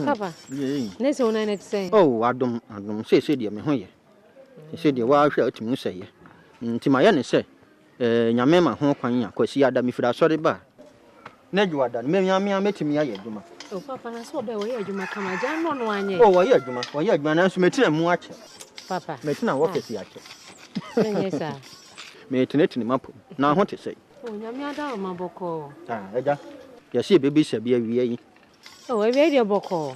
Papa. Next one I say. Oh, I don't say dear me hoye. He said the wild shell to me say. To my any say, Yamema home quanya, because he had me for that sorry bar. Ned you are done, maybe I met me a yajuma. Oh, Papa, I saw the way you come a jam on 1 year. Oh, yajuma, or yajman, and met him watch. Papa, met now what is the actor? Yes, sir. Made it in the map. Now what to say? Oh, Yamada, my boko. Ah, you see, baby, said be a Oh, a radio boko.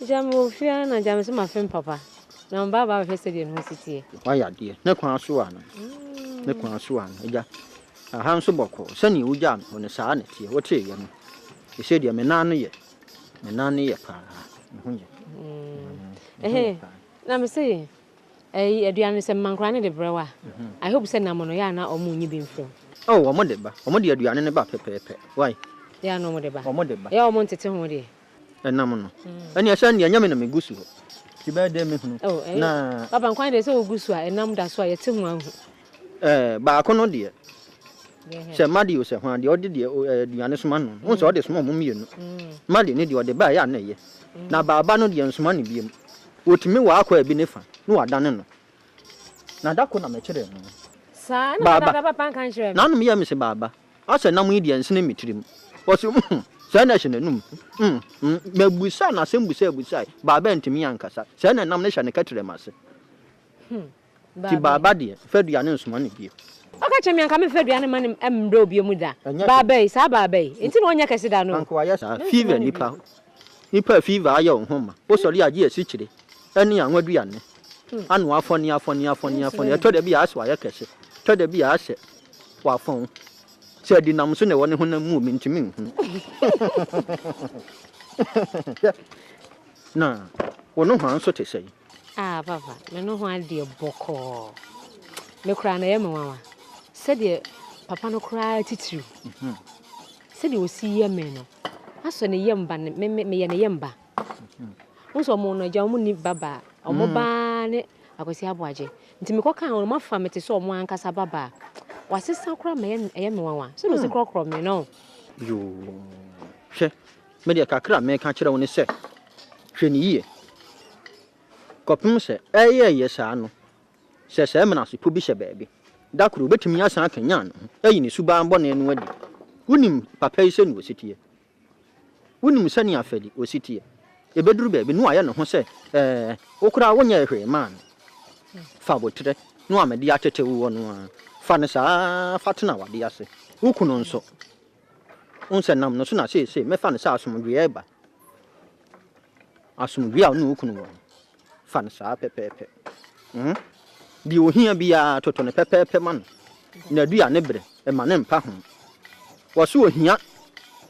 Jam will fear and jam is my friend, Papa. Now, Baba visited university. Why, dear, no Quansuana. No Quansuana, a hands of boko, send you jam on the sanity. What say you? He said, you're Menani, Menani, Eh, I'm saying, a Diana and Mancrani de Brewer. I hope send Namonoyana or Moon you been from. Oh, a Modeba, or Modia Diana about Pepe. Why? They are no Modeba, or Modeba. They all wanted to tell me. And Namono. And your son, Yaman and Gusu. You better them. Oh, nah, Papa, quite so Gusua, and Nam that's why it's one. But I cannot dear. Sir Maddy said, when the order the honest man, once all this small woman, Maddy need you the buy, I know. Now, Barbano the honest money be. What me walk where benefa, no, I don't. Now that could not make it. Son, Baba, none of me, Mr. Baba. I said, no medians name to him. What's your Sanation? Mebusan, I send we say, Baba and to me, and Cassa, send a nomination and catch them, I say. Baba, dear, fed the honest money. I catch me and come and fed the animal and brobe your mother. Baba, Sababa, it's in one yakasida, Uncle, yes, fever, nipper. Nipper fever, I own home. What's all the idea, Sicily? Any young would be an. And one funny, I told the be asked why I catch it. Told the be asked. While phone said the numbers in the one who move into me. No, well, no one so to say. Ah, Papa, no one dear boko. No crying, Emma. Said the Papa no cry to you. Said you will see a man. I saw a young ban, me and a yamba. Also, Mona Jamuni Baba, or Mobane, I was here watching. To me, what kind of my family to saw one Casa Baba. Was this so cram and a one? So was a crock from you know. You, she, Media Cacra may catch it on the set. She Copum said, yes, I know. Says Eminas, publish a baby. That could bet me as I can yarn. In Suban Bonnie and wedding. Wouldn't Papa send was it here? Wouldn't Sunny Affedi was it here? A bedroom baby, no, I know who say, Okra 1 year, man. Fabo today, no, I'm a diater 1 Fanasa Fatana, what the assay. Who couldn't so? Once and no sooner say, me fan is some rieba. As some real no couldn't. Fanasa pepe. The Ohia be a total pepe man. No, do ya nebre, and my name Pahum. Was so here?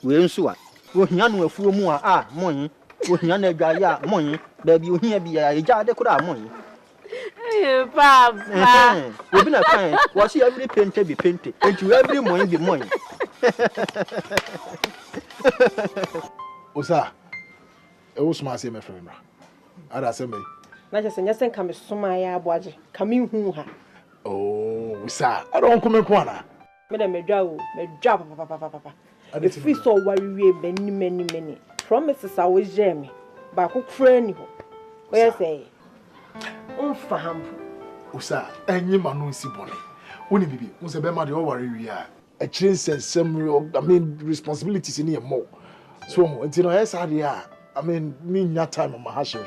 We ensure. Wohian will fool more, money. Wohian Gaya, money. Baby, you hear be a jar de could money. Papa, we've been a kind. Was he every painter be painted, and to every morning be morning. Osa, it was my same friend. I'd ask me. Not just a come so my boy, coming who ha. Oh, sir, I don't come in corner. Madame, me drop, papa. If we saw worry many. Promises I was jammy, but who friend you? Where say? Faham. Osa, any man no see bonny. When it be, was a bema the worry we are. A change and some responsibilities in here more. So until I said, me not time on my house, sir.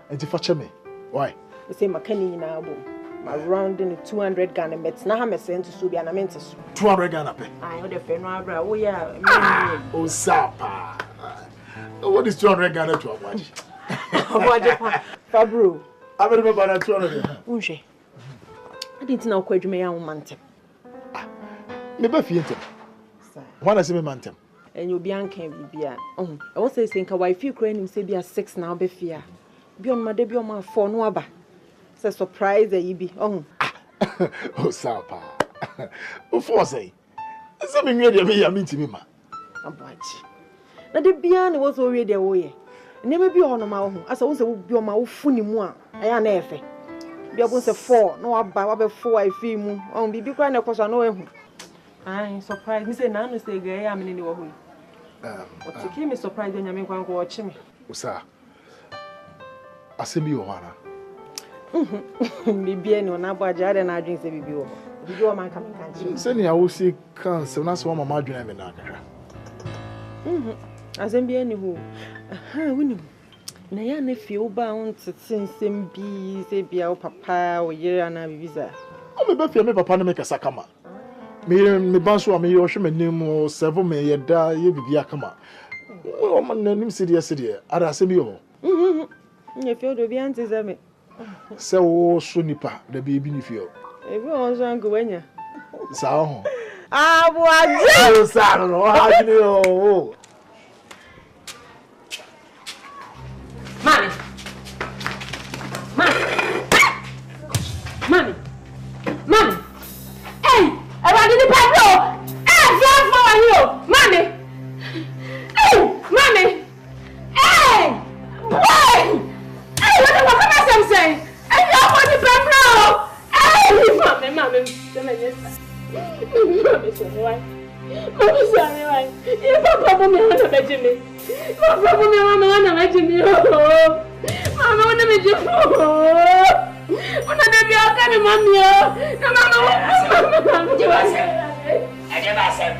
And if I me, why? The same McKinney in our boom. Around in 200 Ghana mets, now I'm sent to Subian Amentus. 200 Ghana pay. I know the friend, oh, yeah. Oh, Sapa. What is 200 Ghana to a watch? Fabru. I remember that 200. Unche. I didn't know quite me on Mantem. Never fear him. One as a mantem. And you'll be uncanny. Oh, I was saying, why few crane say be a 6 now be fear. Beyond my debut, my 4 no aba. It's a surprise that you be on. Oh, Sapa. Who for say? Something ready me, I mean to me, ma. I'm watch. Now the beyond was already away. Never be on my own, as I was be on my funny one. I am never. Be able to 4, no about 4 I feel on be crying across I know him. I'm surprised. Miss Nano say, I am in the way. What came me surprised when you go watch me. Usa. Asemi Ohana. Bibi no na boaja de na adwin se bibi wo. Bibi wo man ka me kan. Seni a wo si kan se na so mama adwin me na kakra. Azembi ani hu. Woni. Na ya na fie wo ba won tete nsem bi se bia wo papa wo yere ana bibi za. O me ba fie me papa no me kasa kama. Me banso a me yo hwe me nim servo me ye da ye bibi akama. O man na nim sidie ara asemi yo. Nye fie do bi anti ze me. Se wo so nipa da bi ni fie. Ebi won so anko wanya. Sa ho. Abuaje. Sa no ha ni o. Mami. Hey, everybody the pedro. Hey, fly for you. Mami. Hey, mami. Hey. Boy. Hey, what am I saying? Hey, you want the pedro. Hey, mami. Mami, sorry, why? You papa me wanna bet me. Papa me wanna bet me. Mama wanna bet you. Una de bia ka mi mami o. Na mama. Adebasem.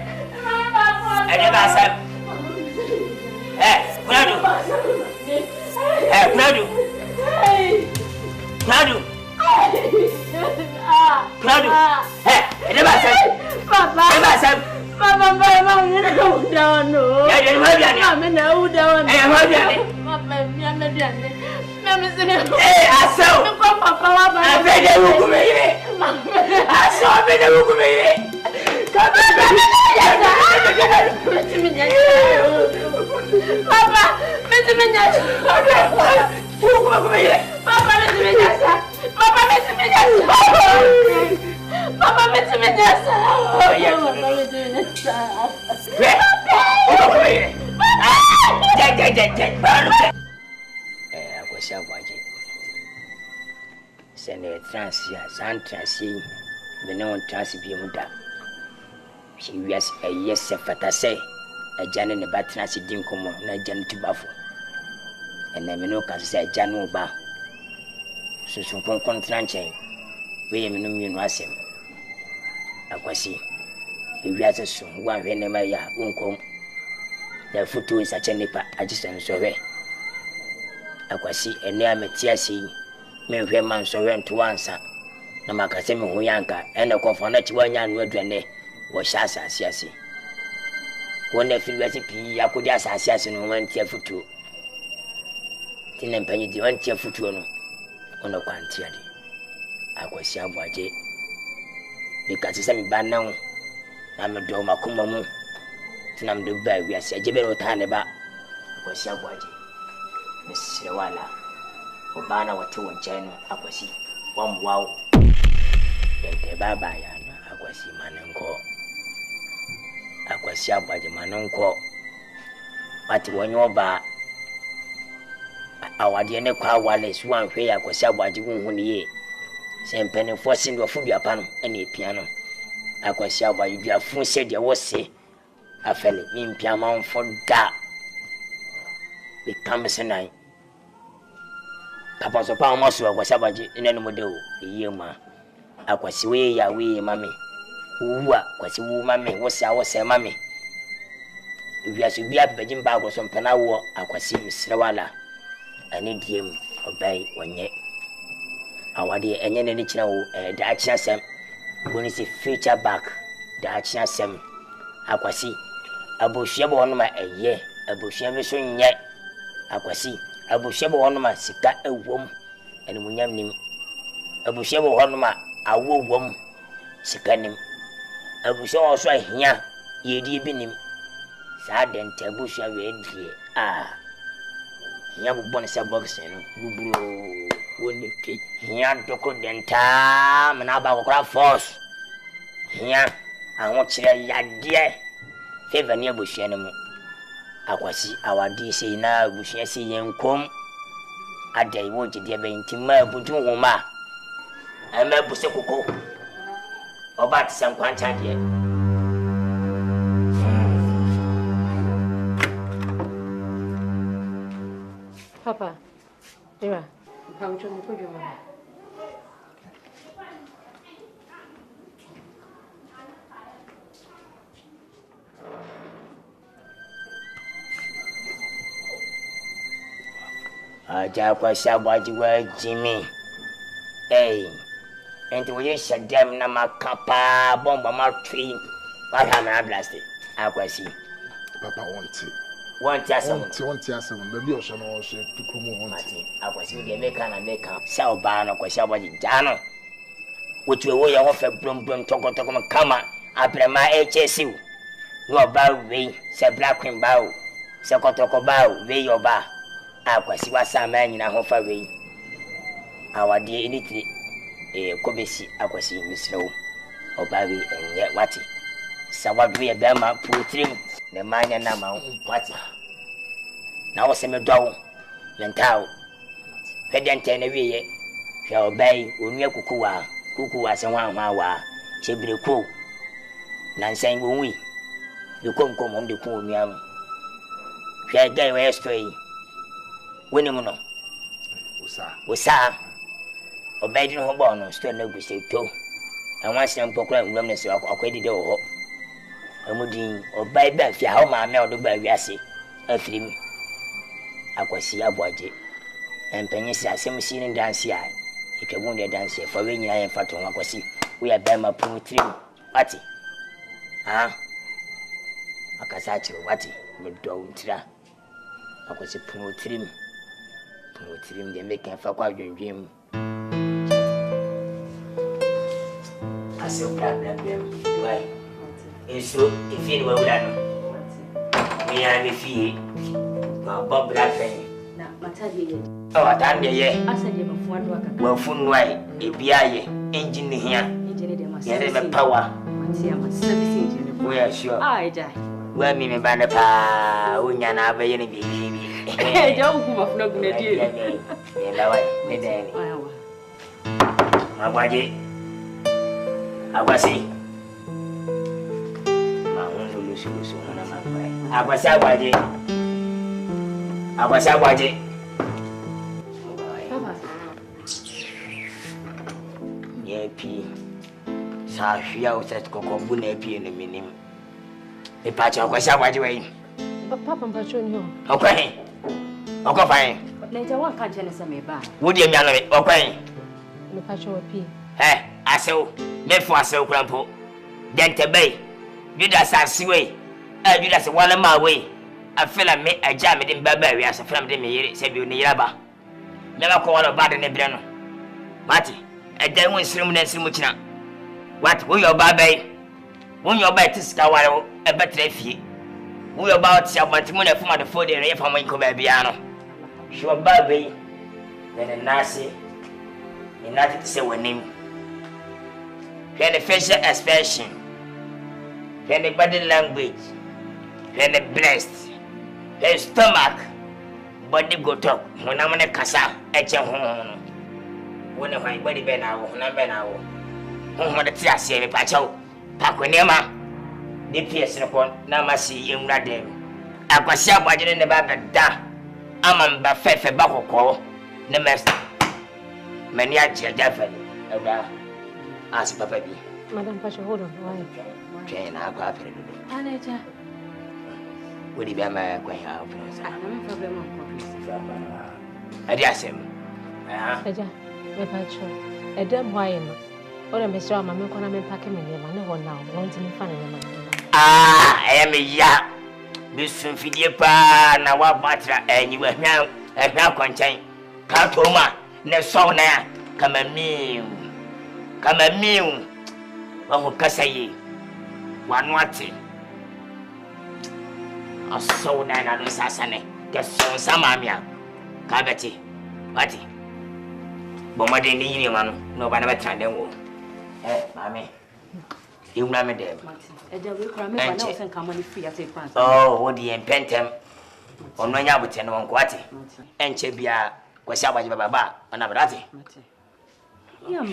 Kunadu. Adebasem. Papa, mama, you go down, no. Yeah, I'm in the wood down. Hey, I saw Papa. I bet they will come here. I saw me, they will come here. Send a transia, San Transi, the non Transibimuda. She was a yes, a fatase, a Jan in the Batransi Dinkomo, and a Jan to Buffo. And then Minoka said Janu Ba. So, some contranche, William Numian Rasim. Aquasi, if you are so one when Maya won't come. The foot is such a nipper, I just am sorry. Aquasi, and near Metiasi. Me hwe man so rent to answer na makase me ho yanka ene kofo na chi wanya no aduane wo sha asase ase wona fi wase pi yakodi asase ase no man tia futuo tinne mpanyi di wan tia futuo no ono kwantia de akwasi aboaje me kase se me ba nan na me do makoma mu tinam do ba wi ase agebe ro ta ne ba akwasi aboaje me sire wala Obana watu wanchano akwasi wamwao yente baba yana akwasi manenko akwasi abaje manenko wati wanyoba awade ne kwa wale suwan hwe akwasi abaje hunhuni ye sempene fosi ndo fu biapa no ene piano akwasi abaje bia fu se de wose afele mimpia manfo da be kamsenai Papa so pa mo so akwasi abaje ene no modeo eyema akwasi we ya we mami uwa kwasi wu mami wosa mami wiasu bia beji mba agoso mpana wo akwasi misrewala ani diem obai wonye awade enye ne kina wo da akina sem woni si future back da akina sem akwasi abohye bo hono ma eye abohye be so nye akwasi abohye bo hono ma sika ewom ene munyam nim abohye bo hono ma awo wom sika nim abohye wo so ahia yedi binim sa den tabuhye we die hia bo bon se box no buburo woni ke hia doko denta mena ba kokra force hia awon kire yade favor ni abohye no mu akwasi awade sei na abohye sei yenkom adai wo gide be ntima buju homa ama buse koko oba tsan kwanta de Papa. Ira. How much you put your money? Aja kwa sabaji wa Jimmy. Hey. Enti we shut them na makapa bomba ma train. What have I blasted? Akwasi. Papa want asem. Want asem. Baby o shano o she to kromo want. Akwasi we make na sha oba no kwa sha baji jano. Wotu we ya ho fe brom toko kama aprema HSU. No ba we se black queen ba o. Se kotoko ba o we yoba. Akwasi wasa ma nyina ho fa we. Awade elitri kobesi akwasi misrew obawi enye wati sawadwe ya bema putrim ne manya na ma wati na wo se me dwawo lentawo pedente na wiye hwa obai onua kukuwa se hwa wa chebreku na nsan wonwi bekomkom om de ku onua mu hwa dai we story woni mu no usa Obedi no hobo no sto na guse to anwa sem pokora nwuram na se akwedi de wo ho amudin obai ba fi ha ma me odo ba wiase afirim akwasi aboaje empenye si asem si ni dance a etwabun de dance fa we nyina yen fato akwasi we ya ba ma putrim ati akasa chiro wati me do ntira akwasi putrim de me kan fa kwa dwendwem so problem why eso ifini wa ulano me ya me fie ba bob la pen na matadi ye atande ye asade ba fuando akaka wa funwa ebia ye engine hia engine de mas ye me power matia mas service engine we are sure eja wa mi me bana pa unya na ba ye ne bi eja ku ba funa guna die ye la wa ne deni magwaje Akwasi. Mahunu lusu hona makwai. Akwasi agwaje. Papa. Yepi. Sa hwia o set kokombu na epi no minim. E pa cha akwasi agwaje wai. Papa mpacho ni ho. Okwan. Okofan. Na ja wan kan chene se me ba. Wo de mia no me okwan. Me pacho wapi. Asew. Mefu asew krampo. Dente bay. Judas asiwe. Judas wala mawe. Afela me aja me dem baba wi asa fela me dem yere se bi oni yiraba. Me ba ko wala bade ne bre no. Mati. Eja won sirim na sirim kina. What wo yo baba yi. Wo yo baba tisika wale e betre fie. Wo yo baba ti abantimo na fuma de fode re fa mo nko ba bia no. Sho baba yi. Ne nasi. Inati ti se wonim. When the facial expression, when the body language, when the breast, the stomach, body go talk. When I'm on a casa, when my body been out, when I'm been out, when the tears say, Pacho, Paconema, the pierce upon Namasi in Radem. I was sure by the back da. I'm a buffet for Bako call, the master. Many are definitely. Ask Papa B. Madam Pacho, hold on. Why? Train our coffee. Anaja. Would he be my queen? No problem. I just him. Eja, me Pacho. Edem why am I? Or Mr. Mamma Kona me packing me money one now. Want to me fun in I am a ya. This Fidipa, now what butter, and you were now a now contain. Cantoma, no song now. Come and mew. One kasa ye. One wati. A so na no sasane. Get so samamia. Kabeti. Wati. Bomade ni yini manu. No ba na betra dem wo. Mami. You na me dem. Eja we kra me ba na o sen ka money free at France. Oh, wo di empentem. Ono nya bote no wonko wati. Enche bia kwasi abaje baba. Ona brati. Yeah,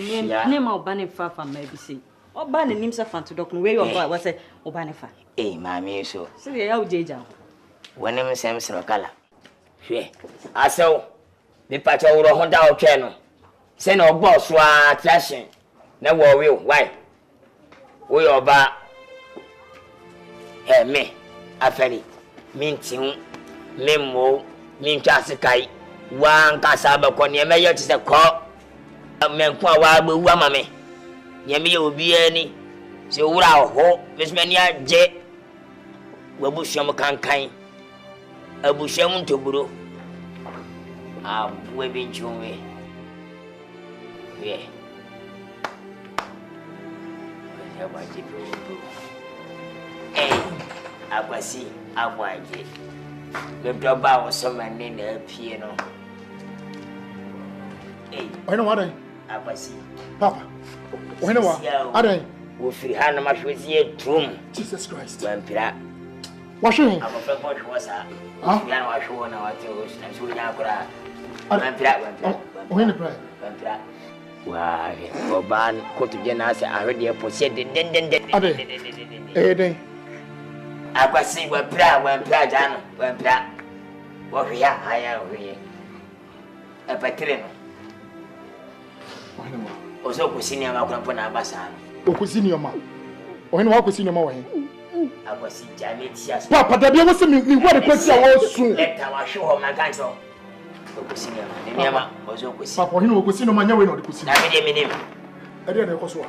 name Obani fa from maybe see. Obani nimsa fan to doc where you are was say Obani fa. Mami so. So ya ujeja. When him same kala. Hwe. Aso. Me pacha wuro honda o twe no. Se na ogbo so a trashing. Na wo we why? We oba me aferi mintin memo min twase kai wan kasa ba ko ne me ye tse ko men ko wa gbe wu ama me ne me ye obi ani se wura ho mesmani aje wabu sham kankan abu sham ntoburo we bi nchunwe yeah ya ba ji akwasi agwaje le doba wo so mane na apie no oyina wa dan akwasi papa oyina wa adan wo firi ha na mahwezi etum Jesus Christ wampira wa hwe akofa bosh wasa ya na wa hwe na wa te wo na so nya akora wampira oyina pra wampira wa oban kotu je na ase ahwede posie den den akwasi wampira jano wampira wo hwe ya haya hwe apatire no oyina wa oso kusini amakura pona abasa okusini yoma oyina wa kusini yoma wa he akwasi jame tia papa da bia wo se mi wore kwasi a wo su leta wa hwe ho makanso okusini yoma ne ma oso kusini papa oyina wo kusini yoma nya we na de kusini na me de minim ade na ekoso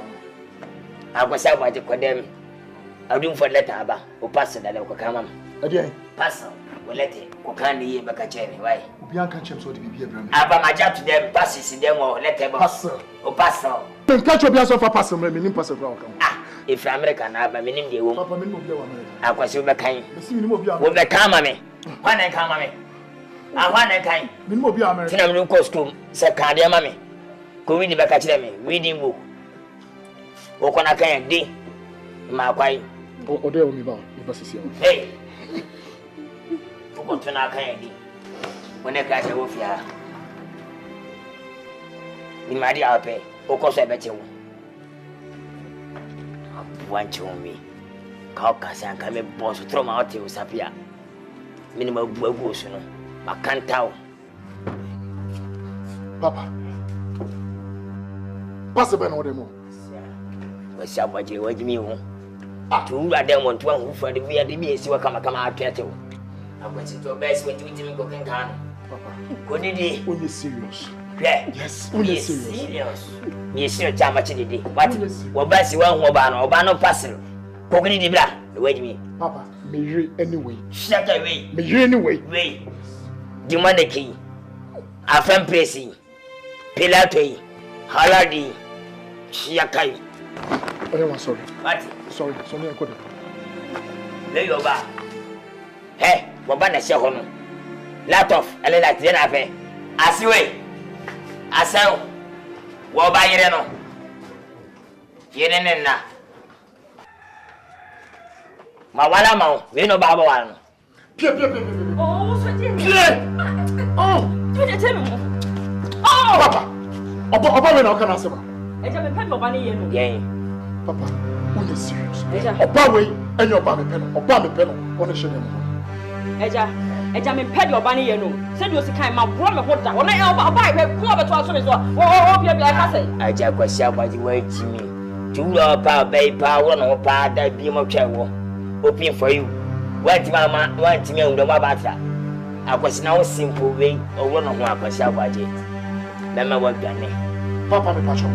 akwasi abwaje kodem adum for letter aba o pass da le ko kama ade pass o letter ko kan ni baka chene why obi an kan chem so de bibia bra me aba ma jap to them passes them o letter ba pass o pass men ka cho bia so fa pass me nim pass bra o kan if America na aba minim de wo papa me no bia wa America akwasi o be kan me nim obi wo be kama me wana kama me wana kan me nim obi America tina me ko school se kan de ma me ko read baka chire me reading book o kona kan de ma kwai o de o mi ba e ba sisi o hey ko tuna kan de wona ka se wo fia ni mari ape o ko se be che wo wanchi mi ka ka san ka me boss tro ma ote usapia mini ma bu agu so no makantao papa pass be no de mo wa sabaje wajimi wo tu ade mo ntu an hu de bia de bi esi wa kama atwete wo akwati to best when you timi ko kan papa ko didi on is serious yes on is serious mi esi chama chididi what wo basi wa hu oba no pasel ko gni di bra wajimi papa me yiri anyway shut away me yiri anyway we di maneki afan presi pilatoi haladi shiakai I'm sorry. What? Sorry, I couldn't. Lay your bar. Hey, Wabana Shahono. Lot of Elena Zenafe. As you way. As so. Waba Yereno. Yenena. Mawala Mau, we know Baba one. Oh, do you tell me? Oh, Papa. Opa, we no can answer. I just pay my money, you know. Yeah. Papa, who is serious? Opa way, and your baby pen, or baby pen, on a shame. Eja me pay your money, you know. Said you kind my brother, what that? When I buy, come over to us. Oh, you like I say. I just was shy by the way to me. Two power, bay power, no power, that be more travel. Open for you. What mama want to me on the Mabata? I was now simple way, or one of my pasha budget. Then my work done. Papa, me patch up.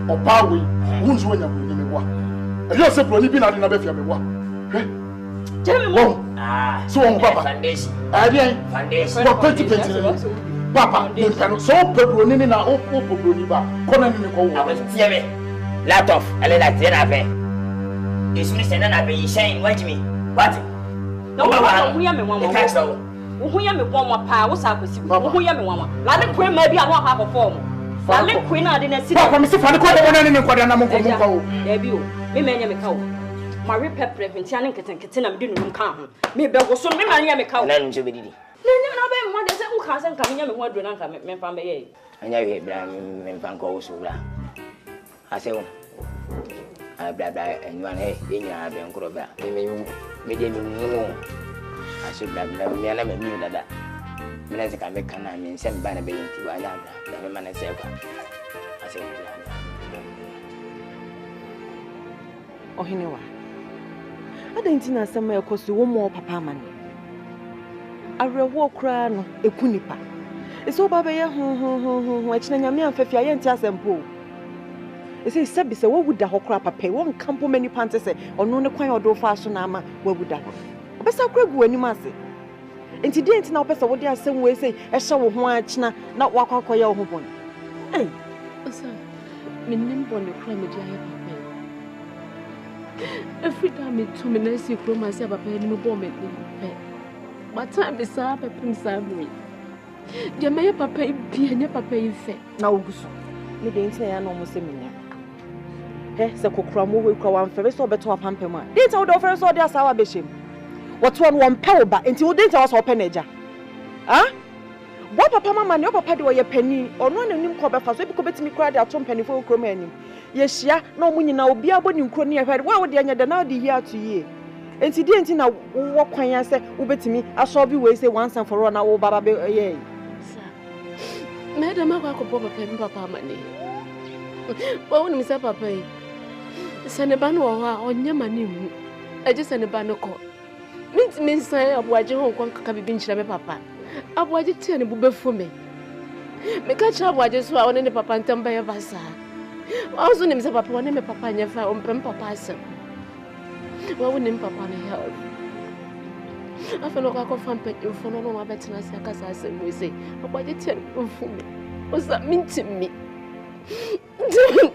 Opa we, who's when you're me wa. And you're simply been out in a befia me wa. Tell me more. So on Papa. Foundation. Foundation. What petty. Papa, you can so pepperoni na opo pepperoni ba. Come and me go. I was tear me. Lot of a little dinner. It's Mr. Nana be saying, wait me. What? No, we are me one. Who am me one power, what's up with you? Who am me one? Like the maybe I won't have a form. Ale queen I didn't see. Papa, Mr. Fanny, what I want to inquire na mungu mungu. Debut, me menya me cow. Marie pepper, Vintian kitten, I'm doing come. Me bego so me mania me cow. None to be. No, no, one day who can't come in and wonder and come in from me. I know you bring Fanco so. I say, I blah blah and one hey, in your abin crowbar. Me didn't know. I should blah blah me and I knew that. Mena se ka me kana me se me ba na be yenti wa na da me mana se kwa ase Ohinewa adanti na asem ekosi wo mo papa amane arewo kra no ekunipa eso baba ye ho akina nyame amfafia ye nti asempo ese sebi se wo wuda hokra papa wo nkampo mani pante se ono ne kwan odo fa so na ama wo wuda ho obesa kra gu anim ase enti de enti na opesa wo de asem we se ehye wo ho akina na wakwakoye wo ho bon osa minnim bon de kra me dia ye papa every time it to me na see kro ma se papa ni mo bon me pe but time be sa papa mi sa mi dia me papa bi anya papa ife na oguso me de enti na ya no mo se minya se kokra mo we kwa wan fe so beto apampem a de enti wo do fe so de asawa be shem woto on won pe oba enti wo de enti wo so pe na eja bo papa mama ne papa de wo ye pani ono na nim ko be fa so bi ko betimi kra de atom pani fo kro ma anim ye hia na omu nyina obi abo ni nkro ne ye hwede wa wo de anya de na de here to ye enti de enti na wo kwan ya se wo betimi aso bi we say once and for all na wo baba be ye me da ma kwa ko papa mi papa mane wo ni mi se papa yi se ne ba no wo ha onye mane hu eje se ne ba no ko mi nsan abuaje ho kon kaka bibi nchira me papa abuaje tie ne bube fo me ka cha abuaje so a one ne papa ntamba ye basa also ni mi se papa one me papa nya fa ompem papa asem wa wo ni papa ne help afa no ka ko fam pe fo no ma betina se aka sa asem we say abuaje tie ne bube fo me o sa mintimi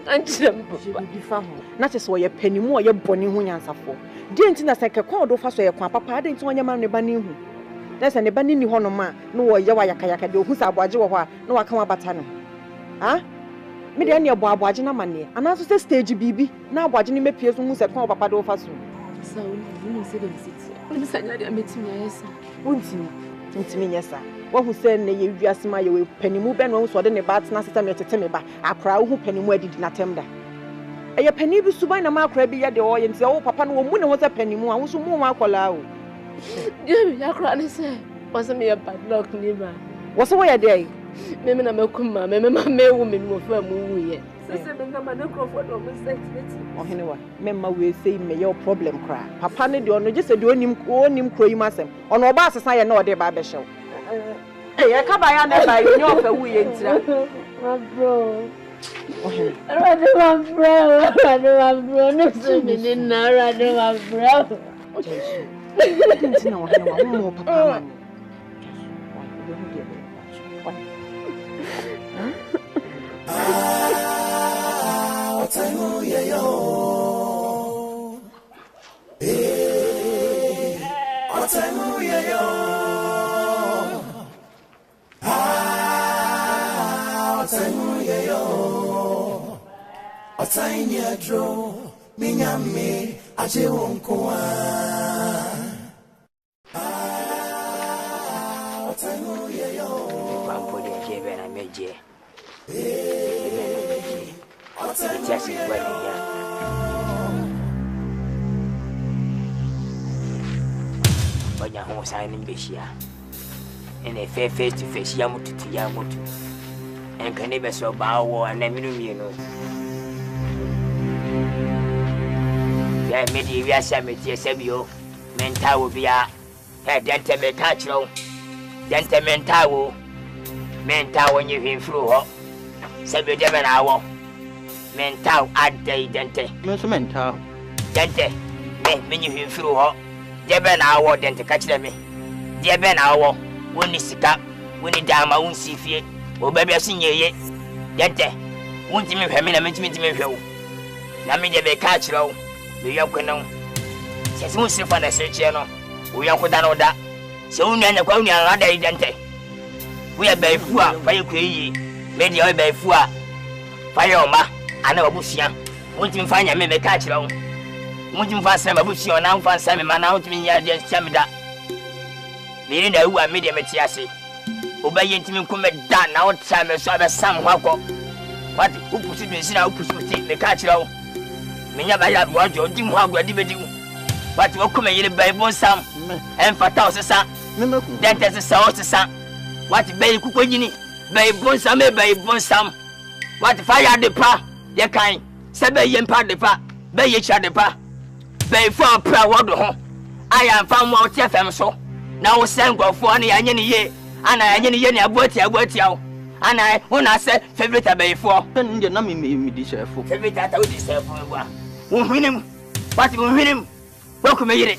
ancham papa bi fa ho na che so ye panimu o ye boni ho nyansafo de enti na se kekwa odo fa so ye kwa papa de enti onye ma ne ba ne hu na se ne ba ne ni ho no ma no wo ye wa yakayaka de ohu sa abuaje wo ho a na waka wa bata no me de ne ebo abuaje na mane ana so se stage bibi na abuaje ne mepie so hu se kwa papa de wo fa so so ni se de visit ni sanya de ametimi ayesa ntimi nyesa wo hu se ne ye wiase ma ye we panimu be no so de ne ba tena seta me tete me ba akra wo hu panimu adidi na temda eye pani bi suban na ma akra bi ye de o ye nti wo papa no wo mu ne ho se panimu a wo so mu wa akola o je ya akra ne se was me a bad luck ni ba wo so wo ye de me na makuma me me wu me no fa mu wu ye se me na ma na crofo do mo set ohenewa me ma we say me your problem kra papa ne de ono je se de onim kro yi masem ono oba asesa ye na ode ba be hyew ye ka ba ya na ba ye nyo fa wu ye ntira my bro Rado my bro no so me ni na rado my bro ntina ohenewa mo papa man Otamu ye yo, otamu ye yo, otamu ye yo, otani adro, minyame aje wonkoa. Otamu ye yo, mambo de jebe na meje. otamu ye yo. Banya ho sign mbeshia ene face to face ya mututu ya mutu enka ne be so bawo na minu mienu ya medi wi asa meti sebio mentawo bia dente me ka chiro dente mentawo nye hwemfuru ho sebio de be na awo mentawo adai dente me so mentawo dente me nye hwemfuru ho Debe na awo dente kachire me. Debe na awo woni sika, woni dama wonsi fie. O baby asinyeye. Dente. Wonti me hwe me na mentimi me hwe wo. Na me debe ka chire wo. Me yakwana wo. Se mo sifa na seche no. Wo yakoda na oda. Se wonu anya kwa wonu ada dente. Wo ya baifu a fa yekwe yi. Me de o baifu a fa ye oma ana obusia. Wonti me fa nya me ka chire wo. Munjim fa sama busi ona mfa sama mana utimi ya de samida miri na wu amede meti ase obaye ntimi nkume da na otsa me so abe sam hwako what upusi bi sina upusi me ka kira wo menya ba ya bo jo dim hwa agwadi bedi wo what wo kuma yire bible sam en fata osesa dente sesa osesa What bay Kukojini, bay Bonsame, bay Bonsam. What fire the pa, the kind, Sabe Yempa de pa, bay Yacha de pa, bay for prayer water home. I am found more TFM so. Now send go for any ye, and I any yen about you. And I, when I said, favorite bay for, then the name me deserve for. favorite that I would deserve for one. Won't win him. What will win him? Welcome me.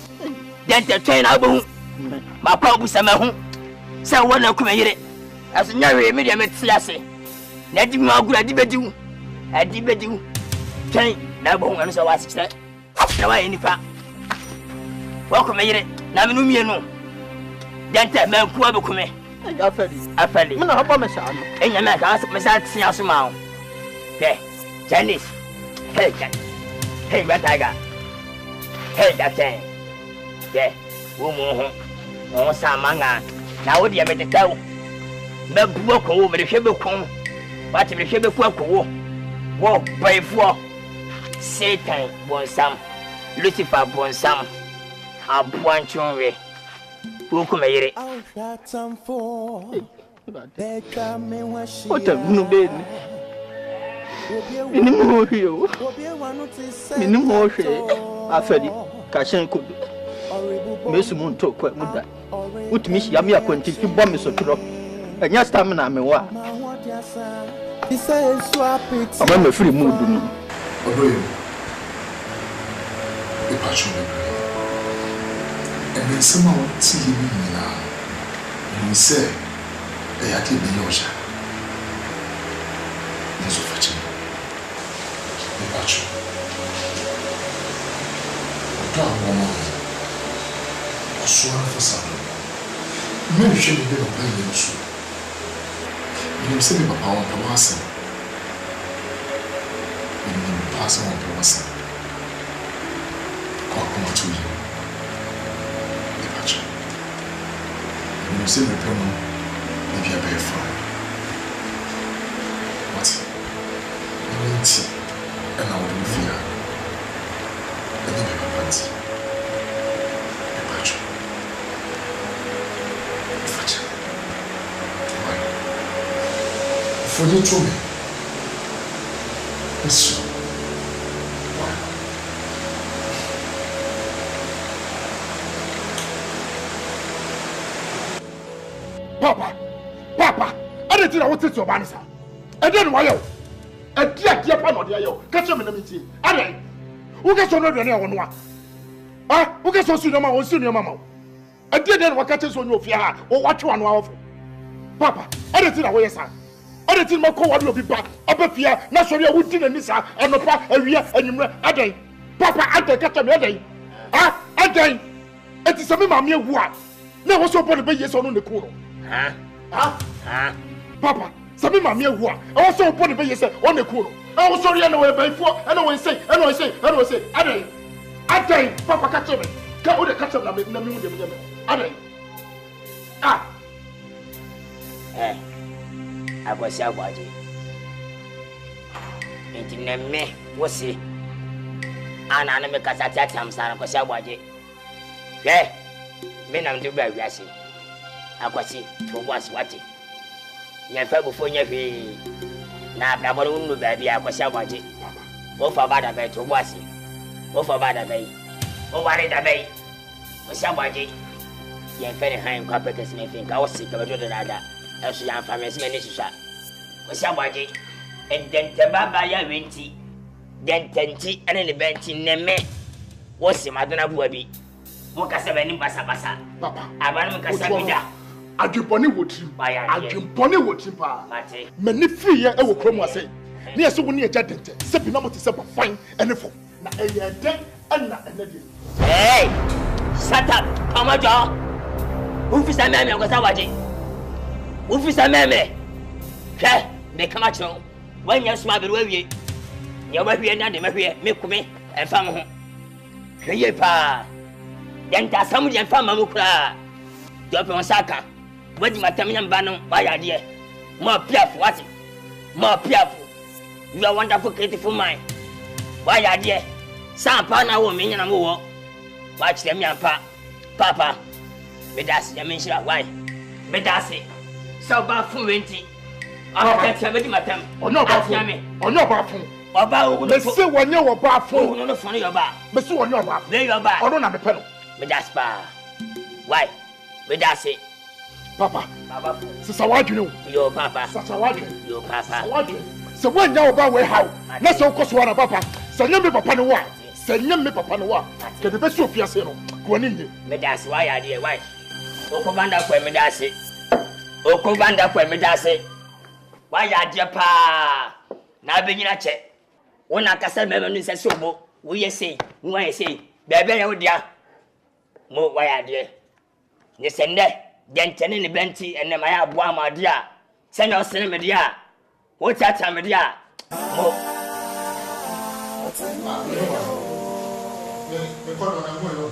Then the train album. My papa sama home. So one of come here. As a narrow medium at Siasi. Letting my good adibedu. Adibedu. Train, now bone and so I said. Now I any fact. Welcome here. Now me no. Then tell me who will come. I fell. No, how about myself? And your man asked myself, see us now. There, Chinese. Hey, hey, what I got? Hey, that thing. There, woman, oh, Samanga. Now, what do you have to tell? But walk over the ship of corn. What if the ship of walk? Walk by 4. Satan, born some. Lucifer, born some. I'll point you away. Who come here? What a no baby. Minimum here. Minimum here. I fed it. Cashin could. Miss Moon took quite good. What Miss Yamia quantity to bomb is a drop. And your stamina may walk. I'm a free mood. And then somehow see me now. And he said, I had to be yours. Yes, of it. The patch. Don't woman. I swear for some. Many should be able to play in the shoe. You say, Papa, on the wasser. You pass on the wasser. Come to you. You say the problem, maybe a bear fire. What? I need tea, and I would fear. I need a pants. A patch. Fetch. Why? For you to me. It's true. Papa, I didn't know what to do about it. I didn't know why. A dear panel, dear, catch him in the meeting. I who gets on the one? Ah, who gets on cinema or senior mamma? I didn't know what catches on your fear or what you are. Papa, I didn't know where, sir. I didn't know what will be back. Up here, naturally, I would dinner this and no part a year and you a day. Papa, I didn't catch him a day. Ah, a day. It is a mere word. Never so put a baby on the corner. Papa, some of my mere work. I also put the baby on the corner. I was sorry anyway by 4. I don't say, I day, Papa catch me. Go to catch up in the moon. Ah, I was your body. Ain't me, what's it? And I make us attack him, son of your body. Yeah, men I'm too bad, Yassi. I was it for what's what it. Your fellow for your fee. Now, I won't baby, I was your body. Go for bad bay to was it. Go for bad bay. Oh, what is a bay? Was your body. Your fellow hand carpenters may think I was sick of the other. As young families manage to shut. Was your body. And then the Baba Yavinti. Then Tenti and an event in Neme. What's the Madonna Bobby? What can 7 Bassa? Papa, I want to Casabida. I do pony wood. I do pony wood. Many free year will come was say. Near so near Jadent, stepping up to sub fine and if not a dead and not another. Hey, shut up, Commodore. Who is a man of Gazawaji? Who is a man? Okay, make a match on. When you're smart, you will be another, make me and family. Here, pa. Then there's somebody and family mukra. Drop on Saka. What my Tamian Bannon by idea. More piaf, what? More piaf. You are wonderful, beautiful mind. Why idea? Some partner will mean and more. Watch them, young papa. Bedassi, I mention why. Bedassi. So ba fun wenti. Aka tia me di matam. Onyo ba fun. Oba wo me se wonye wo ba fun. No fun yo ba. Me se wonye ba. Me yo ba. Ono na me pe no. Me das pa. Why? Me das it. Papa. Baba. Sisa wadwene. Yo papa. Sisa wadwene. Yo papa. Wadwene. Se wonya wo ba we how. Na se ukoso na papa. Se nyem me papa no wa. Se nyem me papa no wa. Ke de be so fiase no. Ko ni ye. Me das why ya dey why? Okobanda kwa me das it. Okobanda kwa me das it. Why ya dey pa? Na be nyina che. Wona kasa me no se sobo. Wo ye sei, wo ye sei. Be be ya wo dia. Mo why ya dey. Ni sende. Gentene ni benti ene ma ya abo amade a se na osene me dia wo tata me dia mo me kono na mo yo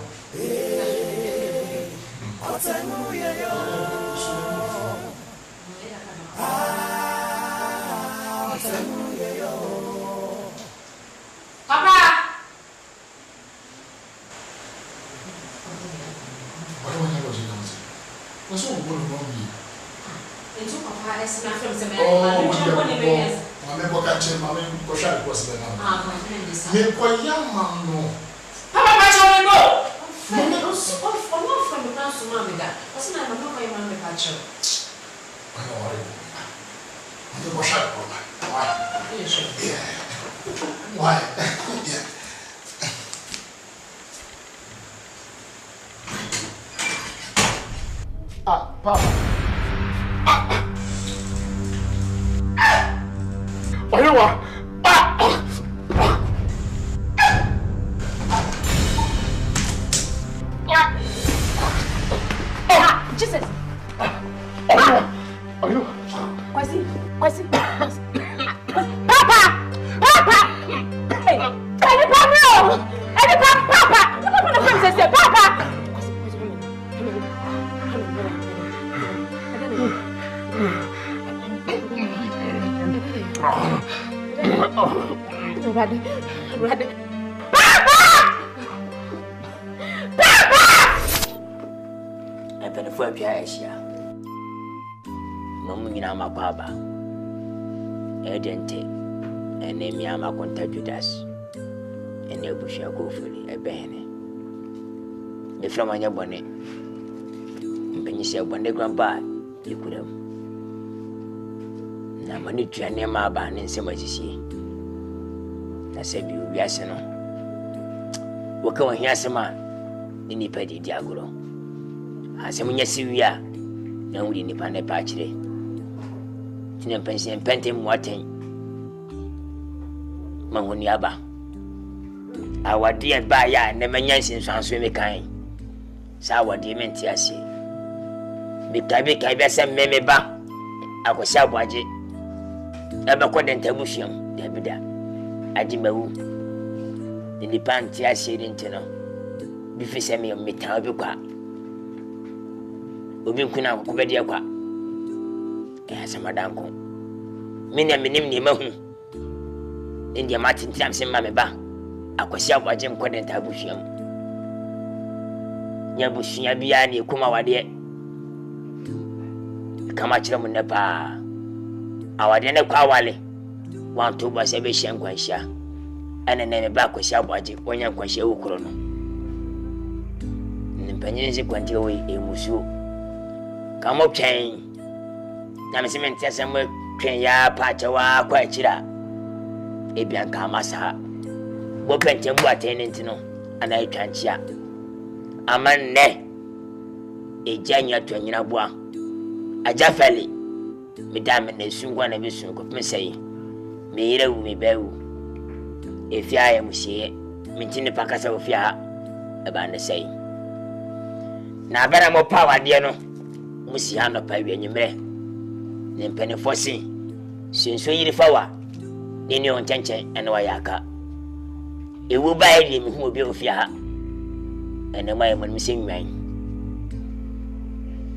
Papa What's wrong with you? It's Papa, it's not from the man. I'm going to catch him. I'm going to share it with him. I'm going to young man. Papa, what's wrong with you? I'm not from the house to Mammy. What's the name of my mammy catcher? I know what I'm going to share it with him. Why? Yeah. Why? Yeah. Papa. Oyewa. Jesus. Oyewa. Kwasi. Papa. Hey. Papa. Papa. Ready. Papa! I'm going to fight your Asia. No muna mapaba. ADEN and name Yama Contagious. And they push your go for a bene. The from on your bonnet. When you say one day grandpa, you could have. Now, when you train your mother and so much you see. I said, you yes, no. What can we hear some man? The Nipadi Diagolo. I said, when you see we are, no, we didn't find a patch. Tin pension pentem waten. Mangoniaba. Our dear Baya never yansin swimming kind. Sour dementiasi. Bikabi Kabesa Memeba. I was Sawaji. Ever couldn't tabushim, Debida. Ajimawu. The Nipantia said into no. Before semi of Mitabuka. Ubinkuna Kubediaka. As a madam. Mina minim Nimahu. India Martin Times in Mameba. I was Sawajem couldn't tabushim. Yabushia Biani Kumawadi. Kamachram Nepa. Our dinner Kawali. 1 2 was a vision Quansha. And a name back with Shabaji when you Quansha Ukrono. Nimpanese Quantioi a Musu. Come up chain. Namasimen Tessamwe Kenya Pachawa Quachira. A Bianca Massa. Wopen Buatenintino and I can't. A man ne. A Jania to Nabua. A Jaffali. Madame and soon one of you soon could say, me either me beau. If I am see, maintain the packers of ya about the same. Now, better more power, dear no. Musiano Pavy and you may. Then penny forcing. Since we flower, then your intention and Wayaka. It will buy him who will be of ya. And the way when missing mine.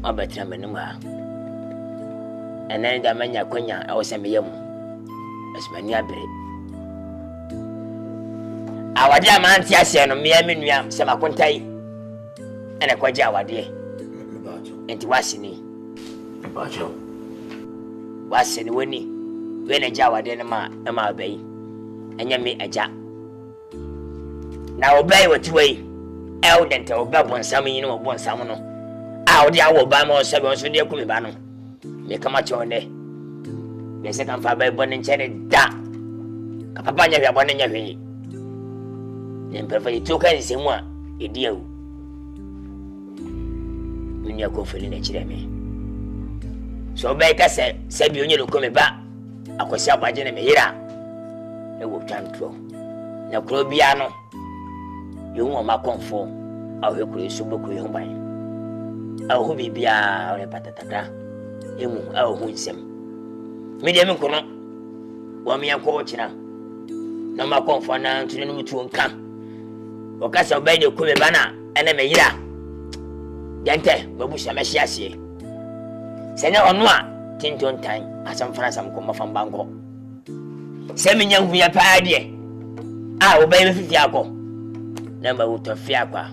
I better remember. And then the mania quenya, I was a medium as many a bread. Our dear man, Tiasian, Miamiam, Samacontai, and a quaja, our dear. And to Wassini. wase ne woni we na ja wade ne ma bai enya me aja na obai watuwai eldent oba bonsam yin no bonsam no a odi awo ba ma so be so de kumi ba no me kama chonde be se kan fa bai bonin chene da ka papa nya hwe bonin nya hwe ne perfect to kan se mu a edi awu dunia ko feli na chire me so bai ka se bi onye lo kumi ba akwasi abaje na me hira e wo tantro na kro bia no yo mo ma konfo awe kro so boku yo ban awu bibia ore patatata emu awu nsem me de me kono wo me yanko chira na ma konfo na ntune no mutu nka o ka so bai de kumi ba na ene me hira dente babu sha meshi asie senya onu a tinton tan asam fana sam ko mafam bango se me nyangu ya pa de a o bai me fifi akọ na ma wo tofia kwa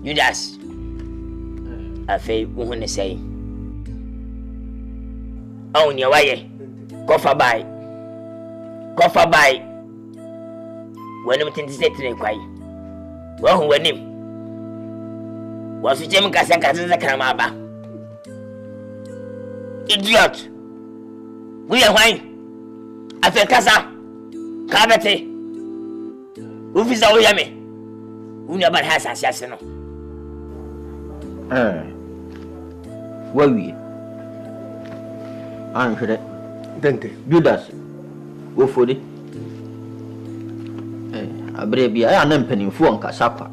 Judas afei wo ne sei au ni waye kofa bai wani mtin disetre kwai wa hu wanim wasu jem kasa zakara ma ba idiot we are wine afei kasa kabete ufisa wo yame unya ba ha asase no wawie anhwere dente Judas wo fodi abre bia ya na mpanimfo nkasa kwa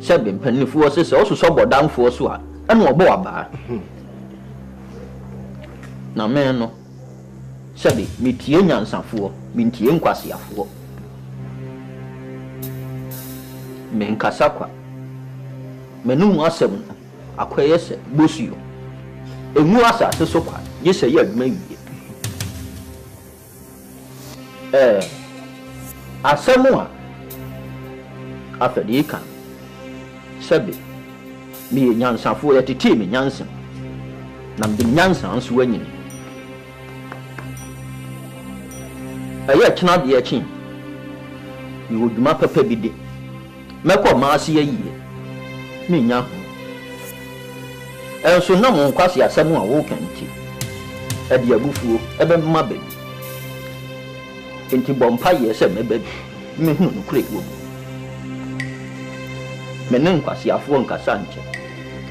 sebe mpanimfo sese osuso bodamfo so a ene obo aba na me no sebe mitie nyansafo mintie nkwasiafo me nkasa kwa menu asem akoye se bosio emu asase so kwa yese ya adwuma wie asemu a afedi kan sebe mi nyansafo ya tete mi nyansa na mbi nyansa nso wanyini aye kina de akin mi woduma papa bi de mekọ maasi yie mi nya enso na mo nkwasi asemu a wo kanti ade abufuo ebe mma be enti bompa ye se mebe mi hu no kure wo menen nkwasi afo nkasa nche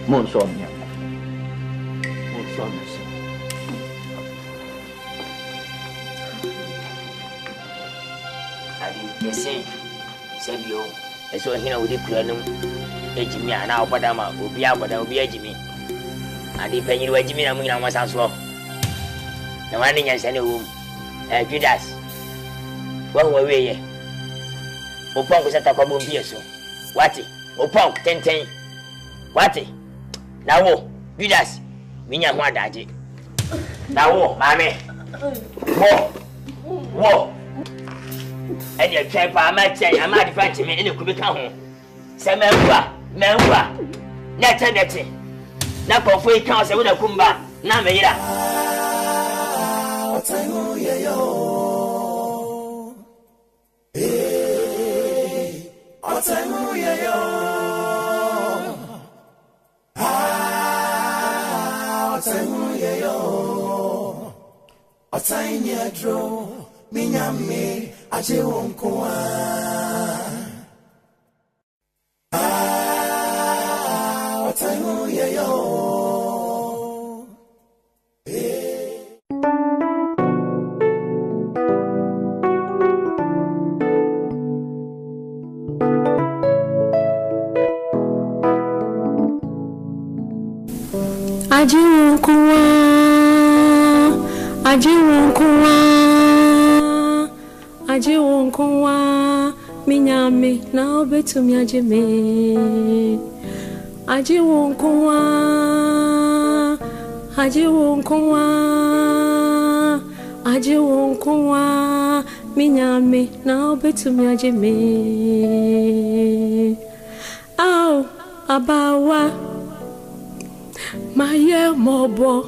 mo nso mia mo nso mese adi yesi sebio eso hina wudi kuranum ejimi ana obadama obi abada obi ejimi adi penyiri wajimi na munyina masanso na wani nyansane wo Judas wan waweye opon ko seta kwa bombi eso wati opon tenten wati nawo Judas minya ho adaje nawo mame wo ene twa pa ma chen ama di fanti me ene kubi ka ho se menwa na tenete na kofo ika se wona kumba na meyira Otangu yeyo Otangu yeyo Otangu yeyo Otangu yedro minyame aje wonkoa Otangu yeyo aje wonkoa minyame na obetumi ajeme aje wonkoa minyame na obetumi ajeme au abawa Maya mobo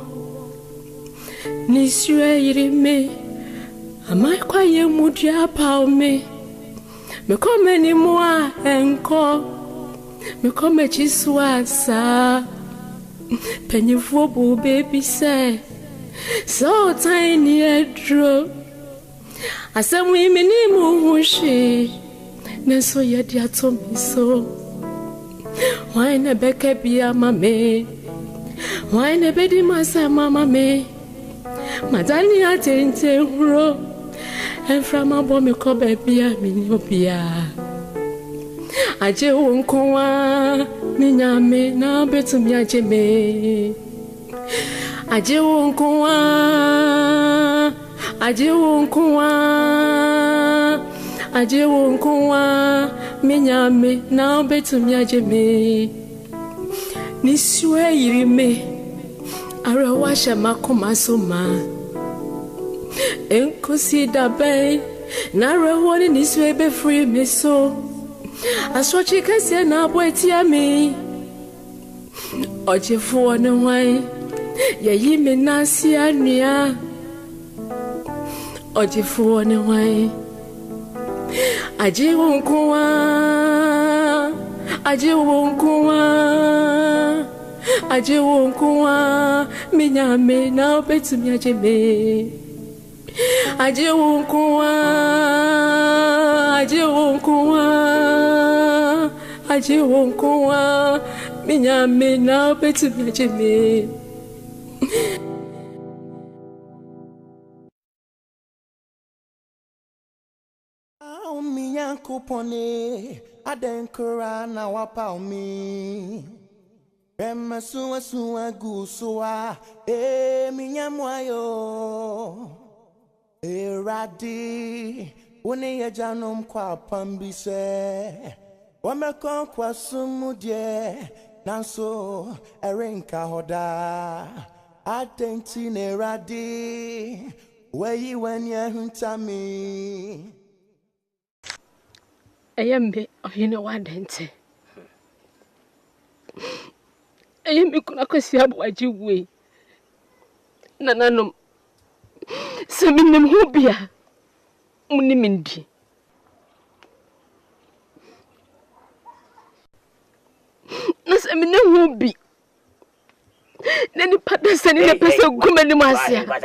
Nisue irime Amai kwa ye mudia pa me Me come ni moi enko Me come chiswa sa Penyevo bu baby say So tiny a drop Asem we minimu hushi Neso ye dia to me so Why ne beke bia mame Why ne bedi masa mama me Madani atente huro En from a bomb ko bebia minopia Aje wonkoa minyame na betumi aje me Aje wonkoa minyame na betumi aje me Nisue irime Ara washa makoma soma Enkosi dabe na rewoni nisue be free me so Aswachi kase na abweti ami Ojefo ne hwan ye yi me nasi anua Ojefo ne hwan Aje wonkoa minyame na betumi aje me Aje wonkoa minyame na betumi aje me Kupone adenkura na wapa mi suwa gusua minyamwayo eradi woni ya janom kwa pambise wamekon kwa sumudie nanso erenka hoda atenti ne radi weyi wanya huntami Ayambe ohine wadente Ayambe kuna kwesi abwaji we Nananom Saminim hubia Munimindi Nasaminim hubi Nani pata sani na pesa gumeni masia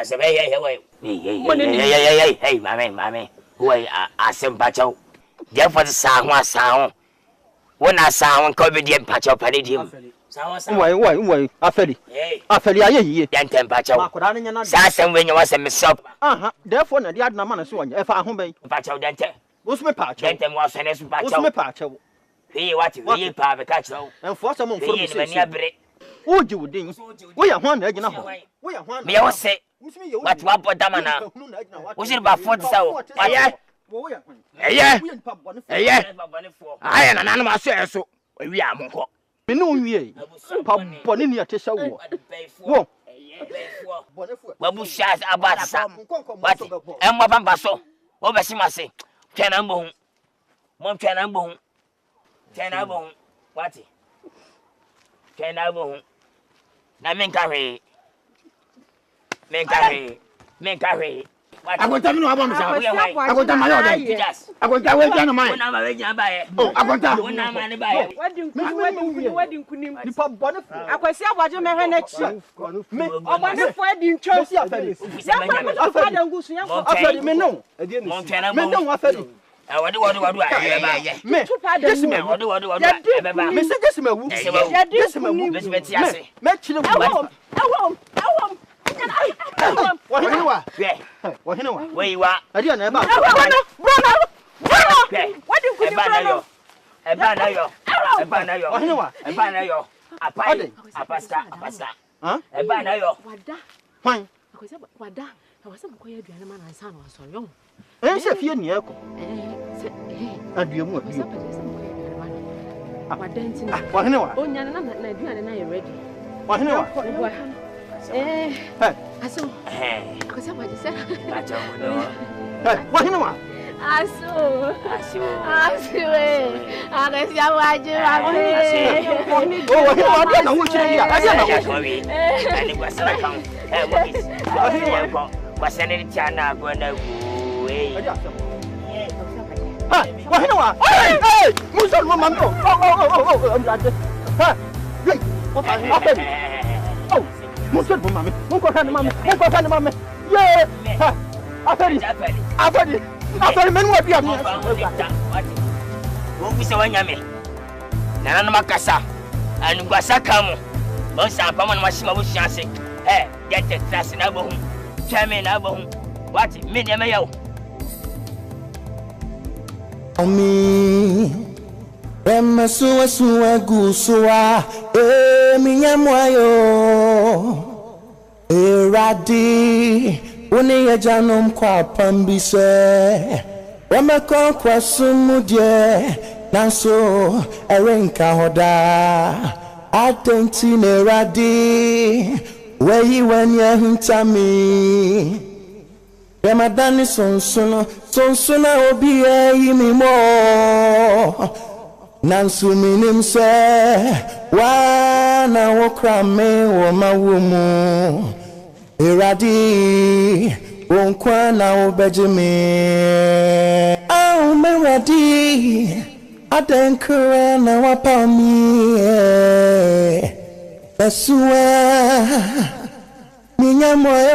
Hey, mame Why asempa chow Therefore, sound. When I sound, come with the empacho palladium. Why, Afeli, I Yan tempacho. Sassam when you was a miss up. Therefore, the other man is one. If I home, Pacho dente. what's my patch? Dentem was an Pacho. espacho. He what you pay the catch, And for some break. Would you ding? We are one, you know. We are one. Me always say, what one damana? Was it about 40 so? Yeah. I am an animal, so we are monko. We know ye. Bonini to show. Whoa. Babushas about some. What? And my bambaso. Over Simasi. Chanambon. Mom Chanambon. Chanabon. What? Chanabon. Namenkari. Menkari. I will tell you about myself. I will tell my order. I will tell you my mind. I will tell you. What do you wedding kunim? The pop bonnet. I can see what you may have next year. Me, or one of wedding church. I Where you are? I didn't know. What do you Suwa gusua minyamwayo eradi woni ya janom kwa pambise wameko kwa sumudie nanso erenka hoda atenti eradi weyi wanya huntami Ramadani sonsuna obi yimi mo Nansu minim se wana wokrame wo mawumu iradi wonkwa na obejimi au meradi adenkura na wapami Esua minyamoyo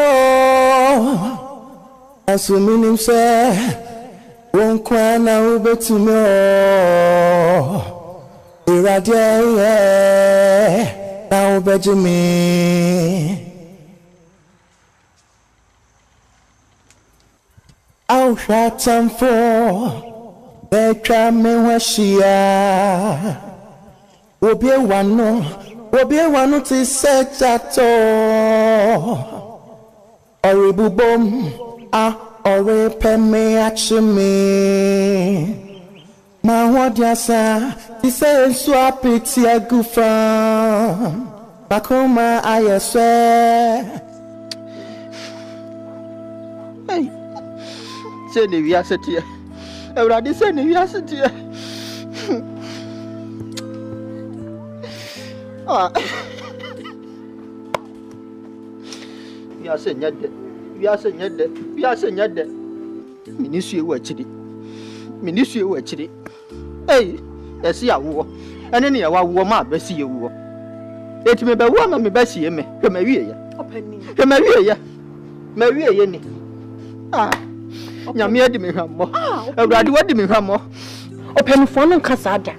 Nansu minim se wonkwa na obetumi Irade na obejimi Au shatam for Betra me washia Obie wano ti sejato Oribubom ore peme achimi Ma wadiasa ti se swapiti agufa Makoma ayese Hey Se ne wiase tie Ewrade se ne wiase tie Wiase nyade Minisi ewu achiri Hey esi awo ene ne yawa wo ma besi ewu eti me bewu ama me besi eme kema wie ya opani kema wie ye ni nyame adi me hwammo awurade wadi me hwammo opanifo no nkasa ada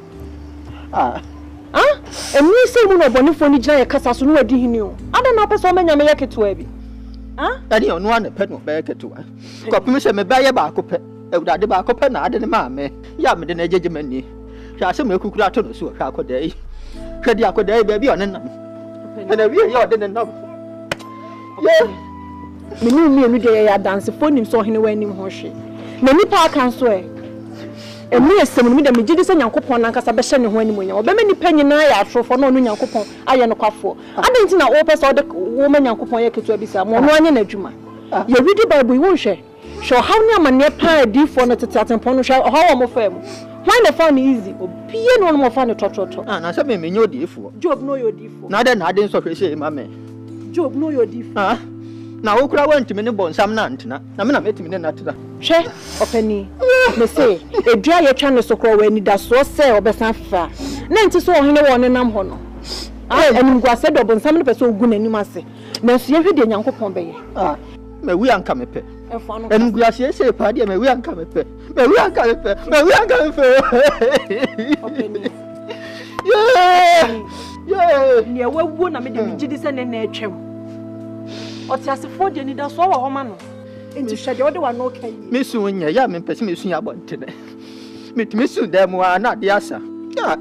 emu se mu no bonifo ni gina ye kasa so no wadi hini o ada na opeso me nyame ye ketewa bi ani onu ana pe no be ketewa kopim se me ba ye ba akopɛ awurade ba akopɛ na ade ne ma me ya me de na jeje mani hwa se me kukura to no so hwa akodai hwa di akodai ba bi one nam na wie ye ode ne nam ye menu de ya dance phone nim so hene wanim ho hwe na nipa aka so emu esem mi de me gidi se nyankopon na nkasa be hye ne ho anim onya obema nipa nyina ya atrofo na onu nyankopon aye no kwafo adanti na wo pese ode wo ma nyankopon ye ketu abisa mo no anye na adwuma ye read bible you won hwe so how ni amane pa D4 na tetatenpon no hwe how mo fa mu why na fa ni easy obie no mo fa ne tototo na se me menyo D4 job no yo D4 na ade so hwe se ma me job no yo D4 na wo kura wantimi ne bonsam na ntena na me na metimi ne natena hwe opani me say edua ye twa ne so kro wa ni da so se obesan fa na nti so ohene wo ne nam ho no enim guase do bonsam ne pese ogu nanim ase na so ye hwede nyankopon be ye me wi anka mepe enim guase se pa de me wi anka mepe opani yeah ne wawu na me de gidi se ne na atwem otiasefo de ni da so wa homa no enti hwede wo de wa no kai mesu nya ya me pese mesu ya bontene metimi su da mu na de asa ya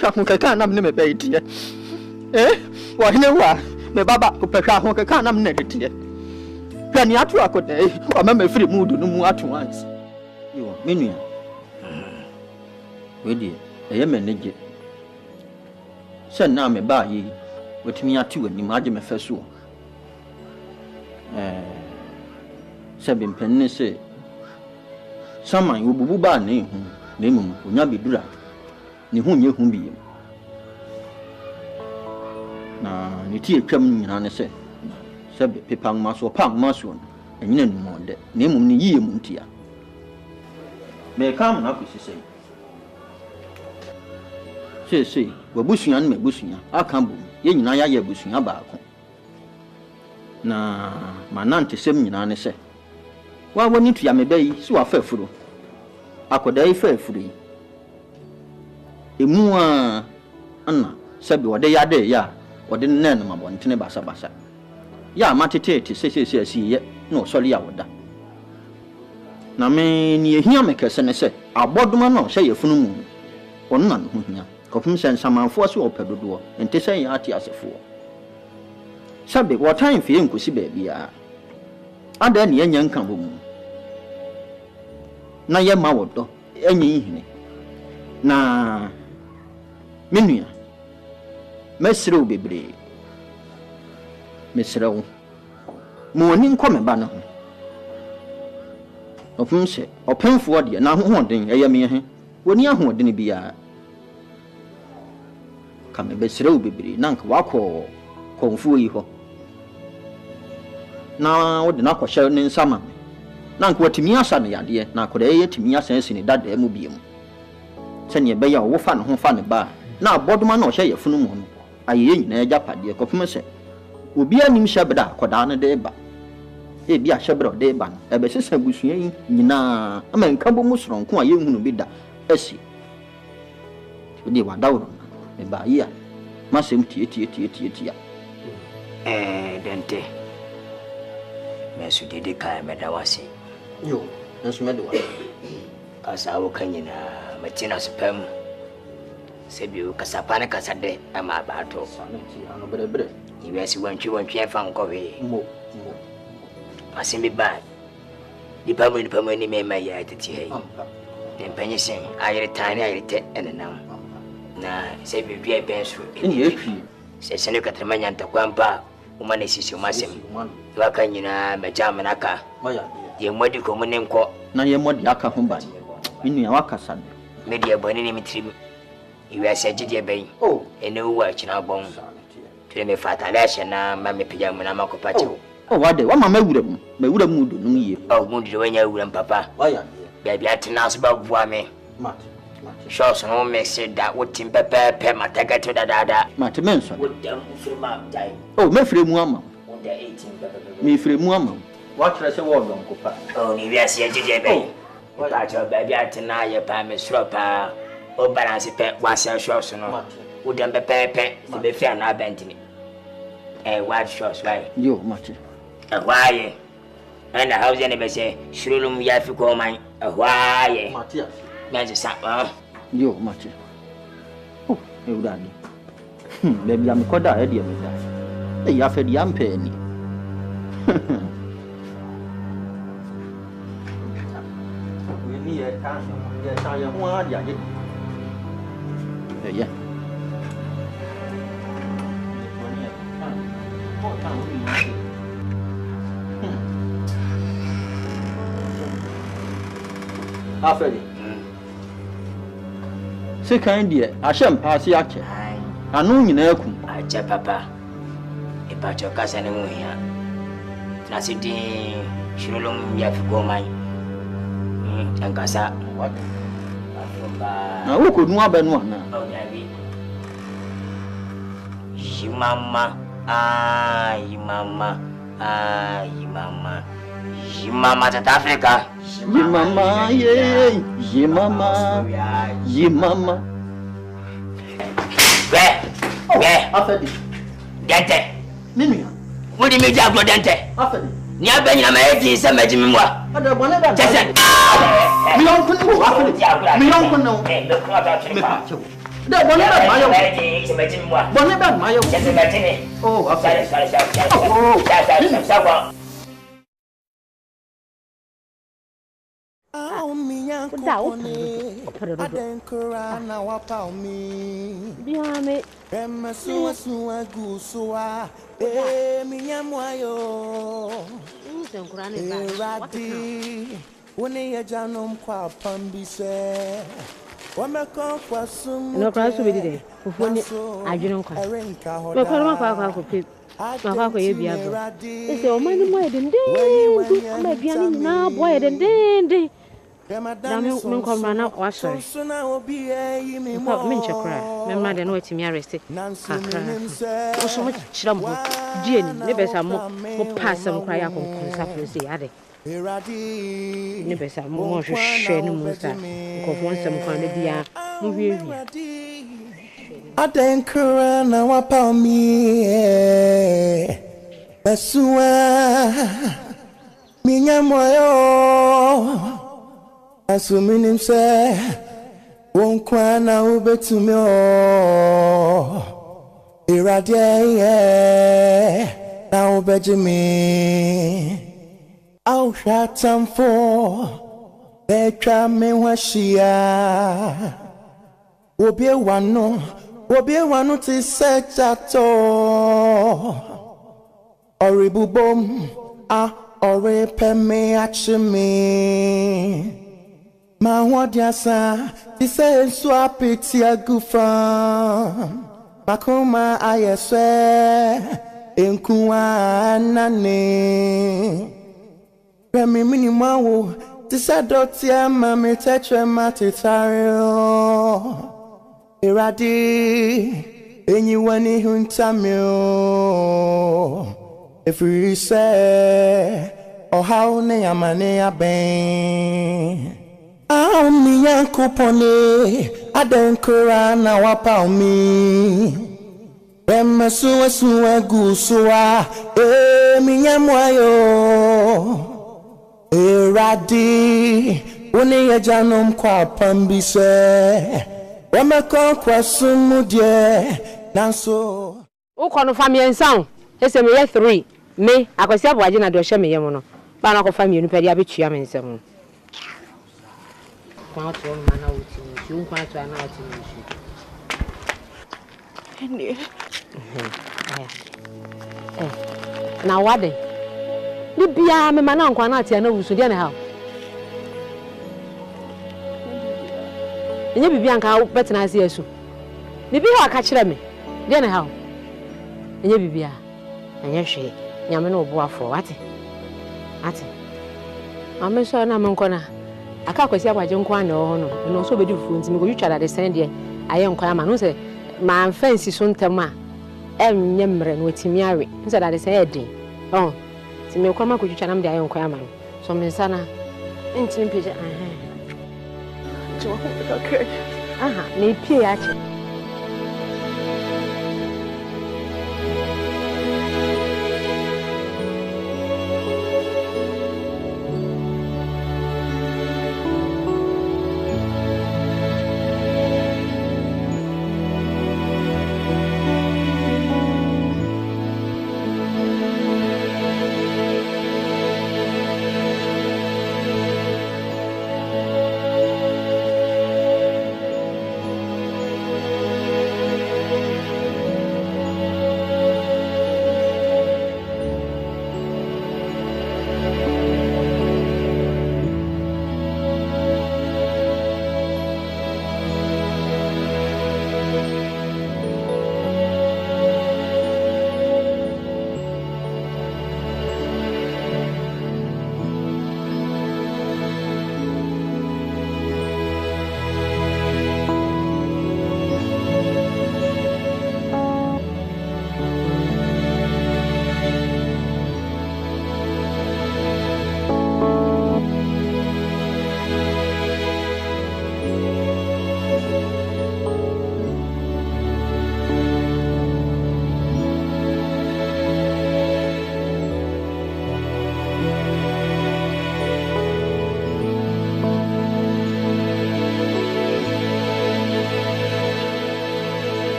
hwa kaka na me me be tie wo hene wa me baba ko pe hwa kaka na me na de tie hwa ni atu akoda o ma firi mudu no mu atu once yo menua we die eye menege se na me ba yi wotimi atu ani ma je me feso sabe mpenni se saman ububu ba ne hu na emum onya bedura ne ho nye hu bi na ne tie twam nyina ne se pepa maso pa maso enyina ni mo de na emum ne yie mu ntia me kam na kwisi sei wabusua na mabusua aka bom ye nyina ya busua baako na manante sem nyina ne se wa woni tua me bayi si wa fafuro akoda yi fafuro yi emu a ana sabi wode yade ya wode nne na mabonte basa ya matete se ye no sori ya woda na me ni ehia me kese ne se abodoma no hye yefunu mu onna no hia kopum sen samanfo so opedodo ente sen ya ati asefo sabe wotan fie nkosi baabia ada ne nya nka bo mu na ye ma wodo enye ihine na menua mesrew bebre mesrew mo ni nkome ba no opum se opemfo de na hohoden eye me he woni ahoden bia kame besrew bebre nanka wakọ konfuo yi ho na wode na kwahye ne nsama nanka watimi asa ne yade na akoda ye timi asa nsini dada mu biem se ne be ya wo fa ne ho fa ne ba na abodoma na ohye yefunu mu no aye nyina ya japade kopum se obi anim hyebda akoda ne de ba e bi a hyebra de ba no e be sesa busua yi nyina ama nka bo mu soronko a ye hunu bi da asi odi wadawo e ba yi a masem tie dente mesu dede kai medawase yo nasu medawa kasawo kanyina matina spam sebi kasapane kasade ama bato santi ano bre iwesi wantwi efa nkowe mo asemi ba di pamu ni mema ya tete hei empanyi sen ayere tani ayere te enenam na sebi bia bensu ni efi se sene katremanya ntakwampa umane sisi umasem waka nyina mejama naka maya ye modi ko munenko na ye modi aka ho ba minu ya waka sande media boni ni mitrim iwesi agide ben ene uwa china bon tire me fatalation na mame pijama na makopache wade wa mama mewura mu do num ye mu do wanya wura papa waya baby atenas ba bua me mat shows no mix that wotin pepe mataka to dada mat menso wodam firma dai me fire mu ama wonda 18 pepe me fire mu ama wa kire se wo don ko pa ni wiase agide ben ta cho baby atena ye pa me sropa o balance pe wase shows no wodam pepe se be fia na bentini white shows right yo mat why and how is any say shulum yafi ko man why matia meje sa yo mat e udani baby am koda e dia me da e ya fe dia mpe ni we ni e ta ya ho a dia je ya afeli se kan die ahyem paase ache anu nyina aku ache papa e pa cho kasa ne mu hia trasidi shirolom ya fi gomai tankasa what na wo ko nu abenu ana mama Mama South Africa. Mama, yeah, mama. Where? Afedi. Dente. Nini? What do you mean, Jago Dente? Afedi. Nia Benny, I'm a lady, some Majimwa. Ada bona da. Just mi uncle no Afedi. Mi uncle no. Da bona da mayo. Bona da mayo. Just a matini. Oh, Afedi. Sorry. ADEN na wapa mi biame suwa gusua minyamwayo radi woni ya janom kwa pambise No cross with it. Before I didn't come. No call pip. My ye be able. They say, oh, my more than day. My piano now, boy, than day. Damn, come run out, was sorry. Mincha cry. My mother know it's me arrested. So much chum. Jane, never some more pass some cry up on Saturday. Are they? Never some more share no more. Of once some kind of dear. ADEN Kurana wapa mi Besua Minya moyo Asuminim se Wonkwana ubetume o Iradie Na ubejimi Au shatamfo Betra mewashia Obie wano ti sechato Oribubom ore peme achimi Ma wadiasa ti se swapiti agufa Makoma ayeswe Enkuwa nane Remi minimawo ti se doti ama mi tetre matitario Iradi, anyone who tamil. If we say, oh, how ne amane aben. Ah, mi yanko pone, ADEN Kurana wapa mi. Rema suwa gusua, mi yamwayo. Iradi, une ya janom kwa pambise. Wameko kwasumu die nanso uko no family ensan ese me 3 me akwasi aboaje na do hye me yem no ba na ko family nu pedi abetua me nsem kwa to no na wuti ni unkwa to na wuti ni ene na wade ni bia me mana nkwa na atia na wusu de na ha Nye bibi anka betina ase yesu. Bibi ha ka kire me. De na ha. Nye bibi a. Anya hwe. Nyame no obo afo. Ate. Ame so na me nkona. Aka kwasi abaje nkwa na ho no. No so bedi fufu ntimi ko yutwa de sen de aye nkwa ama no se ma fancy so ntem a enye mre no timi awe. Nse da de sen edin. Oh. Timi ko ma ko yutwa nam de aye nkwa ama no. So me sana ntimi peje okay. Aha, ni pie ache.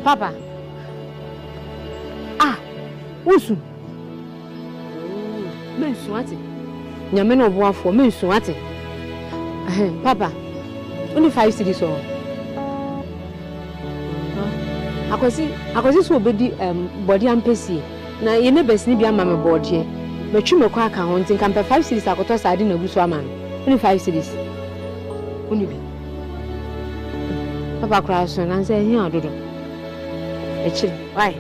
Papa. Ah, usu. Mensuati. Nyame no boafo, mensuati. Papa. Only 5 cities or. Akosi so obedi body ampesi. Na ye ne besni bia ma me board here. Metwi me kwa aka ho ntin kan 5 cities akoto sade na guso ama no. Only 5 cities. Only bi. Papa crash and say here ododo. Echi, why?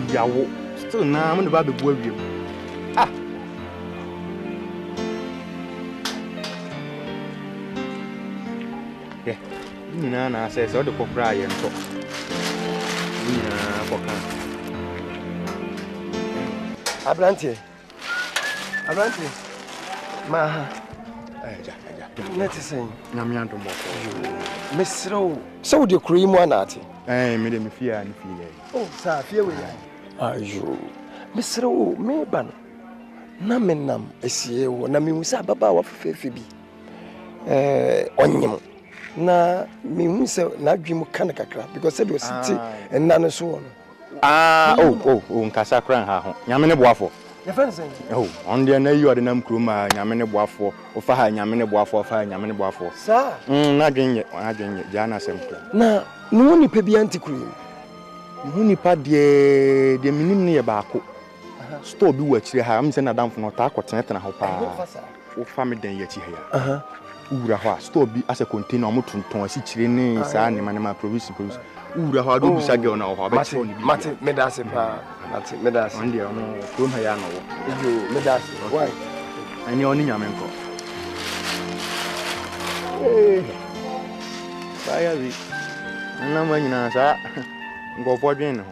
Yawo still na mo ba be bo awiem ah yeah na say so de kokra ye nto na koka Abrante ma ja net sen nyame andom ko mesro so de kru mu anate me de me fia ni fie oh sa fie we ya ayo mesro me ba no na menam esie wo na me husa baba wa fefefe bi onyem na me husa na adwim kan kakra because said was city enna no so no nkasa kran ha ho nyame ne boafo ya fansen on there na you adena mkroma nyame ne boafo o fa ha nyame ne boafo fa nyame ne boafo sa na adwenye jana sempo na no ni pa bi antikuru hu nipa de minim ne ye baako store bi wachire ha am se na damfo no ta akotena ho pa wo fa me den yachi ha ura ho store bi as a container mo tonton asi chire ne saa ne ma provision ura ho do bisa girl na ho ba chiro ni bi mate medase pa mate medase on dia no ko ma ya no yo medase why ani oni nyame nko baya bi na ma nyina sa ngofo dwen no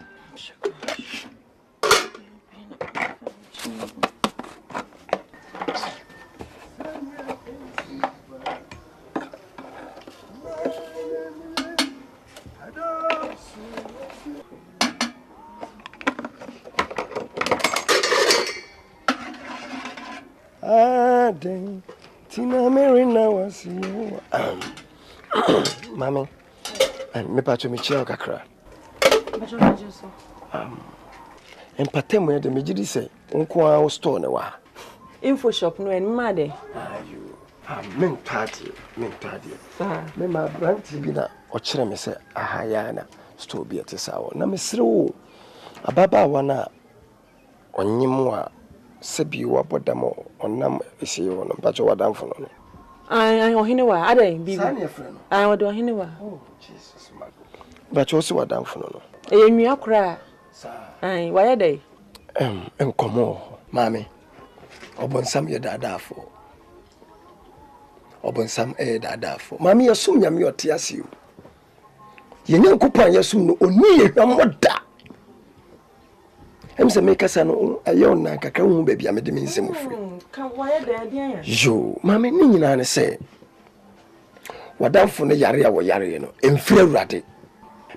ADEN Tina Marina was you Mama me pacho me chia kakra empatem we de me gidi say nko a store ne wa info shop no en made ayo mentade. Me ma branti bi na o kire me se ahaya na store bi etesa wo. Na mesre wo ababa wana onyim a sebi wo bodam onam esi wo no bacho wadamfo no. Ai ohine wa ADEN bibi. Sani e frɛ no. Ai wo de ohine wa. Oh Jesus my God. Bacho si wadamfo no. Enwia kura. Ai wa ye dai. Enkomo mami. Obonsam ye dadafo. Obonsam dadafo. Mami yasum nyame yote ase o. Ye nyankopan yasum no oni ye hwamoda. Em se me kasa no ayo na kakra hu ba bia me de me nsem ofri. Kan wa ye dai dia ya. Yo, mami ni nyina ne se. Wadamfo no yare a wo yare no emfira urade.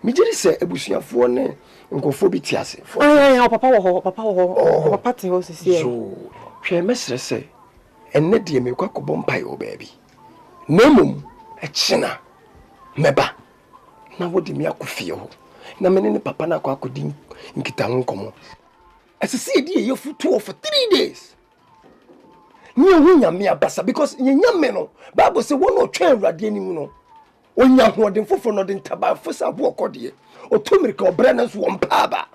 Me jiri se ebusuafo ne nkofo bi ti ase. Ai papa wo papa te ho sisi e. Yo, hwe mesre se enne de me kwakobo mpai o baabi. Nemum echina meba na wodi me akofie ho. Na me ne papa na akodi nkita ho nkomo. Asisi di ye futu for 3 days. Nye hu nyame abasa because nye nyame no Bible say won o twa awrade anim no onya hoden fofo no de ntaba fosa bo okode o tomirika obra na so wompaaba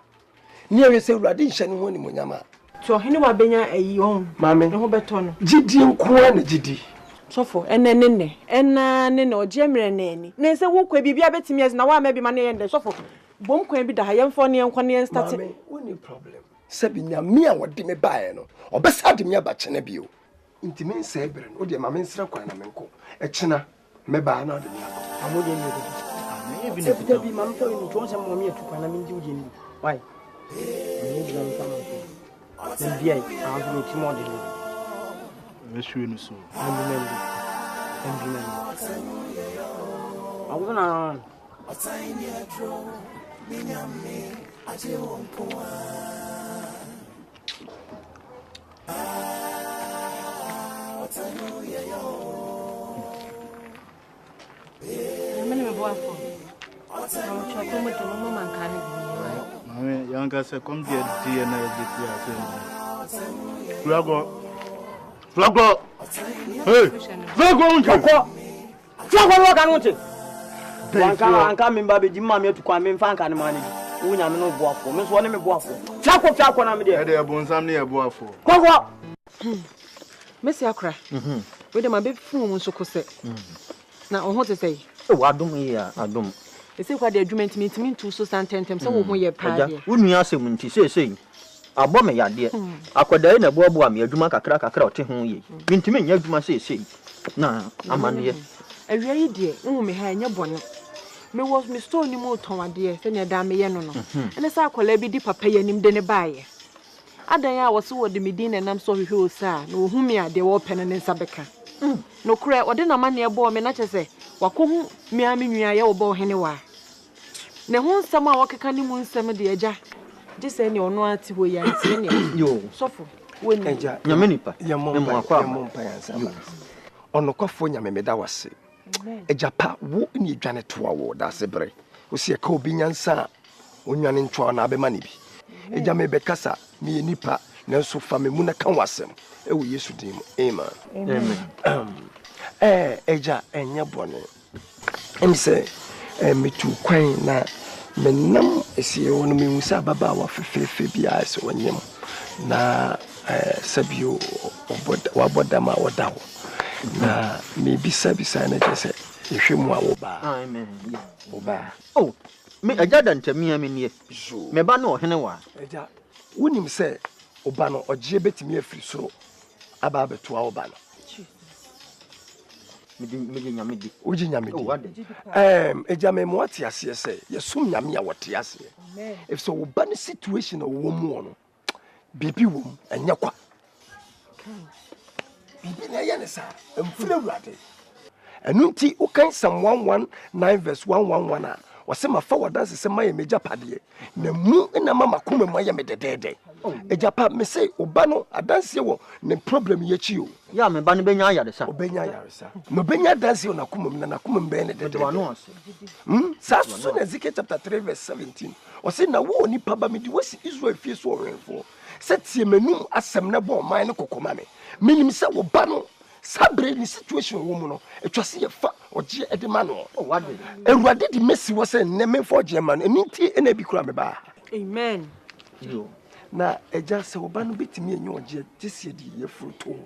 nye we say awrade nhye ne ho ni monyama to hene wa benya ayi on mame ne ho beto no gidi nkoa na gidi sofo enne oje mre nani ne se wo kwa bibia betimi yes na wa ma bi ma ne yende sofo bom kwa bi da ha yemfo ne yenkwa ne start mame woni problem sabi nyame a wode me bae no obesa de me aba chene bio intimi nsa ebre no de mame nsra kwa na menko echina me ba na de me aba amode ni ko ne bi ne bi mam to ni to se mo me atukwa na me ndi uje ni why ni bi am sama ko ne bi ai a bi ti mo de ni Meshu no so. ambimendi agona mene me boa fo no cho ko mo to mo man kan ni Mame yanga se kom die na editi ase. Flago. Hey. Flago unje. Flago no kan unje. Anka memba be di ma me atukwa me mfa anka ne ma ne bi. Wo nya me no boafo. Me so ne me boafo. Flago na me de. E de ebonsam ne e boafo. Kogo. Messi akra. We de ma be fu mu so kose. Na o ho te sei. E wa adom yi a adom. E sei kwa de adwuma ntimi ntu so santentem se wo ho ye pa de. Wo nua asem nti sei. Abo me yade. Akoda na boaboa me adwuma kakra ote ho ye. Ntimi nya adwuma sei. Na amane. Awia yi de wo me ha nya bone. Me was me store ni mo ton ade se ne da me ye no no. Ene sa akola bi di papa ye nim de ne baaye. Adan ya wo so wo de medin na nam so hwehwe o sa na ohu me ade wo pene ne nsa beka. No kure wo de na ma ne ebo me na chese wakohu me ami nwia ye wo bo hene wa. Ne ho nsam a wakeka ni mu nsam de agya. Je se ne ono ati ho ya ntie ne yo sofo woni agya nyame nipa ye mo akwa yansa ono kwafo nyame meda wase agya pa wo ni edwane toa wo da sebre wo se ka obi nyansa onwane ntwa na abema ne bi agya me be kasa me nipa na so fa me mu na kan wasem e wo Yesu din mu amen agya enya bone em se metu kwan na menam esie wono memusa baba wa fefefe bia so wonyem na sabio waboda ma wodawo na me bisa na jese ehwemu a wo ba amen wo ba oh me agada ntamia me nie me ba na ohene wa agya wonim se oba no ogye betimi afiri soro aba abeto a wo ba no me nyame di oji nyame di agya me mo ati ase se yesum nyame a wote ase if so wo ba ne situation o wo mu no bibi wo enya kwa bibi na ya ne sa emfura wurade enu nti ukan sam 119 verse 111 a wase ma fa wadanse se maye meja pade na mu na mama kuma maye mededede ejapa me say oba no adanse wo ne problem ye chi o ya me ba ne benya ayaresa obenya ayaresa no benya danse na kuma na kuma be ne dedede wano ase sa so na Ezekiel chapter 3 verse 17 wase na wo ni pa ba me di wasi Israel fie so orenfo setie menum asem na bo man ne kokoma me minim se wo ba no sabre ni situation wo mu no etwa se ye fa oje edema no what ewurade di mesi wo se neme for German enti ena bi kura me ba amen yo na eja se oba no betimi enye oje tese di ye fruto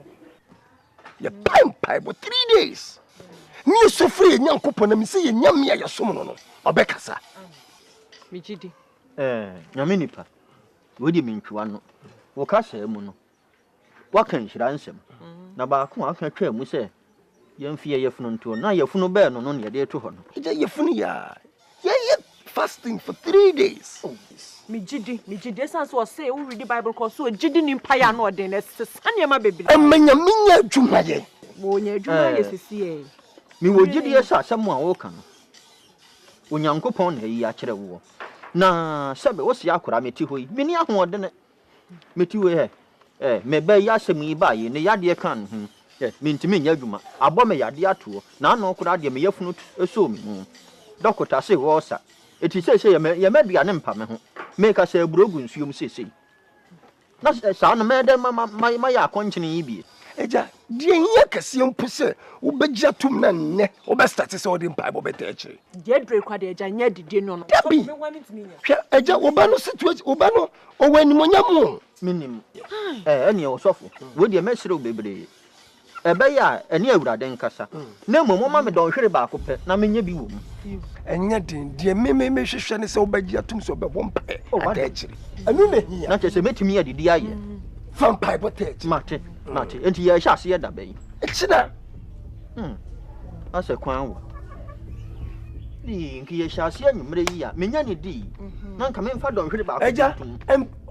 ye pai but 3 days ni so free nyankopon na mi se ye nyame ya som no obekasa mijidi nyame nipa wo di mentwa no wo ka sha mu no wa kan hira nsem na ba ko aka twa mu se yemfie yefunu nto na yefunu be no no ne de to ho no eja yefunu ya ye fasting for 3 days mijidi sense was say we read the Bible cause so jidi ni empire no de na sane ma bebre amanya minya dwumaye wo nya dwumaye sisi mi wo jidi esa asem a wo ka no onyankopon na yi a kire wo na sebe wo sia akora meti hoyi mini ahode ne meti we me be ya asem yi ba yi ne yade kan hu mintimi nya dwuma abo me yade ato na no kora de me yafunu eso mi hu dokota se wo sa eti se ye medua ne mpa me ho me ka se brogu nsuom sese na sa no me de ma ya konchine yi bi eja die hiya kase mpuse wo begya tum na ne wo be start se wo de mpa bo beta echi die dre kwa de eja nya dide no so me wani ntimi nya eja wo ba no situation wo ba no o wani monyam minim ene o sofo wo de me sire obebre ebe ya ene awurade nkasa na mmom ma me don hwere ba ko pe na menye bi wo mu enya din die me hwehwe ne se wo begya tum so be bo mpa ata echi anu na hiya na che se metimi ya didi aye vampire botech mate enti ya sha se da bayi echina ase kwan wo ni nki ya sha se anwumre yi ya menya ne di na nka me mfa don hwere ba ko eja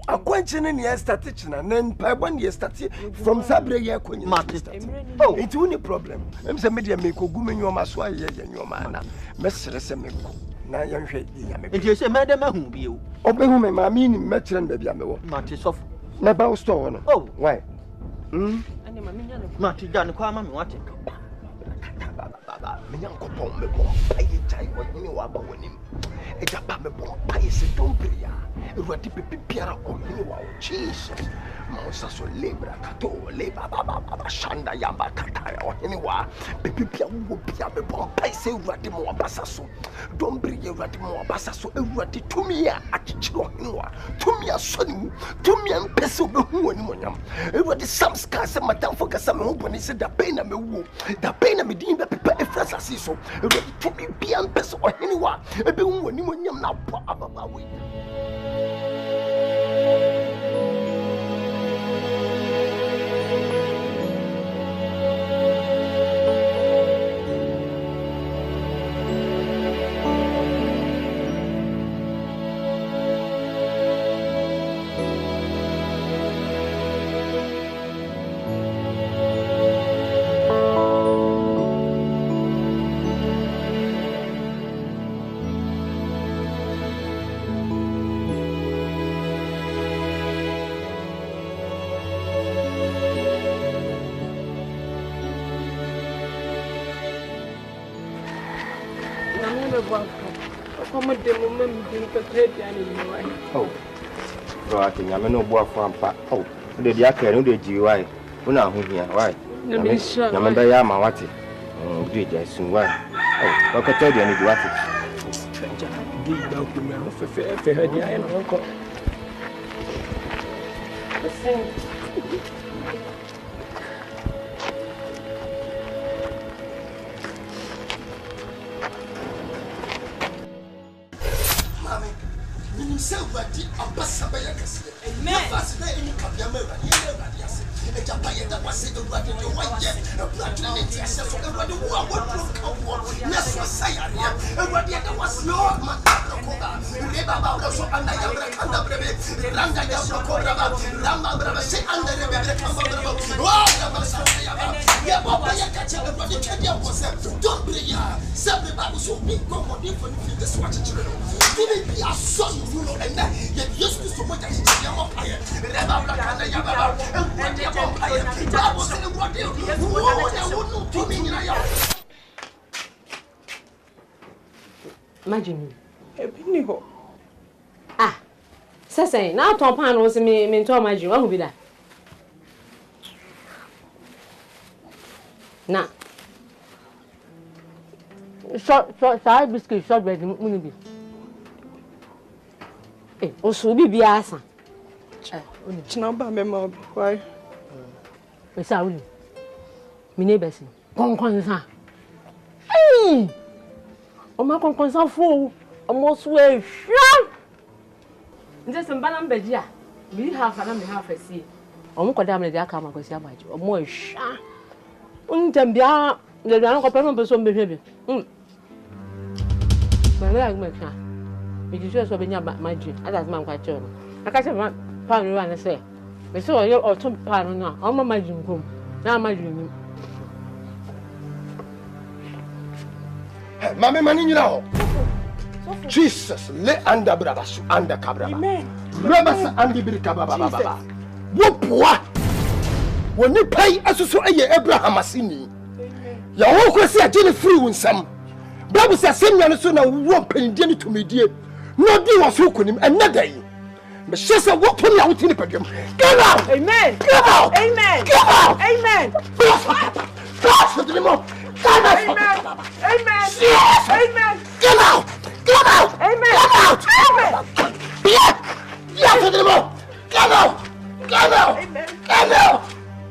akwanche ne ya start china na mpa ne ya start from sabre ya akwanche mate it won't a problem em se media me ko gu menyo ma so aye ya nyoma na mesere se me ko na ya hwe ya me enti se me de ma hu bi o obehu me ma mi ni me kire na bia me wo mate soft na ba store no why ane ma minya no mate jan kwa ma me wate me nyankopon me bo paye chai wo ni wa ba wonim eja pa me bo paye se dombria ruati pipiara o ni wa Jesus Mausa so lebra kato leba baba shanda yamba kata o ni wa pipia wo bia me bo paye se ruati mo abasa so dombria ruati mo abasa so ruati tumia akichiro ni wa tumia so ni tumia mpese obehu woni monyam ruati samska se madam for kasa me ho boni se da pain na me wo da pain na me din be pepa efrasa si so ruati tumi bia mpese o ni wa ebehu woni monyam na bo ababa we Bro, I think I'm no boy from Pat. Oh, the Diaka, no, the GY. Who now who here? Why? I'm a yama, what it? Oh, did I soon? Why? Oh, I can tell you, I need what it. Dig down to me, if I had the uncle. Selvaji ambassador yakasi. Amen. Fast na eni kabia mera, yele radiase. E japa yeda wase de radi de waye. E platinum ase so e radi wo awodro kawo. Na so sayare. E radi yeda wase o ma koba. Re baba so anda ya bra kanda brebe. Ranga ya kobra ba. Ramba brebe se anda re bebe kamba brebe. Wa ya ba sa ya ba. Ya baba ya kache e radi kedia wose. Don't bring ya. Sabe ba so bi komo di for ni this watch chiro. Did be a son you know and yet used to so much as ya mo paye. Reba bla kanda ya baba. E ya mo paye. Ba bo se e radi. Wo no to me nyina ya. Imagine. Ebini ho. Ah. Sasa na ton pan no se me to imagine wa hu bi da. Na. Short biscuit, short bread, munibi. Eh, osu bibi asa. China ba me ma why? Me sa uni. Mi neighbor si. Konkon sa. O ma konkon sa fo. O mo so e hwa. Nje se mba na mbaji a. Bi half na me half asi. O mo koda me de aka ma kwasi abaji. O mo e hwa. Unjem bia le dan ko pe no be so mbehwe bi. Ba la me ka. Me ji so be nya maji. Ada ma nkwa che no. Aka che ma pa no na se. Me so o to pa no na. O ma maji nkom. Na maji ni. Mame mani nyina ho. Jesus, le anda braba su anda kabra. Amen. Braba sa andi bir kababa baba. Wo poa. Woni pai asusu eye Abraham asini. Ya wo kwesi agene free wunsam. Bible say semnya no so na wo pandie ni tumedie. No di wo so konim enadai. Me shesa wo pon ya wotini padwam. Get out. Amen. Get out. Amen. Get out. Amen. Flash for the mo. Amen. Amen. Yes. Amen. Get out. Get out. Amen. Get out. Amen. Yeah, for the mo. Get out. Get out. Amen. Get out.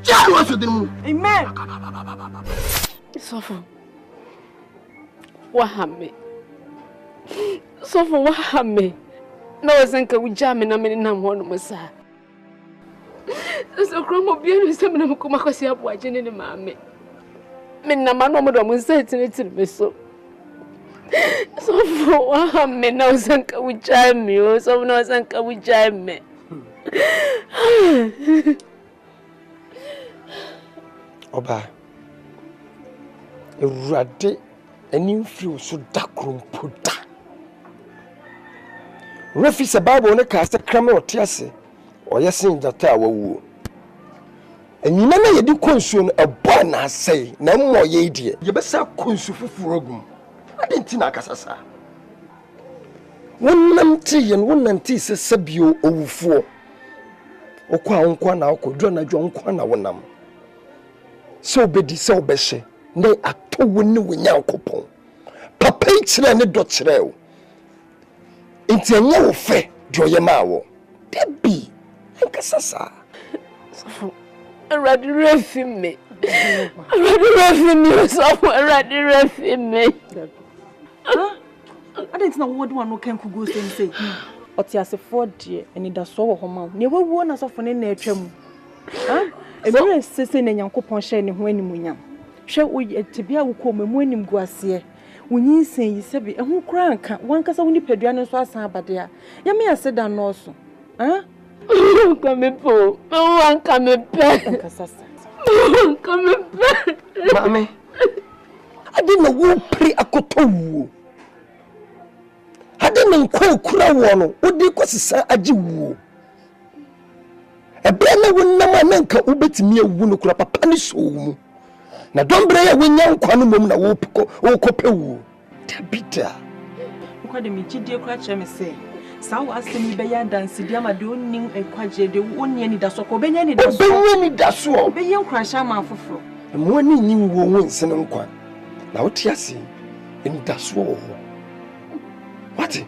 Just what for the mo. Amen. Sofo. Wahame. Sofo wahame. Na wasanka ujame na mene na mwono masa. So kromo bienu se mena mkoma kwasi abu ajene ni mame. Mena mano mdo mseti ni so. Sofo wahame na wasanka ujame. Sofo na wasanka ujame. Oba. Ewurade enim firi so da krompoda. Refi se Bible ne ka se krame otiase. Oyesin jata awuo. Enyina na yedi konsuo no ebo na asai na mmo ye die. Ye besa konsu fufuru ogum. Adenti na akasasa. Wonnam ti se sabio owufuo. Okwa onkwa na okodro na dwo onkwa na wonam. So obedi se obehye. Ne atowo ne wonyankopon papa ikire ne do kire o enti enye wo fe de oye ma wo debi enkasasa Sofo eradi refi me Sofo eradi refi me Adenti na wo de wano kan kugo sense otiasefo de eni da so wo homa ne wawuo na Sofo ne na atwam emire sese na nyankopon hye ne ho animunyam hwe wo tibia wo ko memu anim guase wonyi sen yi sebi ehun kura nka wankasa woni padua ne so asan abade a ya me aseda no so Come po. Come pe. Come pe. Mame. Ade na wo pri akoto wo. Ade na nkwa kura wo no, odi kwasesa agi wo. Ebe na wonnam na nka ubetimi awu no kura papa ne so mu. Na dombre ya wonya nkwa no mom na wo kope wo. Tabita. Nkwa de mi gidie kura kyerɛ me sɛ sa wo asɛm be ya dance dia ma de onim ekwaje de wonni ani da so ko benya ni da so. Benya ni da so. Benya nkwa hya ma afoforo. Mo ani nyi wo wo nsene nkwa. Na wo tiase ni da so wo. What?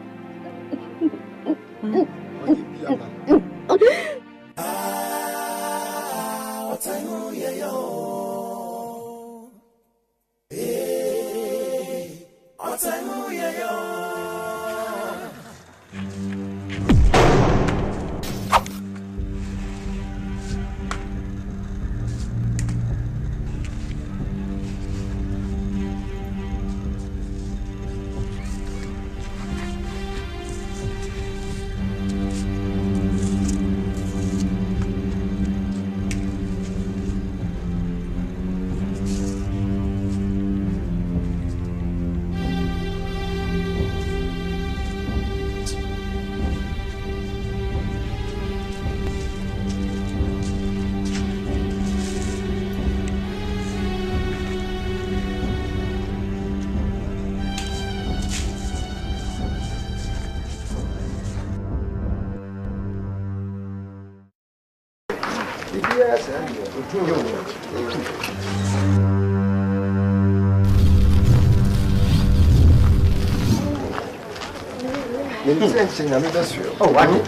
Oh, I know.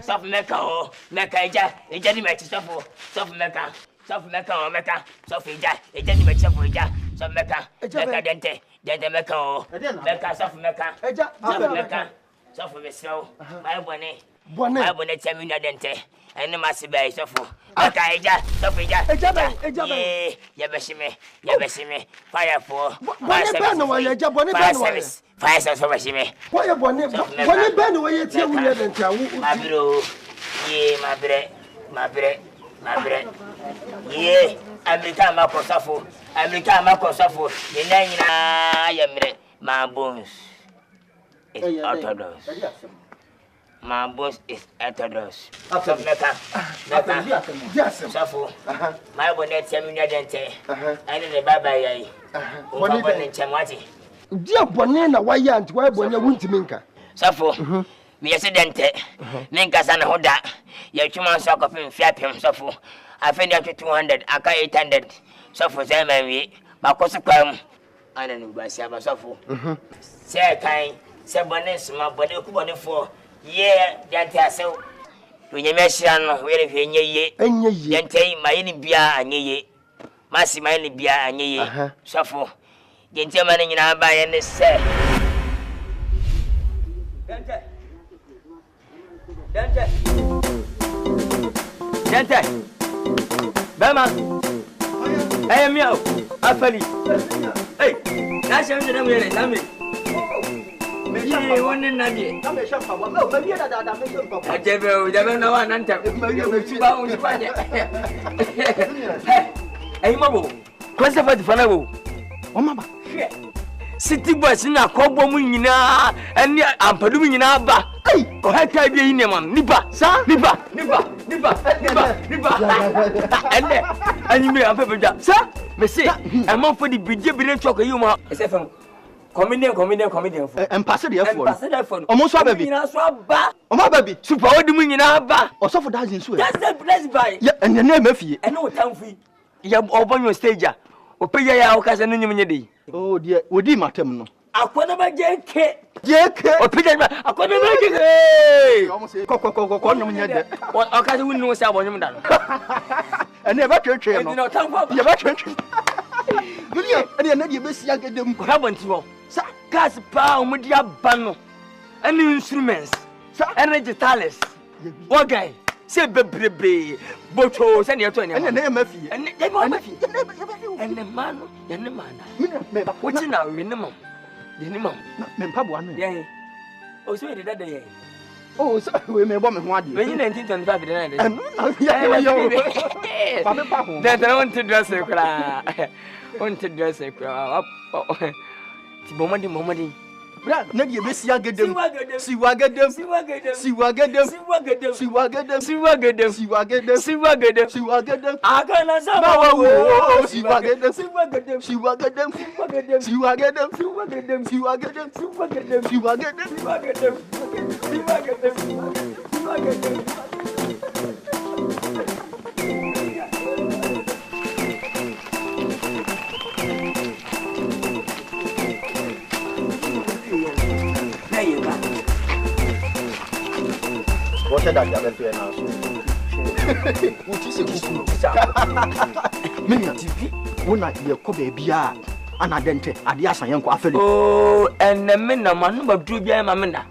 Suffer Mecca, oh, Mecca, a gentleman, suffer Mecca, oh, Mecca, Sophia, a gentleman, some Mecca, Dente, Mecca, oh, Mecca, suffer Mecca, suffer me so, my bonnet, Semina Dente, and the massive bay, suffer. Okay, Sophia, Yabashime, fire for fire service. Fire service, why a bonnet? Why a band away at you? My bro, ye, my bread. Ye, American Macosafo, the name I am my bones is orthodox. My boss is orthodox. Yes, Safo, my bonnet, Semina Dente, and the Baba, what in Chamati. Dear Bonena, why aren't why Bonia won't minka? Safo, me accidente, Minkas and Hoda, your human sock of him, flap him, Safo. I find out 200, I got 800. Safo, Sam and me, my consequence. I don't know by Safo. Say, kind, say bonus, my body, body for. Yeah, Dante, so when you mention where if ye, and ye, Dante, my any beer and ye, Massy, my any beer and ye, Safo. Gentlemen in our buy and say, Dante, Bama, I am you, Afali. Hey, that's your name. One in Nadia. I never know an answer. Hey, Mabo, Christopher the Fanabo. Oh, Mama. City boys in a cobo munina and I'm Padumina Ba. Hey, or had I be in a man? Nipa, sir, Nipa. And you may have a job, sir. Messi, I'm on for the big chocolate you are. Comedian. And pass it for almost a baby. Oh, my baby, super old doing in our bar or so for dozen sweet. That's the blessed by. Yeah, and your name, Effie, and no town fee. You have opened your stage. Or pay your cousin in your day. Oh, dear, would you, Matem? I couldn't imagine Jake or Peter. I couldn't imagine. Almost a cocoa. What I can't win no sound on him done. And never church, you know, town for your church. William, and you miss young at them. Haven't you? Cast power with your bundle and instruments, energy talents. What guy? Say, baby, botos and your 20 and the name of you and the man, what's in our minimum? The minimum, Pabuan. Yea. Oh, so did that day. Oh, so we may woman want you. When you 1925, that I want to dress a crowd. Want to dress a crowd. Momadi. Not you miss young at them. See what get them. I what did I get to announce? What is a many TV? When I hear Kobe Bia and Adente, Adias and Yanko Afeli. Oh, and the men of man, but do be a mamma.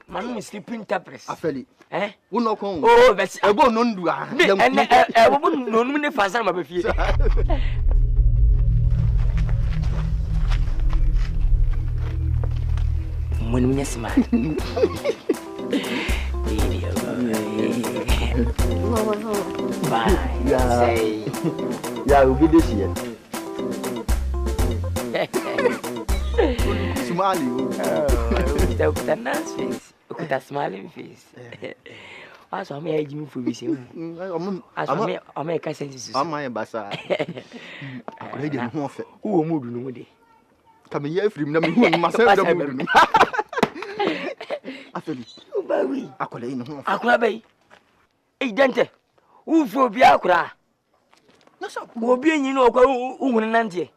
Man is sleeping tappers. Afeli, eh? Who no come? Oh, that's a bon non do. And I won't know me for some of you. When we smile. Bye. Yeah, we'll be this year. Smiling. With a nice face. With a smiling face. I saw me aging for this. I make a sense. I'm my ambassador. I didn't want it. Who moved no day? Come here from them myself. I feel I call in. I could Dente. Who for Biakra? No, so will be in your Nanti.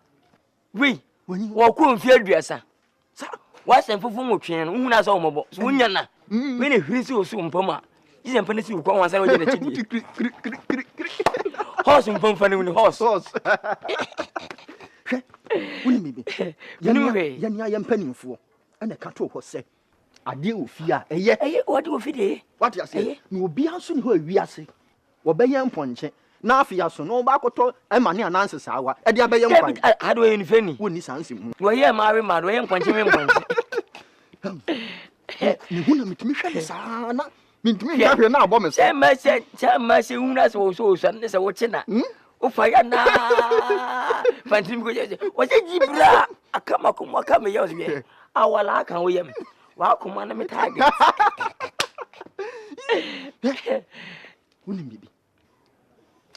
We walk on Fieldiasa. What's and for Fumochian, who has all mobile? Winyana. When a Hristo soon, Poma. Isn't Penny who comes out of the horse and Pomfani with horse. Yan young penny for, and a cattle was say. I deal with fear. What do you feel? What you say? You will be answering who we are saying. Or by young ponche. Now, if you are so no back to and money and answers our at the other young. I do any penny. Wouldn't he answer? Well, yeah, Mary, my way and punching him. You wouldn't meet me, Sana. Mean to me, you're now, Bomber. Tell Mercy, Unas also, son, is a watching. Oh, fire now. Phantom, what's it, Gibra? I come, yours. Our lack and William. Welcome on the target. Wouldn't be.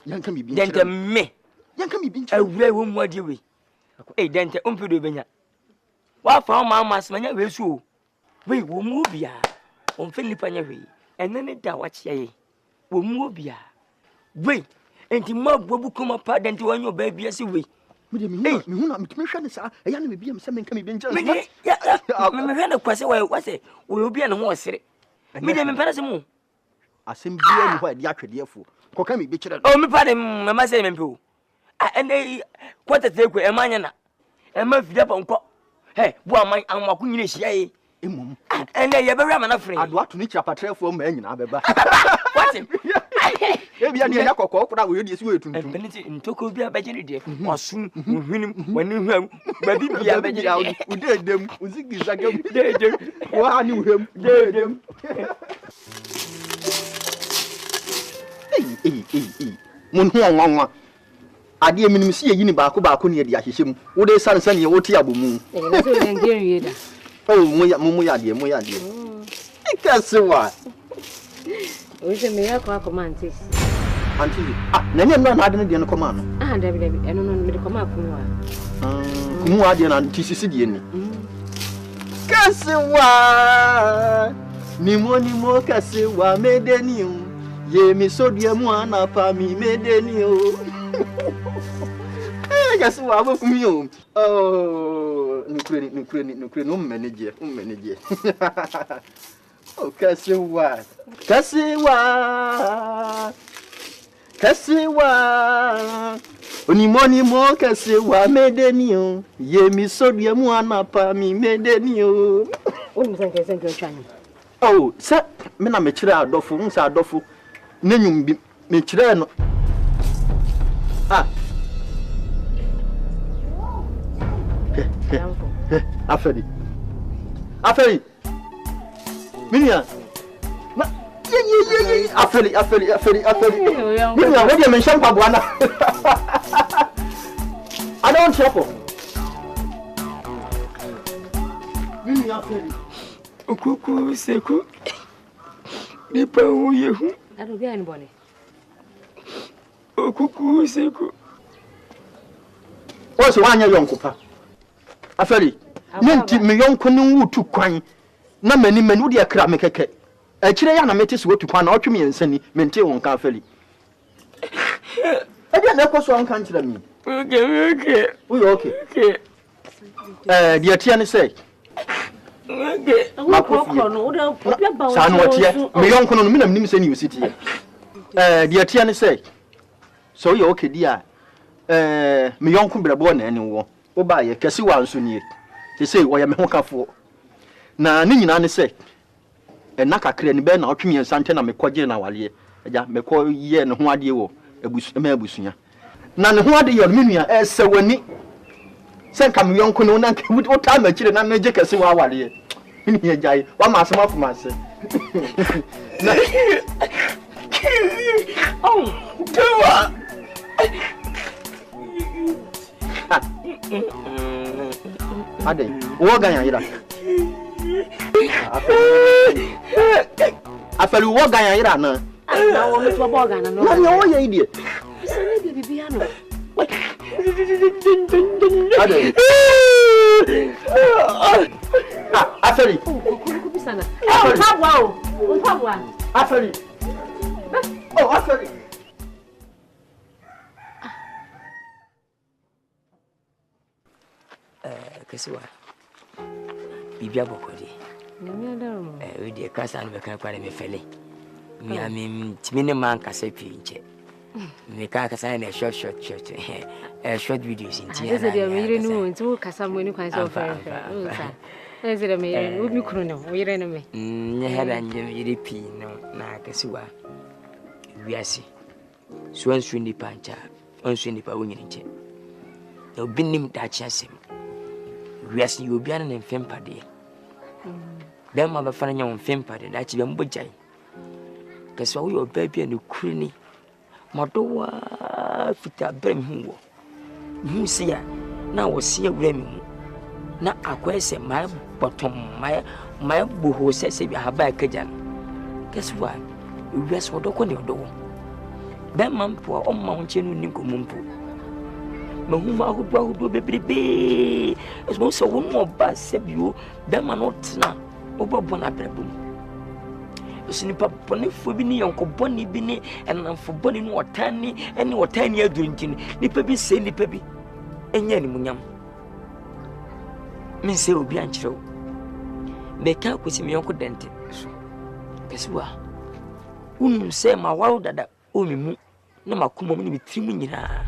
Young can be Dente me. Young can be a real woman. What do you wish? A Dente Umpudubina. What for Mamma's man? We show. We will move ya on Philippa, and then it watch ye. Will move ya. Wait, and the mob will come apart and to your baby as you wish. Hey, me not mission is a young baby, something can be just. I'm a question where was it? Will be an horse. Medium embarrassment. I seem to be anywhere the actual dear fool. What can be bitched? Oh, me pardon, Mamma say, and they what a take with a manana. And my feet up on pop. Hey, what am I? I'm walking in a shay. And they ever ram enough. I'd want to meet your patrol for men in Ababa. What's it? Maybe I need a cocoa, but I will use you to Benedict in Toko be a better day. Or soon when you have baby be a better out. We did them. We think this again. Why I knew him. Munhuan. I dear minimum see a unibaco near the Ashishim. Would they son send you Otiabu? Oh, Muya, dear, Muya, dear. That's so what. Which a miracle command is. Auntie, Nanny, I'm not having a command. Ah, David, I don't know the command from Muadian and Tissisidian. Cassewa Nimoni Cassewa made any. Ye me so dear Moana pa me made any. I guess what was me. Oh, no manager. Oh, Cassewa. Onimoni mo Cassewa made any. Ye me so dear Moana pa me made any. Oh, sir, men are mature dofu, sa dofu. Nenum be mature. Ah, Afedi. Minia. Afedi. Minia, what do you mention Pabuana? I don't trouble. Minia Afedi. Okuku seku. Nipa uyehu. I don't get anybody. Okuku seku. What's one young kupa? Afedi. Nenti me yonko ne wutu kwan na mani manu de akra mekeke a kire ya na metis wutu kwan na otwe me nsani mente won ka afeli e dia na koso an kan kire mi okay okay dia tia ne say okay makoko no wo da popia ba wo sa no tia me yonko no me na nim sani usiti dia tia ne say so you okay dia me yonko brebo na ene wo ba ye kesi wa nso ni they say we me ho kafo na ni nyina ne say na kakra ni be na otwe me nsante na me koje na wale eja me ko ye ne ho ade wo abusunya na ne ho ade yo me nua esewani sen kam yonko no na o ta ma kire na meje kesi wa wale ni ye jai wa ma asema fu ma se na oh tuwa Ade, wo ganyan yira. Afeli wo ganyan yira na. Na wo me to bo ganyan no. Na wo ye idie. Se ne bi bibia no. Ade. Afeli. Ko bisana. Afeli. Afeli. Oh, sorry. Kesiwa. Bibia bokodi. We dey kasa no be kan kwa me fele. Me am timine man kasa pinche. Me ka kasa na short short videos in tia. Is it me yire no nti kasa mo ni kwan so fere. Is it me yire mi kunu no yire no me. Nye hada nye yire pi no na kesiwa. Wiase. So ansu ni pancha. Ansu ni pa wonyini nche. No binim da chiasem. Wiase you obiana na mfempa de. Dem ma ba fana nya mfempa de da chi be mbojai. Kesiwa wo baby and kuni. Madowa fita brem huwo. Musia na wo se awura mi hu. Na akwese my bottom my buho se bi haba kaja. Kesiwa wiase wodoko ne odowo. Ben mampo o ma wonche no ninko mumpo. Mahuma hudo bebrebe. Eso so wo no ba se bio ben ma no tena obobo na brabum. Sinipa boni fo bi ni yonko boni bi ni enanfo boni no otani eni otani adurintini nipa bi se nipa bi enya ni munyam min se obi anchiro be ka kwesi mi yonko dente so kesiwa unum se ma wawo dada o mi mu na makuma mu ni mitirimu nyina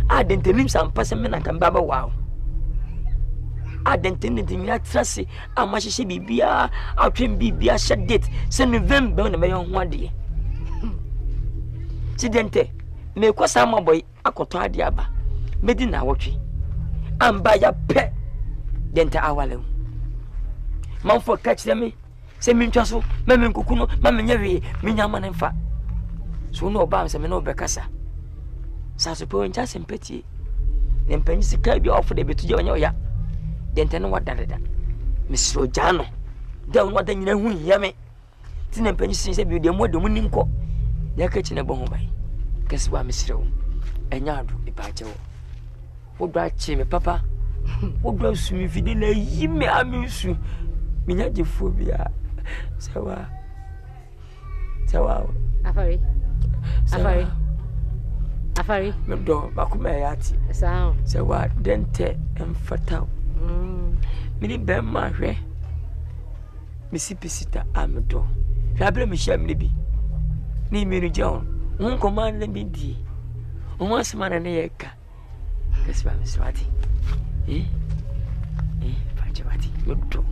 adente nim sampa se me na kan baba wawo adente ne dimi atrase amahyehe bibia atwem bibia date se November na me yon ho ade ti dente me kwasa maboy akoto ade aba medi na wotwe amba ya pe dente awale manfo catch them se mi ntwaso me nkuku no ma me nyawe me nyama ne mfa so no ba se me no be kasa sa so pe ncha sempeti ne mpanyi sika bi ofo de betu je onya dente no wadada misro jano da no wada nyina hu yame ti ne mpanyi sin se bi de mo de mu ninko ya ka chi ne bo ho bai kasi wa misro enya adu ipache wo wodo achi me papa wodo asumi fide na yime amisu minya je phobia sawa afari mdo bakuma yati sawa dente emfatao mini bemma hwe misipisita amdo hwabre mi hia mini bi ni mini jawn won command na bi di won asmana na yeka kesba miswati pachawati mdo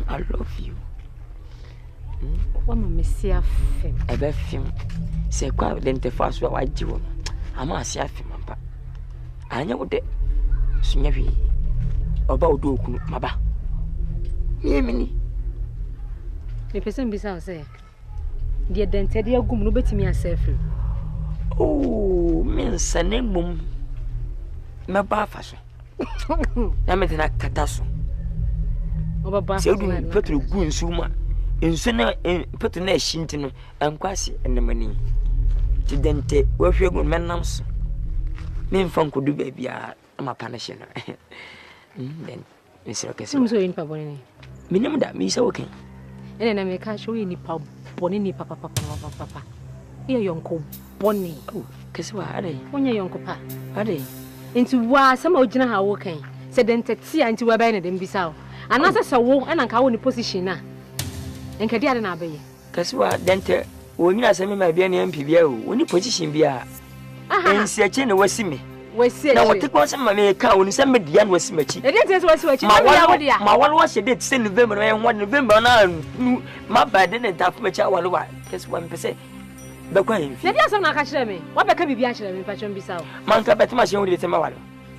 I love you wama mesia fem ebe fem se kwa dente faso wa jiwo ama asia fem ampa anya wode sunya hwe oba odo okunu maba yemini me pesen bisa o se de dente de agum no betimi asefu oh men sanemum me ba faso na me dina kataso oba ba se odu petro gu nsuma enso na petro na shinti no ankwase enemani ti dente wo hwe gu menam so me mfa nkodu ba bia ma panishe no then Mr. Okesi. So in paboni. Minim da mi se okay. Ene na me ka show ni pa boni ni papa. Iya yonko boni. Oh, kesi wa ade. Onya yonko pa. Ade. Nti wa sama ogina ha wo kan. Se dente ti anti wa bai na dem bisa. Anasa se wo ana nka wo ni position na. Enka dia de na abaye. Kesi wa dente wonyina se me ma bia ne MP bia o. Woni position bia. Ensi ache na wasime. Na wote kwa sema me ka woni se me dia no wasimachi. E dente wasi wachi. Ma walo wa she date se November na yan November na ma ba de ne tafu machi awalo wa. Kesi wa mpese be kwa yin. Ne dia asem na ka kire me. Wa be ka bibia kire me patcho mbisa o. Man ka betima she woni de tema walo.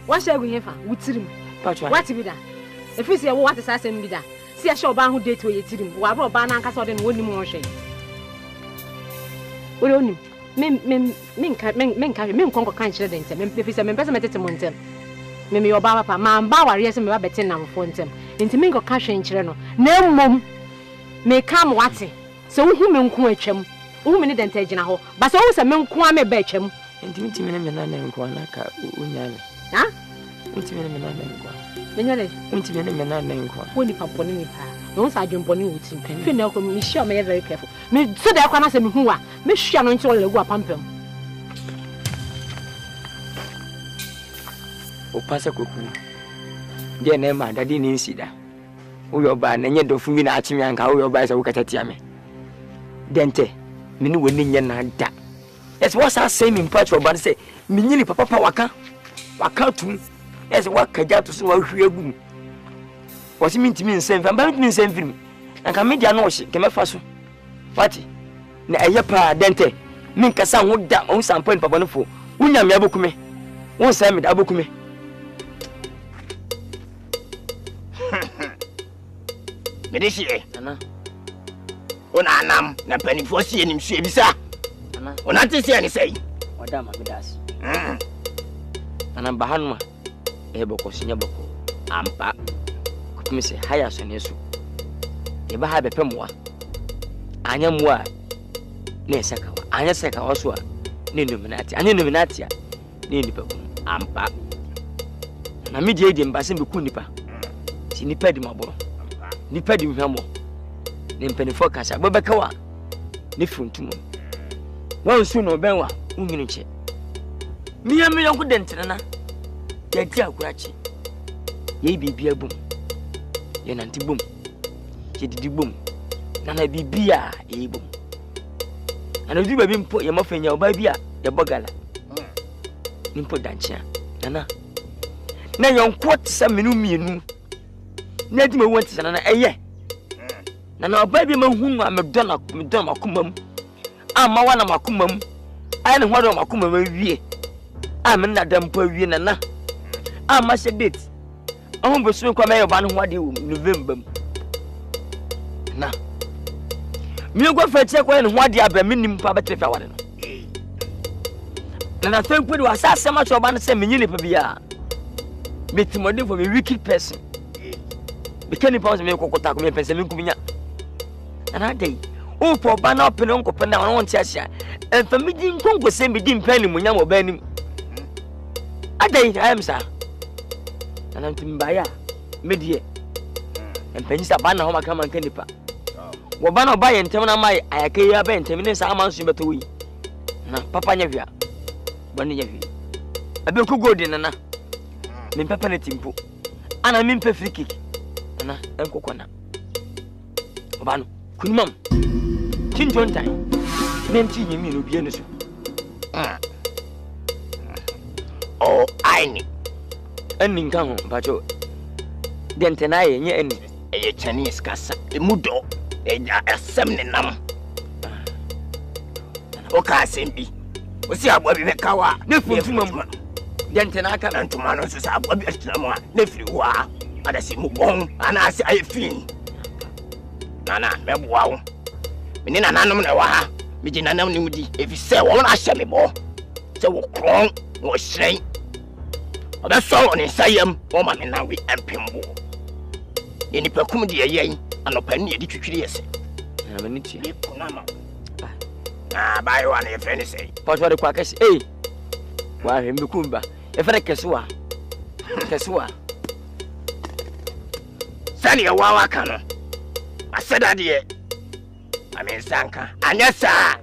Wa she agu yefa wutirim. Patcho. What bi da? E fi se wo what sa asem bi da. Si a she oba hu date we yetirim. Wa bro ba na nka so de no woni mu ho hwe. Ori onim. Men konko kan kire dente men pese men pese metete montem men me oba papa ma ba ware se me ba bete nam fo ntem enti men ko ka hwe kire no na mmom me kam wate se wo hu me nko atwam wo hu me ne dente agina ho ba se wo se me nko a me ba atwam enti mitimi ne me na nko na ka unyame ha mitimi ne me na nko Menyale. Unti me na na nko. Woni paponi ni pa. No sa adwemponi wuti mpani. Fi na ko me sure me very careful. Me so da kwa na se me hu a, me hwia no nche wo legu apampam. O pasa koku. De na ma dade ni nsida. Wo yo ba na nye dofu mi na atimi anka wo yo ba se wo katatia me. Dente, me ni woni nye na da. Yes, what's that same in patch of say, Minini papa waka tum. Yes, what kaja to so hwe agum. What mean to me same film, but me same film. And can media no she can fa so. What? Na eye pa dente. Min kasa wo da on sample papa no fo. Unya me abokume. Won say me da abokume. Me de shi ana. Ona anam na panifo sie nim su ebisa. Ona te se ani sei. Oda ma bidas. Ana bahanuma. Boko sinya boko. Ampa. Kutumi se haya so nesu. E ba ha bepe moa. Anya moa. Ne seka wa. Anya seka wa so a. Ne nominati. Anya nominati a. Ne nipa ku. Ampa. Na media edi mbase beku nipa. Ti nipa di maboro. Nipa di hwamo. Ne mpanifo kasa. Bobeka wa. Ne fruntumu. Wan su no benwa unhinu che miya mi yonko dentere na ya ti akurachi ye bibia bum ye nanti bum ye didi bum na bibia e bum ana du babi mpo ye mafanya oba bia ye bogala nimpo danchia na yonko tsa menu mienu na di me wonti sana na eye na oba bia mahunu amedona makomam ama wana makumam ayene hwado makumam awie amen na dampo awie na ama se date ahun besu kwa me ba no hwade November na mi go fa che kwa ne hwade aba minim pa betefa wade no na thank you asase ma cho ba no se menyine pa bia metimode for me wicked person bekani pa so me kokota ko me pense me nkuminya na dai o po ba na opene nko pena won ti asia emfa midi nkonko se midi mpani munya mo ba nim adai am sa ana ntimbaya medie empanyi sa ba na ho maka man kanipa wo ba na ba ye ntem na mai ayake ya ba ntem ne sa amanso beto wi na papa nya hwia ba ne nya hwi abe ku godi na me papa na timpo ana me mpa free kick na enkoko na ba no kunimam John time. Menti yemi no bia no so. Oh, aini. Ani nka ho bacho. Dente na ye nye ani. Eye Chinese kasa. Emudo. Eja asem ne nam. O ka asembi. O si agbo bi beka wa. Ne funtumam. Dente na aka ntuma no so sa agbo bi atinam a. Ne firi wa. Ada si mu bon. Ana asi aye fin. Nana meboa wo. Mini na nanom na wa ha mi ji nanam ni mudi efi se wo na hye me bo se wo kron wo hyen oba so on nsayam wo ma me na we empembo ye ni pakum de yeyen anopa ni edi twitwiri yese na mani ti e kuna ma na bai wa na efe ni sei pọtwa de kwa kesi wa hwe mbekumba efe de kesuwa sani ya wa kana aseda de Sanka, Anyasa,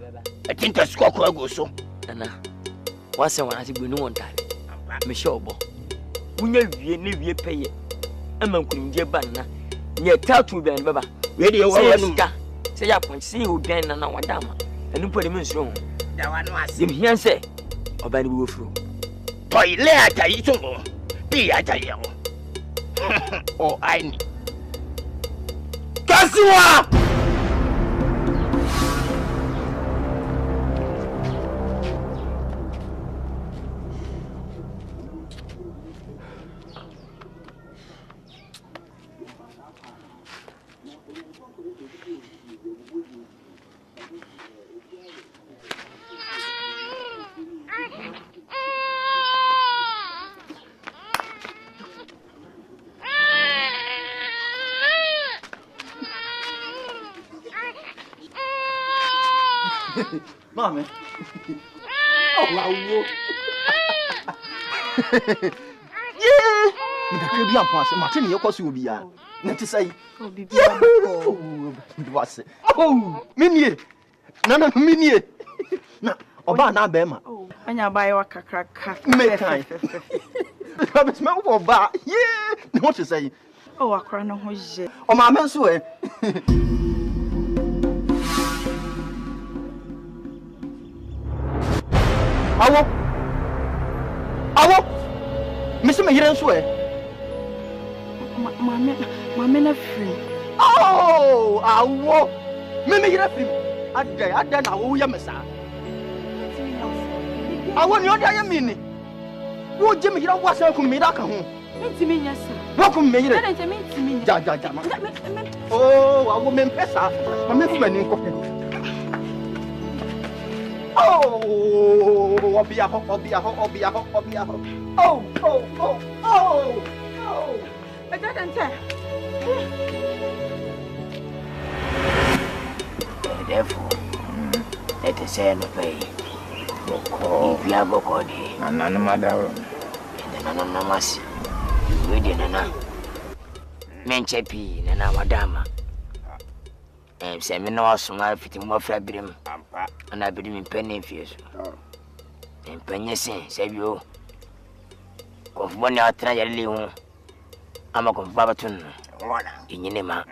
a tinta squawk go so. Anna, what's one as you know one time? Mishobo. We know you pay it. A man couldn't get banana. Near Tatu Ben Baba. Radio say up and see who Ben and our dama. And you put him in room. That one was him here say, or by the wolf room. Toilet, I eat more. Be at a yell. Oh, I need. Kasua! Mami. Oh, wow. Yeah. Me da bi ampo ase ma tene yekoso obi ya. Na ti sai. Obi wase. Oh, minie. Na minie. Na oba na ba ma. Anya ba ya kakaka. Me kan. But me oba. Yeah. Na what you say? Oh, akra no ho je. O ma me so e. Awo. Mese me yire nso e. Mama na free. Oh, awo. Me yire free. Ada na wo ya mesa. Awo ni oda ya mini. Wo je me yire wo asa ku me da ka ho. Mentimi nya sa. Wo ku me yire. Na nje mentimi nya. Ja. Oh, awo me mpesa. Ma me fu mani nko. Oh, obia ho. Oh. Adadante. Therefore, let us say no pay. If you have a body, and none of my daughter, and none of us, we didn't know. Menchepi, and our dama. And say, me no smile fitting more fabric, and I believe in penny fears. And penny say, you. Of one hour, try a little. I'm a combatant in your name.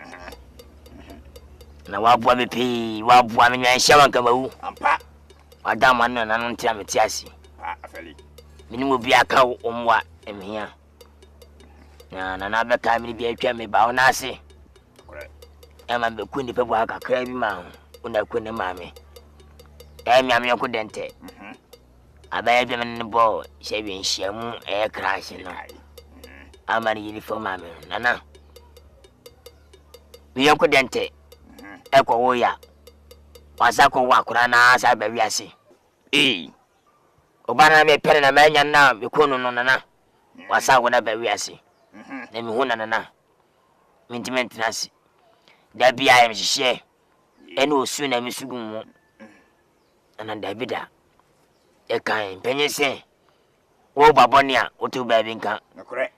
Na wabwa mepi wabwa menya shawa kamawu ampa wadama na nanontia metiasi afeli mini obi aka omwa emhia na beka mini bi atwa me ba ona ase correct ema be ku ni pe bwa kakra bi ma una ku ne mame emi ame ko dente abaya bi men bo shebi nhyiamu crash no amani uniform mame nana mi yako dente eko woya wasako wakura na sa ba wiase obana me pere na manya na me kunu no nana wasako na ba wiase na mi huna nana mintimenti nasi da bia ya mhihye ene osu na mi sugu mu ana da bida e kan penyese wo baboni a otu ba bi nka nakore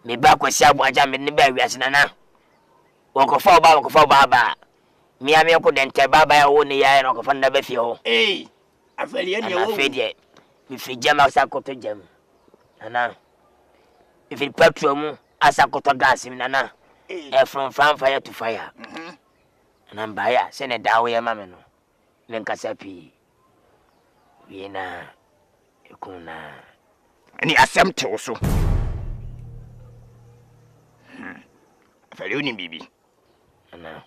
me ba kwasi abuaja me ne ba wiase nana wokofa ba Miami ko dente baba ya woni ya no ko fanda be fie ho afeli ene wo afedi mi fi jama sakoto jam nana if it petrol mu asakoto gas mi nana from fire to fire nana mbaya se ne dawo ya mame no men kasapi wina ikuna ani asem te so afeli oni bibi nana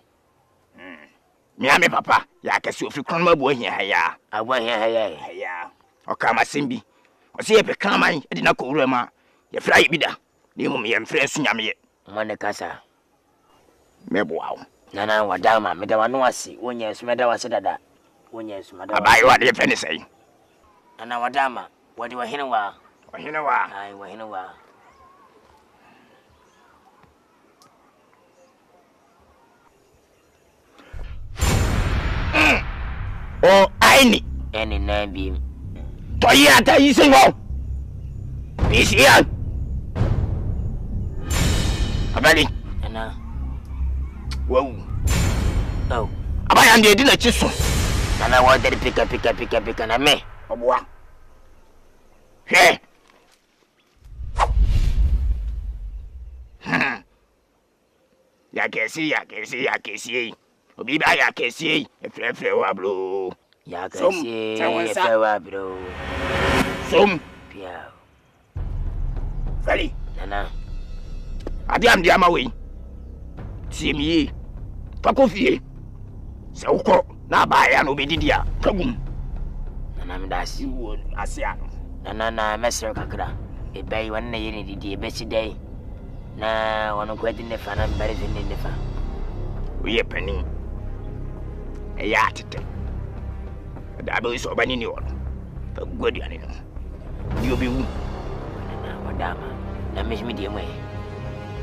Miami papa ya kesi ofri kron ma bo hia haya abo hia o kama simbi o se ye pe kraman e na ko wura ma ye fra ye bida ni mum ye mfra su nyame ye mane kasa mebo awo nana wadama me da wano ase wonya su me da wase dada wonya su ma da abai wa de fene sei nana wadama wadi wa hene wa ai wa hene wa Oh, aini. Any nabi. Toya ta yisingo. Bisian. Abali. Ana. Wow. Oh. Abaya ndi edina chiso. Ana wa dari pika na me. Obwa. He. Ya kesi. Obi ba ya kesi efrefre wa bro ya kesi efre wa bro som pia fali nana adiam dia mawe tiemi pakofie se ukọ na ba ya no bedidia kagum nana mdasi wo asia nana mesre kakra e bai wanna yini didi e besi dai na wono kwadi ne fa na mbare ne fa oye pani ya tete da ba so bani ni wono fa godi ani no dio bi wu na wadama na mishimi die mwe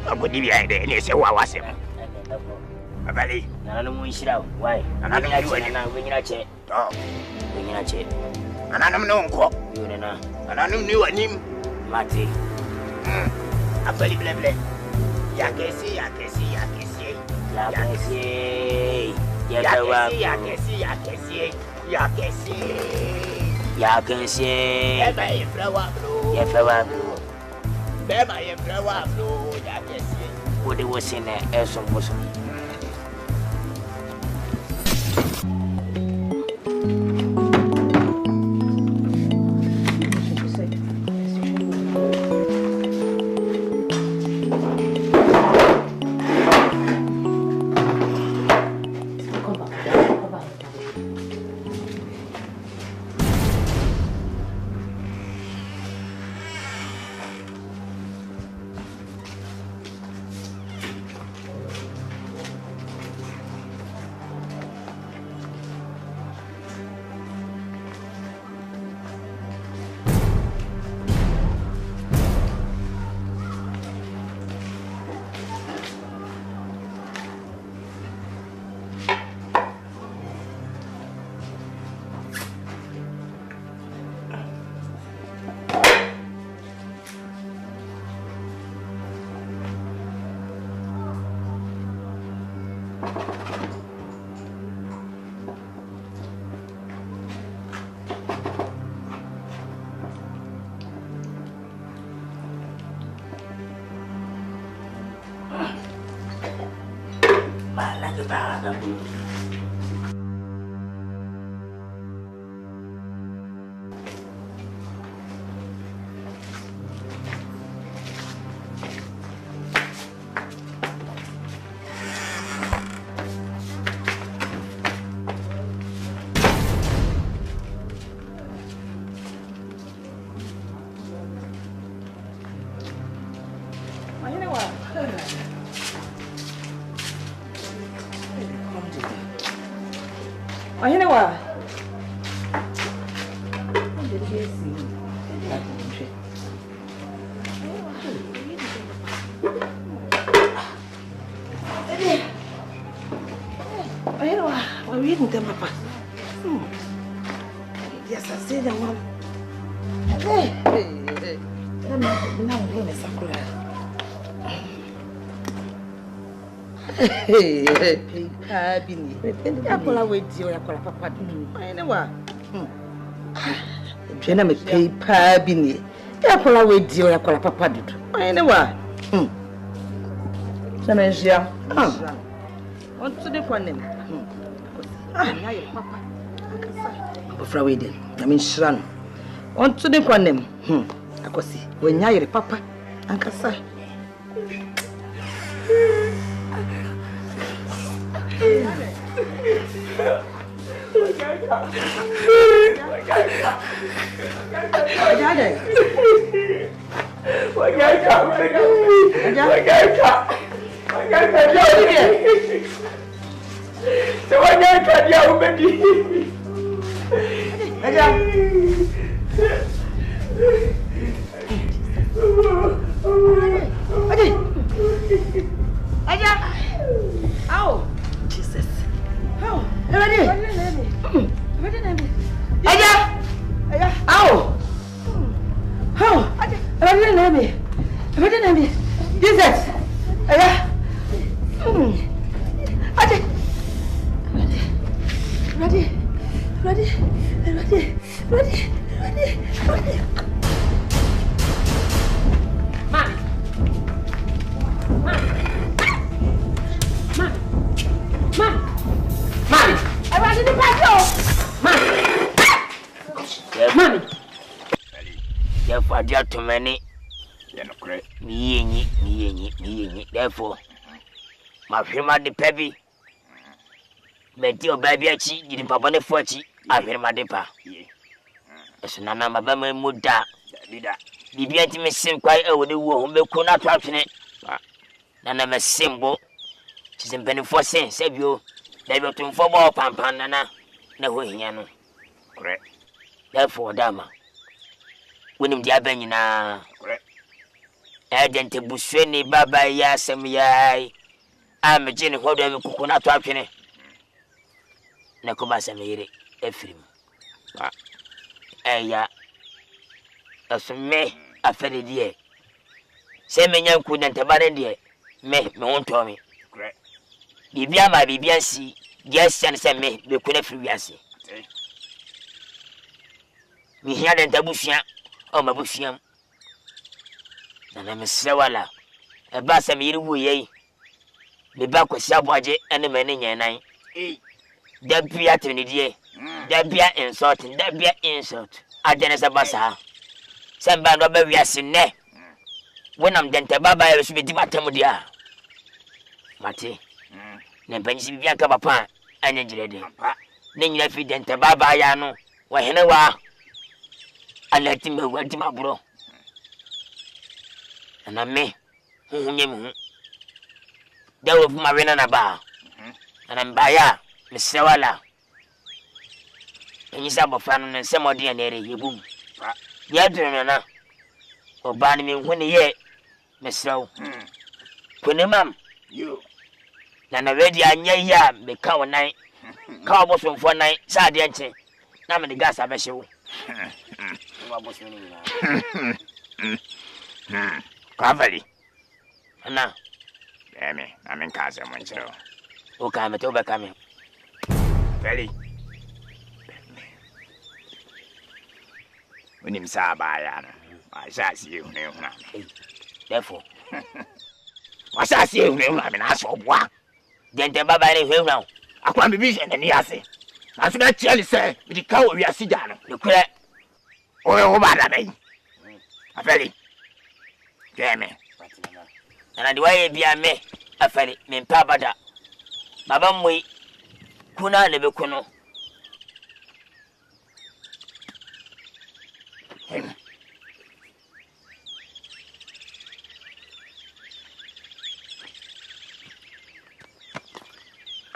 agodi bi ai de ni se wa wasem abali na no mu ishira wai ana no ni na wenyina che ana no nko yo na ana no ni wanim mate Afeli bleble. Yakesi. What it was in there, some was. Bini. Yakola wedi o yakola papa du. Ene wa. Jena me paper bini. Yakola wedi o yakola papa du. Ene wa. Samenjia. On to the kwanem. Nya ye papa. Akasa. Bofra wedi. Na me nhira no. On to the kwanem. Akosi. Wenya ye papa. Akasa. Too many. Me, therefore, my firma de pebby. Betty or baby, didn't papa the 40. I hear my depa. As Nana, my bama would die. Bibiati me seem quite over the war, who could not trap in it. Nana, my symbol. She's in penny for cents, save you. They will to football, Pampana. No, Yano. Correct. Therefore, Dama. When him the Abenina, ADEN to Busweni, Baba, Yasam, Yai. I'm a gin hold of coconut option. Nacobas and Mary, Ephraim. Ya, as me, a fairy dear. Say me nyan ku dente ba ne de me won to me. Bibia ma bibia si yes and say me be ku na firi wiase. Mi hia dente busua o ma busuam. Na me sewala. E ba se me yiri wu ye. Me ba kwasi aboaje ene me ne nyan nan. Da bia to ni die. Da bia insult, da bia insult. Adene se basa. Semba no ba wiase ne. Wonam dente baba e so be di matam dia. Mate. Ne panisi bibia ka papa anya jirede. Ne nyina fi dente baba ya no. Wa hene wa. Alati me wa di mabro. Ana me hunye mu. Dawo fu ma wena na ba. Ana mbaya mesewala. Enyi sabo fa no nsem odi na ere yebum. Ya drum na. Oba ni me hune ye mesrew. Kunemam yo. Na wedi anya ya me ka wonan. Ka obosomfo nan sa de nche. Na me de gas abehye wo. Wa bosom ni na. Kavali. Ana. Eme, na men kaze mo nchero. O ka me to be ka me. Feli. Unim sa ba ya no. I shall see you now. Therefore, I shall see you now. I mean, I saw what. Then the Baba will now. I can't be vision and I say, as I tell you, say, with the cow we are sitting down. The crack. Oh, bad me. I fell it. Damn me. And the way be a me, I fell it, me papa. Babam we kuna never kuno.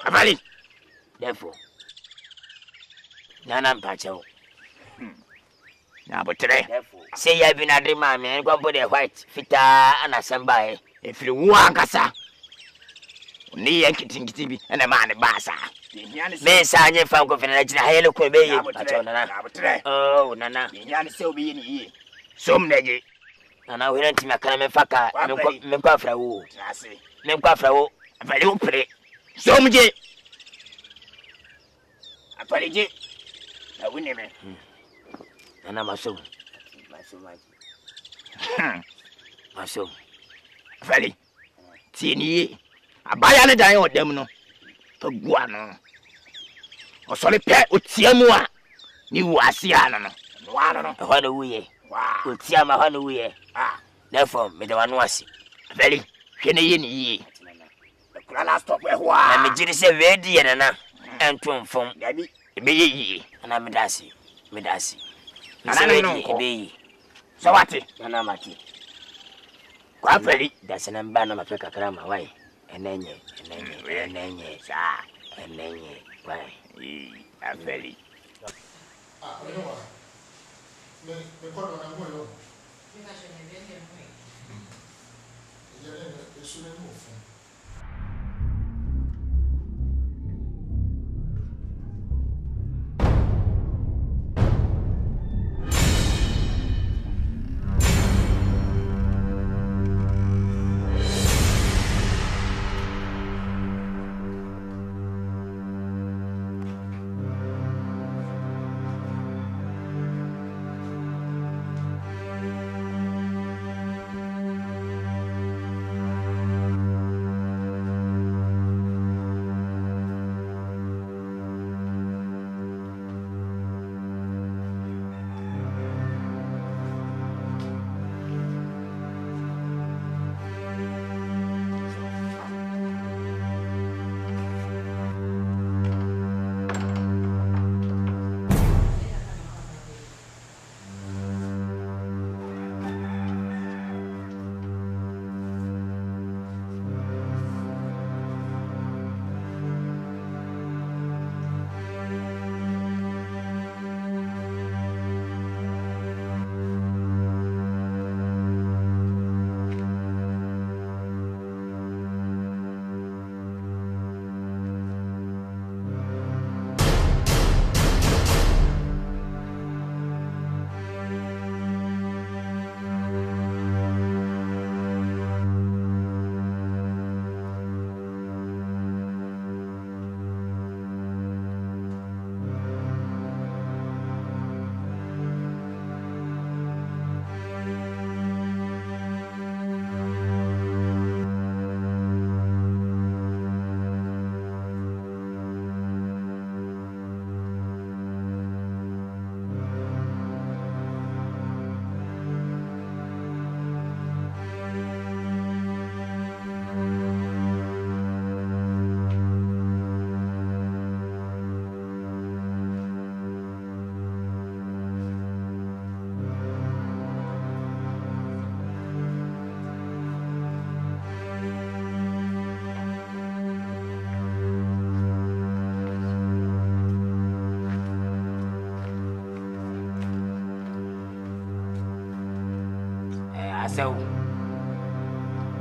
Avali. Therefore, Nana Pacho. Now, but today, say I've been a dream, and go put a white fita and a sambai. If you want, Cassa, only a kitchen TV and a man bassa. Men Sanya found confidence in a hello could be. Oh, Nana, Yan still be in here. Some neggy. And I went to my canon faka, Memquafra, Memquafra, a very pretty. Some J. I put it. I win him. And I'm a soul. My soul. Feli. Tini. A bayana die on them no. To guano. Or solid pet with Tiamua. Ni wasiana. A honor we. With Tiama honor. Ah, therefore, me the one was. Feli. Ye. Last stop where I am just a ready and to from Gabby, be and I'm Medasi. And I don't know, be so what it, and I'm at it. Quite that's an embanner of a crama way, and then ye, why, I'm very.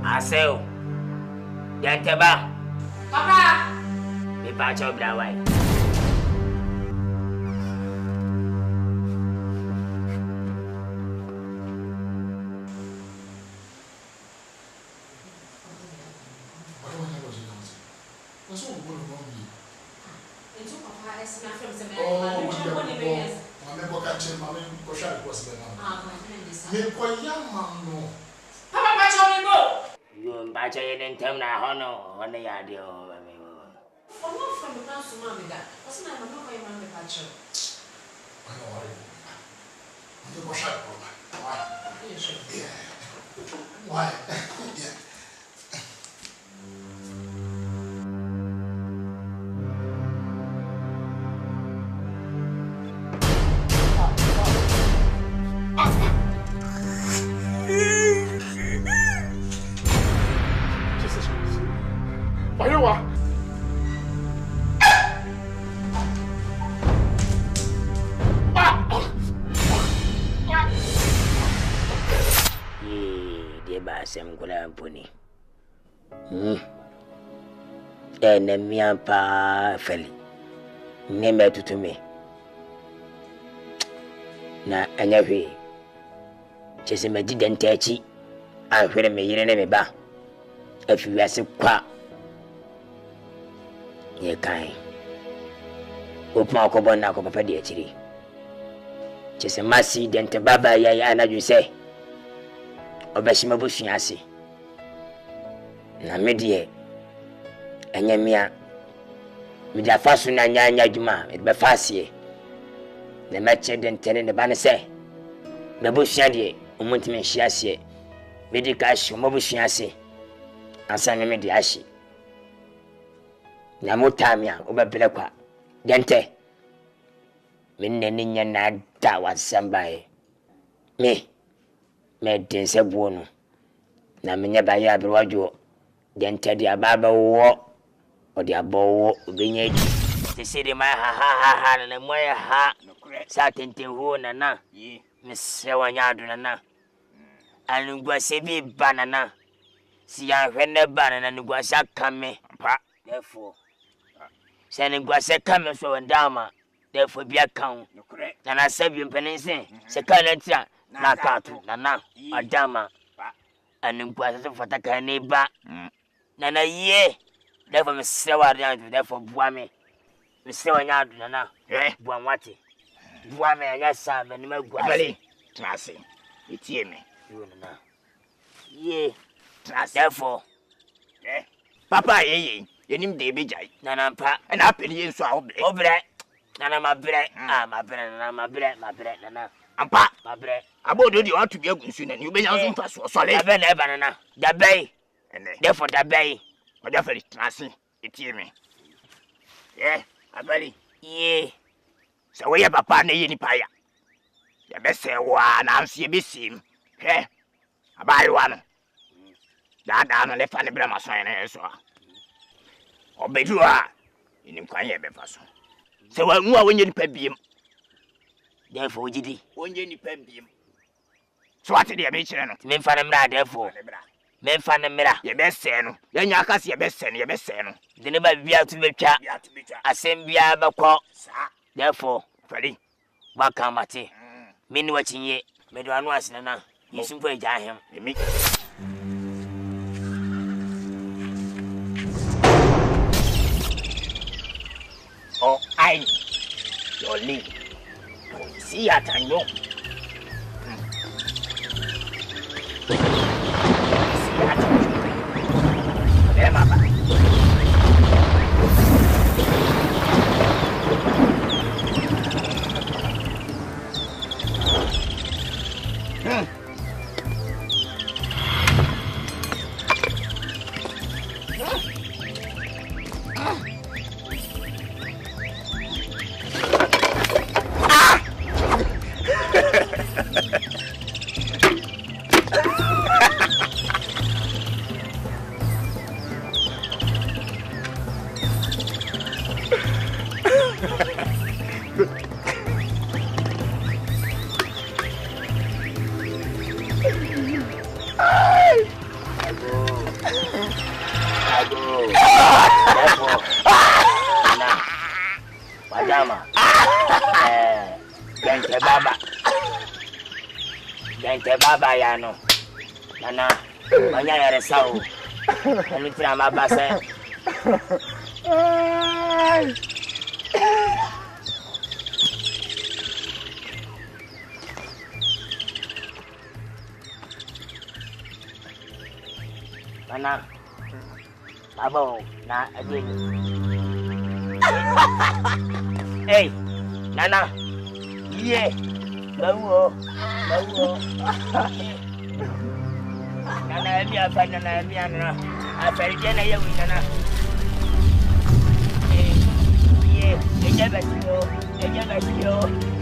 Asel. Denteba. Papa. Me pacho brawai. Why? Pony. And me pa feli. Name to me. Na anyawe. Chese me didn't touch it. I heard me yin ba. If you ask kwa. Ye kind. Open ko bona ko papa de achiri. Chese masi dente baba ya anaju say. Obeshima bushiase. Na medie enyemia media faso na nyanya djuma e be fasie na meche dentene ne bane se me busua de omuntime hyiase medical shi mo busuase ansa me media ahyi na motamia obebele kwa dente me nani nya na da wasambae me dense buono na menye ba ya berwajo dente dia baba wo o dia bo obenye ti sidi ma ha na moya ha sa tente ho na me wanya adu na anugwa se bi banana si ya hwene banana nugwa sa kame pa therefore se nugwa se kame so ndama therefore bia kan na sabi mpenense se kana tia na katu na adama anugwa se fataka ne ba Nana ye, therefore me sewa rianju, therefore buame. Me sewa nyadu nana, buamwati. Buame anya sa me nime guasi. Bali, trasi, itie me. Yo nana. Ye, trasi. Therefore, papa ye, yenim de bejai. Nana pa. And happen ye so obre. Obre. Nana mabre, nana mabre, nana. Ampa, mabre. Abodo di want to be a good student, you be young pass or solid. Abe nana. Dabe. Therefore, that bay, but therefore, trashy, it's me. Yeah, I believe. Ye. So we have a partner in Paya. The best say one, I'll see a bissim. Eh, I buy one. That down on the funny Brahma sign, so. Or be you are in inquiry before. So when you pay beam, therefore, Giddy, when you pay beam. So what did you mention? Men find him therefore. Men fan mera ye best no ye nya aka se ye best no de ne ba bia to betwa asem bia bakọ sa therefore fali waka mate me ni wachinye me do anu asena na yesumfo eja ahem emi oh I your lead see atanyo Madama. Gente baba ya no. Nana, manya ya resao. Ani tira ma basa. Nana. Babo, na ADEN. Hey, Nana. Yeah. Bawo. Nana mi afa nana mi ana. Afari je na yewi nana. Eja basio.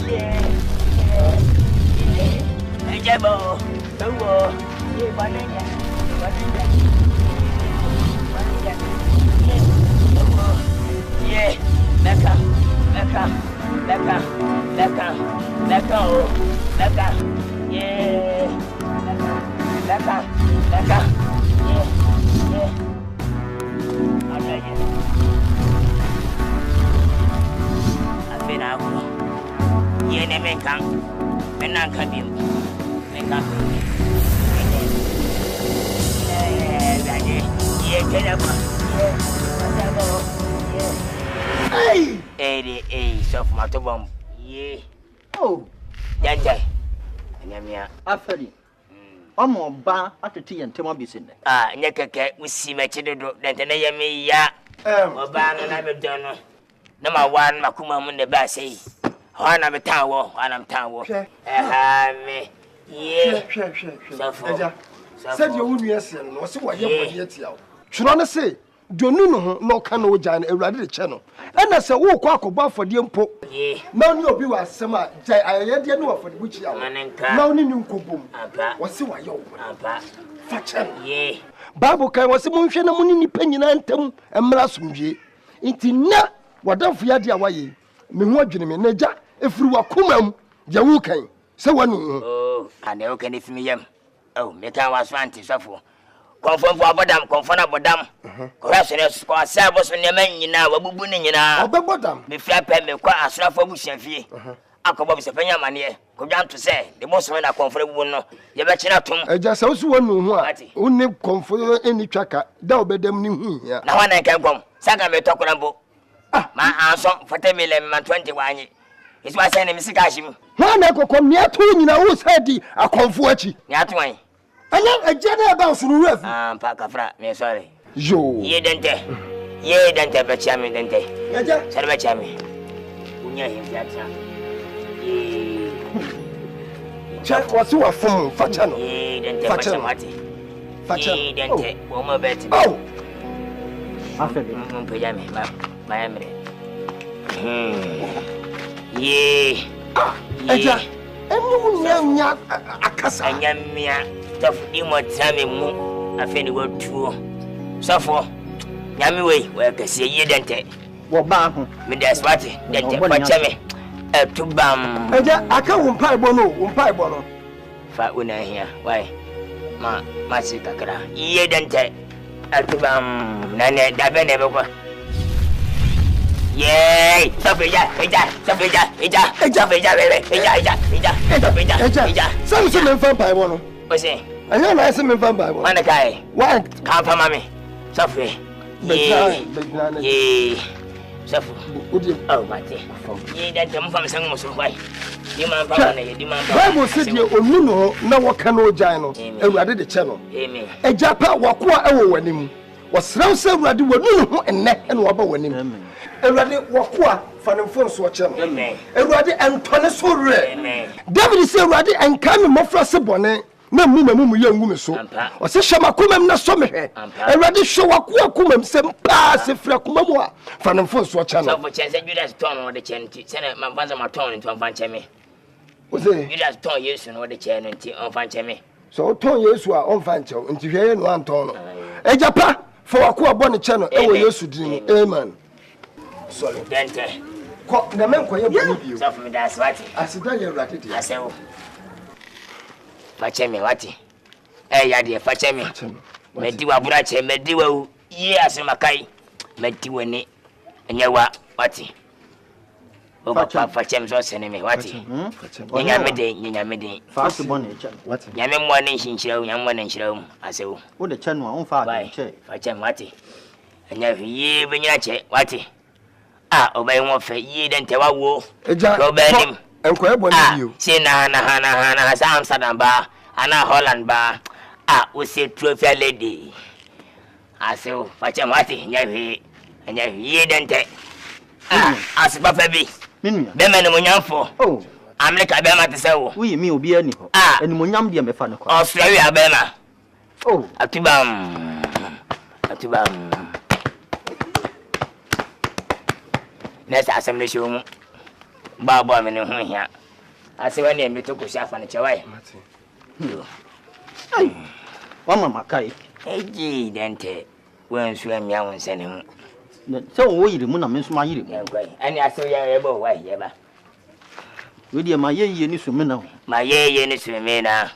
Yeah. Eja bo. Bawo. Ye banenya. Yeah. Leka. Yeah. Leka. Yeah. Afena ko. Ye ne menkan. Menan kan bim. Menkan. Yeah, get up. Hey, so for my tobom. Yeah. Oh, Jante. Nyamia. Afari. Omo ba atete yentema bisinde. Nyekeke usi mechidodo dentene yemi ya. Oba no na bedono. Na ma wan makuma mu ne ba sei. Hana metanwo, me. Yeah. So for. Said you wouldn't yes, no, so what you're yet. Should say, do no can no giant a channel. And I said, walk about for the impo. Now you'll be was some jay. I had no for which you are. Now, new kubum. Was so I yo. Fatchen. Bible can was a motion of money penny anthem and Malasumji. Inti na, what don't fear the away. Memory Neja, if you were kumam, Jawukan. So one. Oh, I know can if me. Oh, me can was fancy suffer. Confirm for Badam, confirm Badam. Correction is for service when you mean now, a bubun in now. Badam, me flap me quite a slap for bush and fee. Uncle Bob's a penny money. Come down to say, the most when I confirm one, you bet you not to. I just also want to know only confirm any tracker, thou bed them new here. Now when I can come, Saka me talk about. My answer for 10 million and 21. It's why sending me Sikashim. When I come near to you, I was ready, I comfort you. Yatwine. And then a general bounce on the roof. Pakafra, me sorry. Yo, ye dente, Bachami dente. Salvachami. Unya him, Jack was so a phone, Fachano. Ye dente, Fachamati. Ye dente, woman bet. Oh, after Pajami, my emily. Ye, everyone young, a cassa, Yamia. Tough more time I think go to so for Yami way where can see ye dente. What bam? Me that's what dente Pachame to bam. I can't pie bono. Fat when I hear why ma Kakra ye dente to bam Nane Dabenever. Yay! Some vampire one. What's it? I know I see me vampire one. One guy. One come for mommy. Sophie. Yay. Sophie. Oh, my dear. Ye that come from some so why? Bible said you no what can no giant. And we the channel. Amen. A japa wakwa ewo wanim. Was rouse ready with no and neck and wabba wanim. And ready wakwa for phone so channel. Amen. And ready and tonnes so rare. Amen. David is ready and coming more frasibone. Na mumu young woman so. Or say Shamakumem na some here. And ready show wakumem sem pass if Rakumamwa from phone so channel. So for chance you just turn on the chain. Send my father my turn into a fancy me. Was it? You just turn yes on the chain until on fancy me. So turn yes were on fancy until you ain't one turn. A japa for a queer bonnet channel. Oh, yes, amen. Sorry, Dente. The man quite you. So for me, that's what I said, you're right. I say, Fachemi, what? Eh, ya dear, Fachemi. Mediwa Brache, Mediwa, ye asemakai meti woni enyewa wati fa chem so sene me wati nya mede fast bonne cha wati nya me mo ne nshinchira nya mo ne nshira asewo wo de cha no a unfa ade che fa chem wati enya ye benyina che wati obey won fe ye den te wa wo go benim enko e bo ne bio se na Amsterdam ba ana Holland ba we say trophy lady asewo fa chem wati nya ye den te asiba fa bi minua be me ne munyamfo America be ma te se wo we mi obi ani ho eni munyam de me fa ne kwa Australia be ma atubam nessa assembly show mu babo me ne ho hia asewa ne mi to ko shafa ne chewai ai wa mama kai eji dente wen su amia won sene mu se wo yire mu na me so ma yire mu ani aso ya ebo wa ye ba we de ma ye ni so me na ma ye ni so me na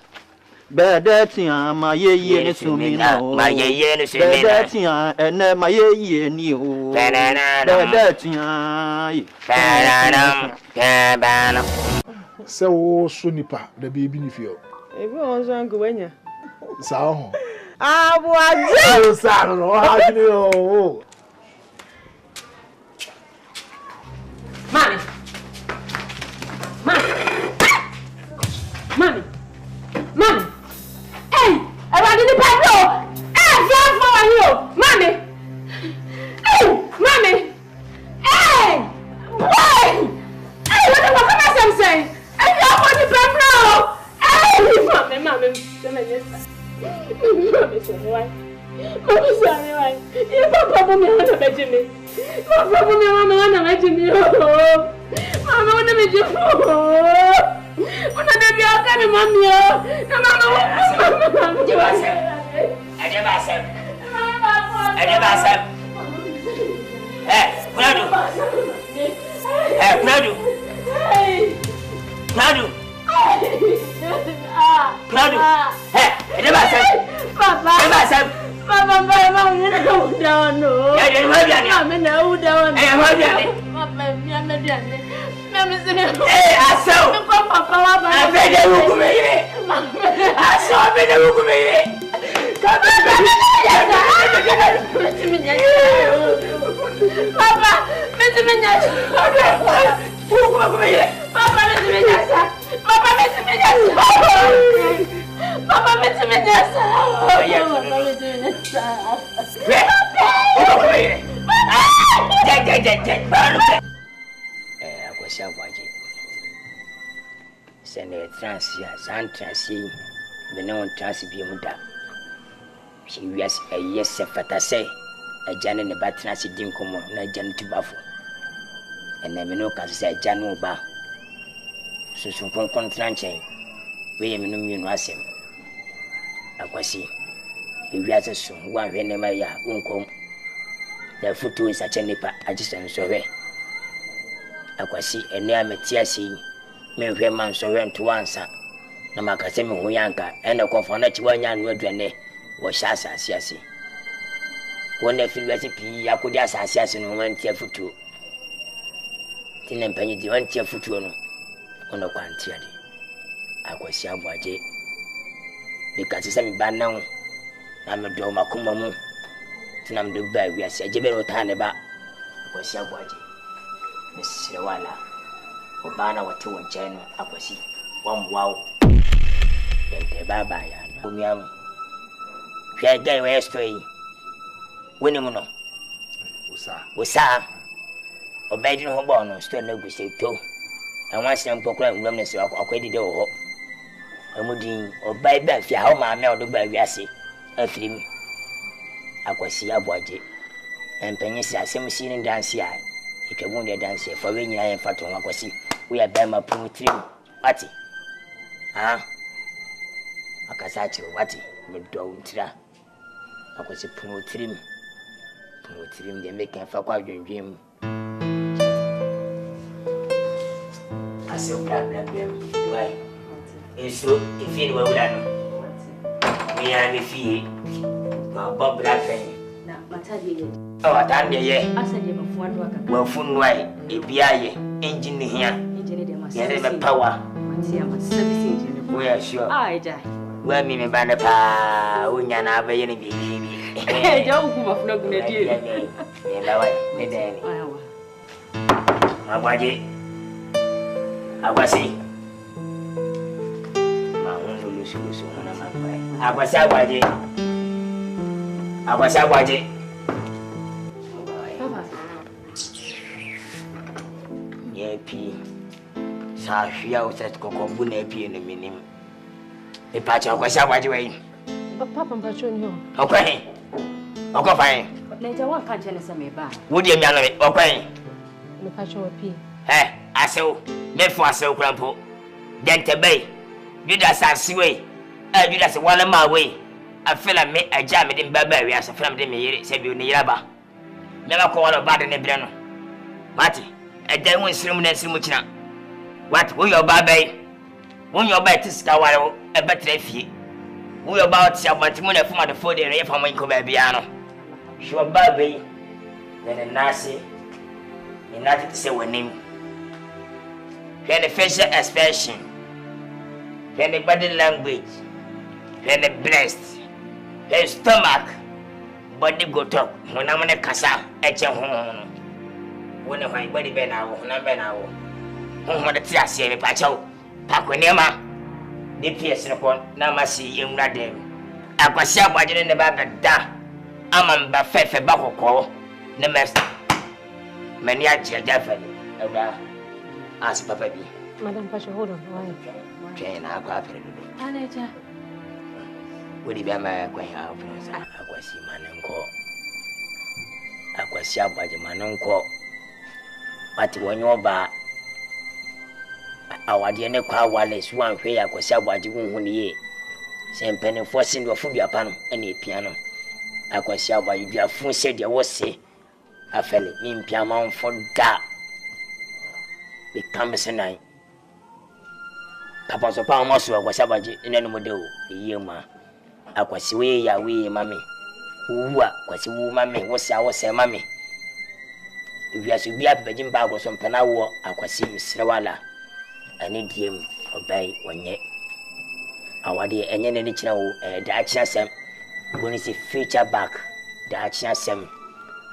bedatia ma ye ni so me na ma ye ni so me na bedatia ene ma ye ni o bedatia banana se wo so nipa da be bi ni fio ebi on so anko wanya sa ho abo aje sa no ha ni o Mami. Hey, I want to Pablo. Hey, fly for you. Mami. Hey, Mami. Hey. Boy. Hey, what the fuck am I saying? Hey, I want to Pablo. Hey, Mami. Mami, sorry. Mami, sorry. You papa me want to bet me. Papa me want to bet me. Mama want to bet you. Una de biaka ni mami yo. Na mama. Ade basem. Kunadu. Kunadu. Ade basem. Papa. Mama, you know down no. Ya de ma biane. Mama na u down. Ma biane. Mama biane. Aso! Papa wa ba. Abede wuku me yire. Aso abede wuku me yire. Papa, metimenya. Wuku me yire. Papa metimenya. Papa metimenya. Papa metimenya. Wuku me yire. Akwasiabwaje sene transia san transi bene on transi bi mu da shi wias ayese fatase ajane ne batransi dinkomo na ajane tubafo ene me no ka se ajane oba susun konkon tranche we me no mienu asem akwasi wiase so wa hwe ne ma ya unkom da futu isa chenipa ajisen so hwe akwasi ene ametia sei me hwe man so hwe nto ansa na makase me ho yanka ene kofo na chiwanya anu aduane wo sha asase ase wona filwase pi yakodi asase ase no man tia futu tinan panyi di wan tia futu no ono kwantia de akwasi abwaje bikase se me banan na me do makoma mu tinam do ba wiase agebe no tane ba akwasi abwaje Mr. Wala, Obana wate wanchano akwasi wamwao yente baba ya umyamu pia gai wa estoi wini muno usa obedi no hobo no sto na guse to anwasi na mpokura nwam na se akwedi de wo amudi obai ba fia ha ma me odo ba wiase afirim akwasi abwaje empenye si asem si ni dance ya ikebun de dance for we nyina yen fato akwasi we ya ba ma pumutrim ati akasa chiro wati me do ntira akwasi pumutrim de make en fa kwa dwendwem ase problem why eso ifini wa ulano mi ya mi fi ma bob la fen na Oh, attend ye. Well, fun way, a BIA, engine here. Yes, power. We are sure. Well, me, Banapa, Unyana, baby. Don't come off, no good idea. I was saying, my own solution. I was yeah, P. Safia was at Cocobune P in a minimum. A patch of was away. Papa Patron, okay. Okay, fine. Later, what can't you say me back? Would you mean okay? The Patron P. Eh, I saw, made for a so crampo. Then to bay. You just have sway. You just one of my way. I feel I made a jam in Barbary as a friend in me, said you near Yaba. Never call about in the Breno. Matty, a day when Simunan Simuchina. What will your baby? When your bet is Kawaro, a better fee. We about Sabatimuna from the 4 day from Wincobabiano. She was baby, then a Nazi, and nothing to say with him. Then the facial expression, then the body language, then the breast, the stomach, body go talk. When I'm in a casa, at your home. When my body been out, when I'm been out. Home on the Tias, a pacho, Paconema. The pierce upon Namasi, young Radem. I was sure by the back of that. I'm a buffet for Bacco, the master. Many are definitely. Ask Papa. Madam Pasha, hold on. Why? Train our carpet. Would he be my going out? I was see my uncle. I was sure by the man uncle. But when you're back, our dear Necqua Wallace, one way I was sure by the wound 1 year. Same penny forcing your food upon any piano. I was sure by you, full said you was say. I fell in piano for that. Become a night. Papa's a pound muscle was about in any model, a year ma. I was way away, mammy. Who was you, mammy? Was I was a mammy? If you should be up Beijing bag or some Panawa, I was see Miss Rawala. I need him obey 1 year. Our dear and any channel, the action sem. When it's a future back, the action sem.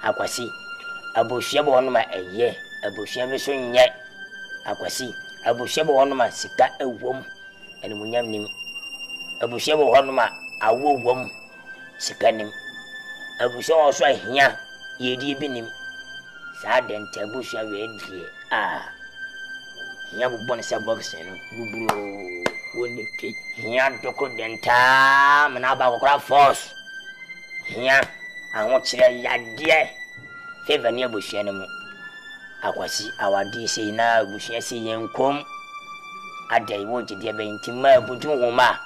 I was see a bush on my a year, a bush soon yet. I was see a bush on my sika a womb, and when you name a bush on my a womb, sikanim. A bush also here, ye deep in him. Sad and tabush red here. Ah, Yabu Bonsa Boxen, who wouldn't pick here to cook the time and about force. Here, I want you a dear favor near bush animal. I was see our DC now, bush see and come. A day won't dear be intimate, but you woma.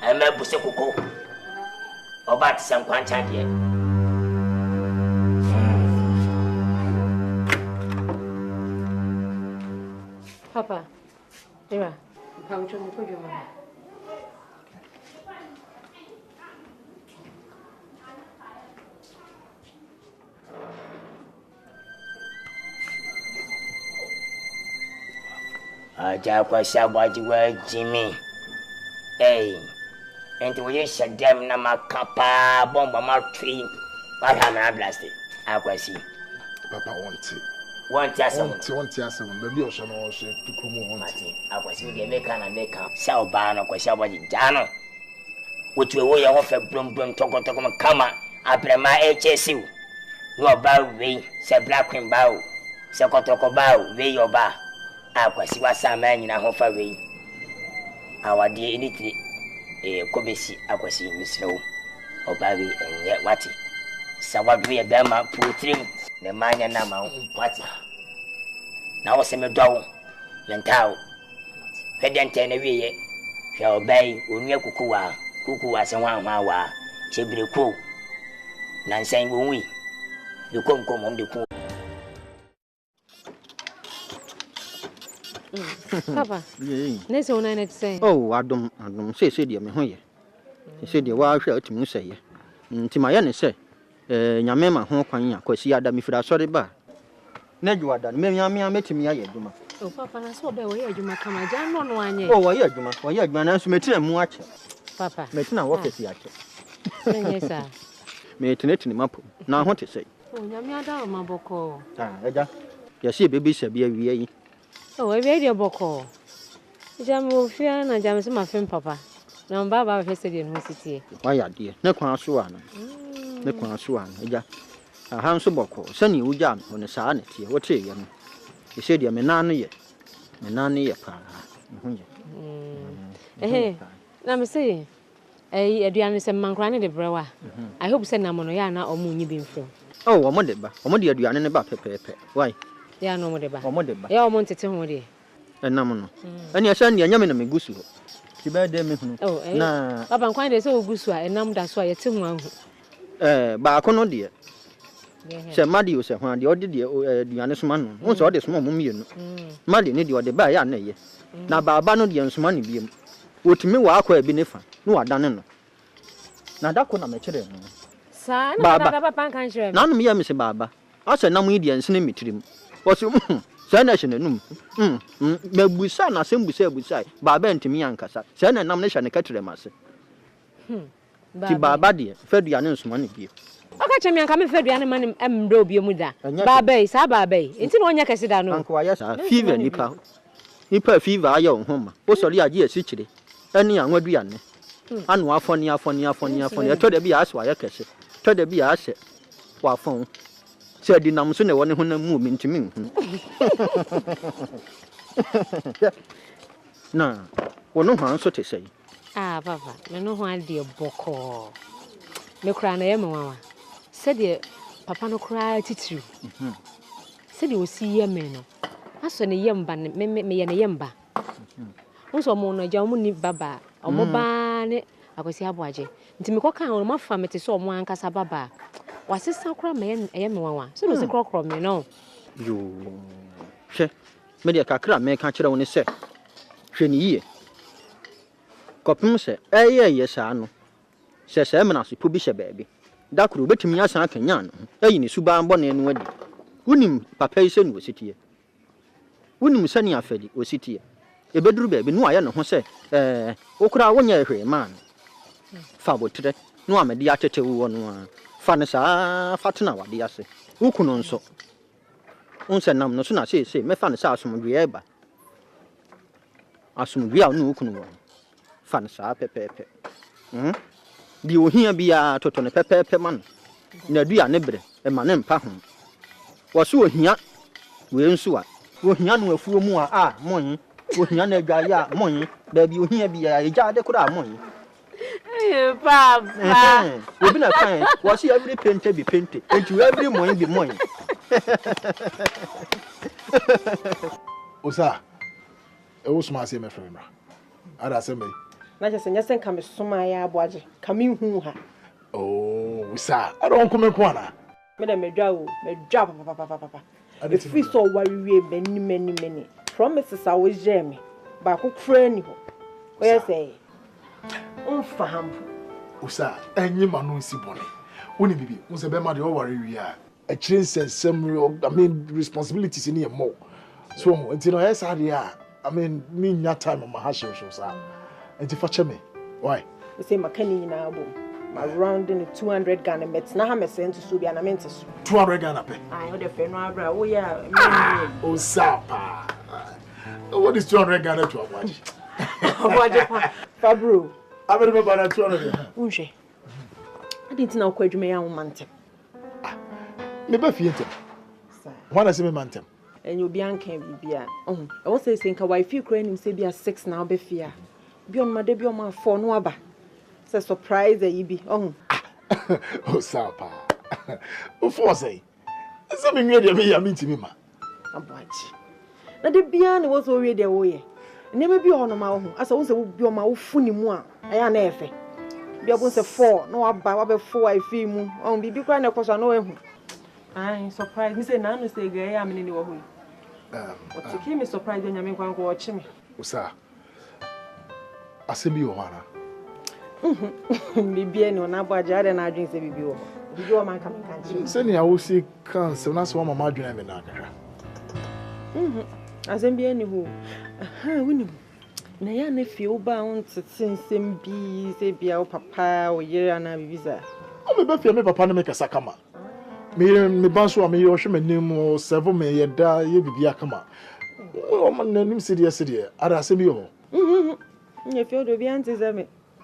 I'm a busaco. About some quantity yet. Papa, Ira, how would you put your money? I just about you were Jimmy. Hey, and we shut them na capa bomb my tree. What am I blasted? I was see. Papa wants it. One just maybe I shall not say to come on. I was in the American and make up Sal Barn or Quashabadi Jano, which we will offer Blum Toko Kama, after my HSU. No bow, we said Black Queen Bow, Sakotoko Bow, we your bar. I was some man in a hoffer way. Our dear Edith, a Kobesi, I was in Miss Snow, or Barry and yet Watty. So what we a Bama put him. The minor number, what? Now, semi dog, Lentau. Head ten away, shall obey when you cuckoo as a 1 hour, she be cool. None saying when we, you come on the cool. Papa, there's no night saying. Oh, I don't say, dear, me, he said, you are sure to say. To my say. nyame ma ho kwan ya kwasi ada mifira sori ba na juada me nyame metimi aye adwuma o papa na so be wo ye adwuma kama ja no no anye o wo ye adwuma na so metina mu ache papa metina wo kesi ache menye sa metinetini mapo na ho te sei o nyame ada o maboko eja yesi bebi se bia wie yi o we be de boko jamu fia na jamu se ma fem papa na baba fe se de no sitie wa ya de ne kwan so ana ne kwan so ana eja aha nso boko sani uja no ne saa ne tie wo tie ye no yesi de me nan no ye pa ho ye na me say aduane se mankra ne de brewa I hope say na mo no ya na omo nyi bi mfro oh omo de aduane ne ba pepepe why ya no omo de ba ya omo ntete ho de enam no ani asa ne nyame na megusu ho ti ba de me hunu na baba nkwan de se ogusu a enam da so a yete ho ahu ba akono de se madi o se ho de ode de aduane soma no won se ode soma mo mienu madi ne de ode ba ya na ye na baba no de nsoma ne biem otimi wa akwa bi ne fa no wadane no na dako na mekere no sa na baba pan shire na no me ya me se baba ase na mo yi de nsene metirim o se se na hye nanum mebusa na se busa baba ntimi yankasa se na nam ne hye ne katere mase ti baba de fadua ne nsoma ne biem aka chemi anka me fadua ne man emre obi mu da baba yi sa baba yi enti no onya kase da no anko ya sa fever nipa fever aye ohoma o sori age esi kire eni anwadua ne anu afoni to de bi aso aye kese to de bi ase wa afon se di nam so ne woni ho na mu mi ntimi hu na wono han so te sei papa me no ho ade boko me kra na ye mwa se de papa no kra titiru se de osi ye me no aso ne yemba me ye ne yemba unso mo no ja mo ni baba omo ba ne akosi aboaje nti me koka on ma fa mete so omo ankasa baba wasesa kra me ye me wawa se no se krokro me no yo she me de kakra me ka kire woni se hwe ni ye kopim se ye sa no se me na so pobi she baabi dakuru betimi asan kanya no ayi ni suba mbo na enu adi unim papa yi se no ositie unim sani afadi ositie ebeduru baabi no aye no ho se okura wonya ehwe man fa botre no amede atete wo no fa ne sa fatena wade ase ukuno nso unse nam no so na se me fa ne sa asomdwe eba asomdwe a no ukuno wo fa ne sa pepepe bi ohia bia toto ne pepepe man na dua ne bre e ma ne mpa ho wo so ohia we nso a ohia no afuo mu a monyi ohia na adwa ya monyi da bi ohia bia eja de kura monyi papa obi na kan wo see every painter be painted and every money be money osa e wo suma se me frema ada se me na je senya sen kam suma ya aboaje kam hu ha oh osa I don't come kwana me da medwa papa if we so wariwe many promises I was jemi ba ko kra ni ho o ye say faham osa enyi ma no nsi bone woni bibi unse be ma de o ware wi a kire sensem I mean responsibilities in more so until no yes I mean me nya time ma ha show sa until for cheme why you say makani na abo ma rounding 200 Ghana met na ha me sent so bia na me ntse 200 Ghana pe I o de fe no abra wo ya osa pa what is 200 Ghana to aboaje aboaje pa bro I remember about 200. Unje. I didn't know quite me young mantem. Me ba fiente. Wanna see me mantem. And you be anke bibia. I was saying ka wife kra nim say bia 6 now be fia. Bi on ma de bi on ma 4 no aba. Say surprise e bi. Oh sapa. O for say. Say me nwe de me ya mitimi ma. Aboaji. Na de bia ne was already there wo ye. Never be on my own. As I was a be on my funny moi. I am efe. Be able to 4. No, about 4 I feel moon. On be crying across I know him. I surprised. Me say, Nano say, gay, I'm in the way. What you came me surprised when you make one watch me. Usa. I see me, Johanna. Bibi no na boaja de na adwen se bibi wo. Bibi wo man ka me kan. Se ne awo si kan se na se wo mama adwen me na akara. Azem bi ani hu. Woni. Na ya na fie wo ba won tetsensem bi se bia wo papa wo yere na bibi za. O me be fie me papa na me kasa kama. Me ban so me yo hwe manim o serve me ye da ye bibi akama. O man nanim se de ada se bi yo. Nye fie do bi anti za me.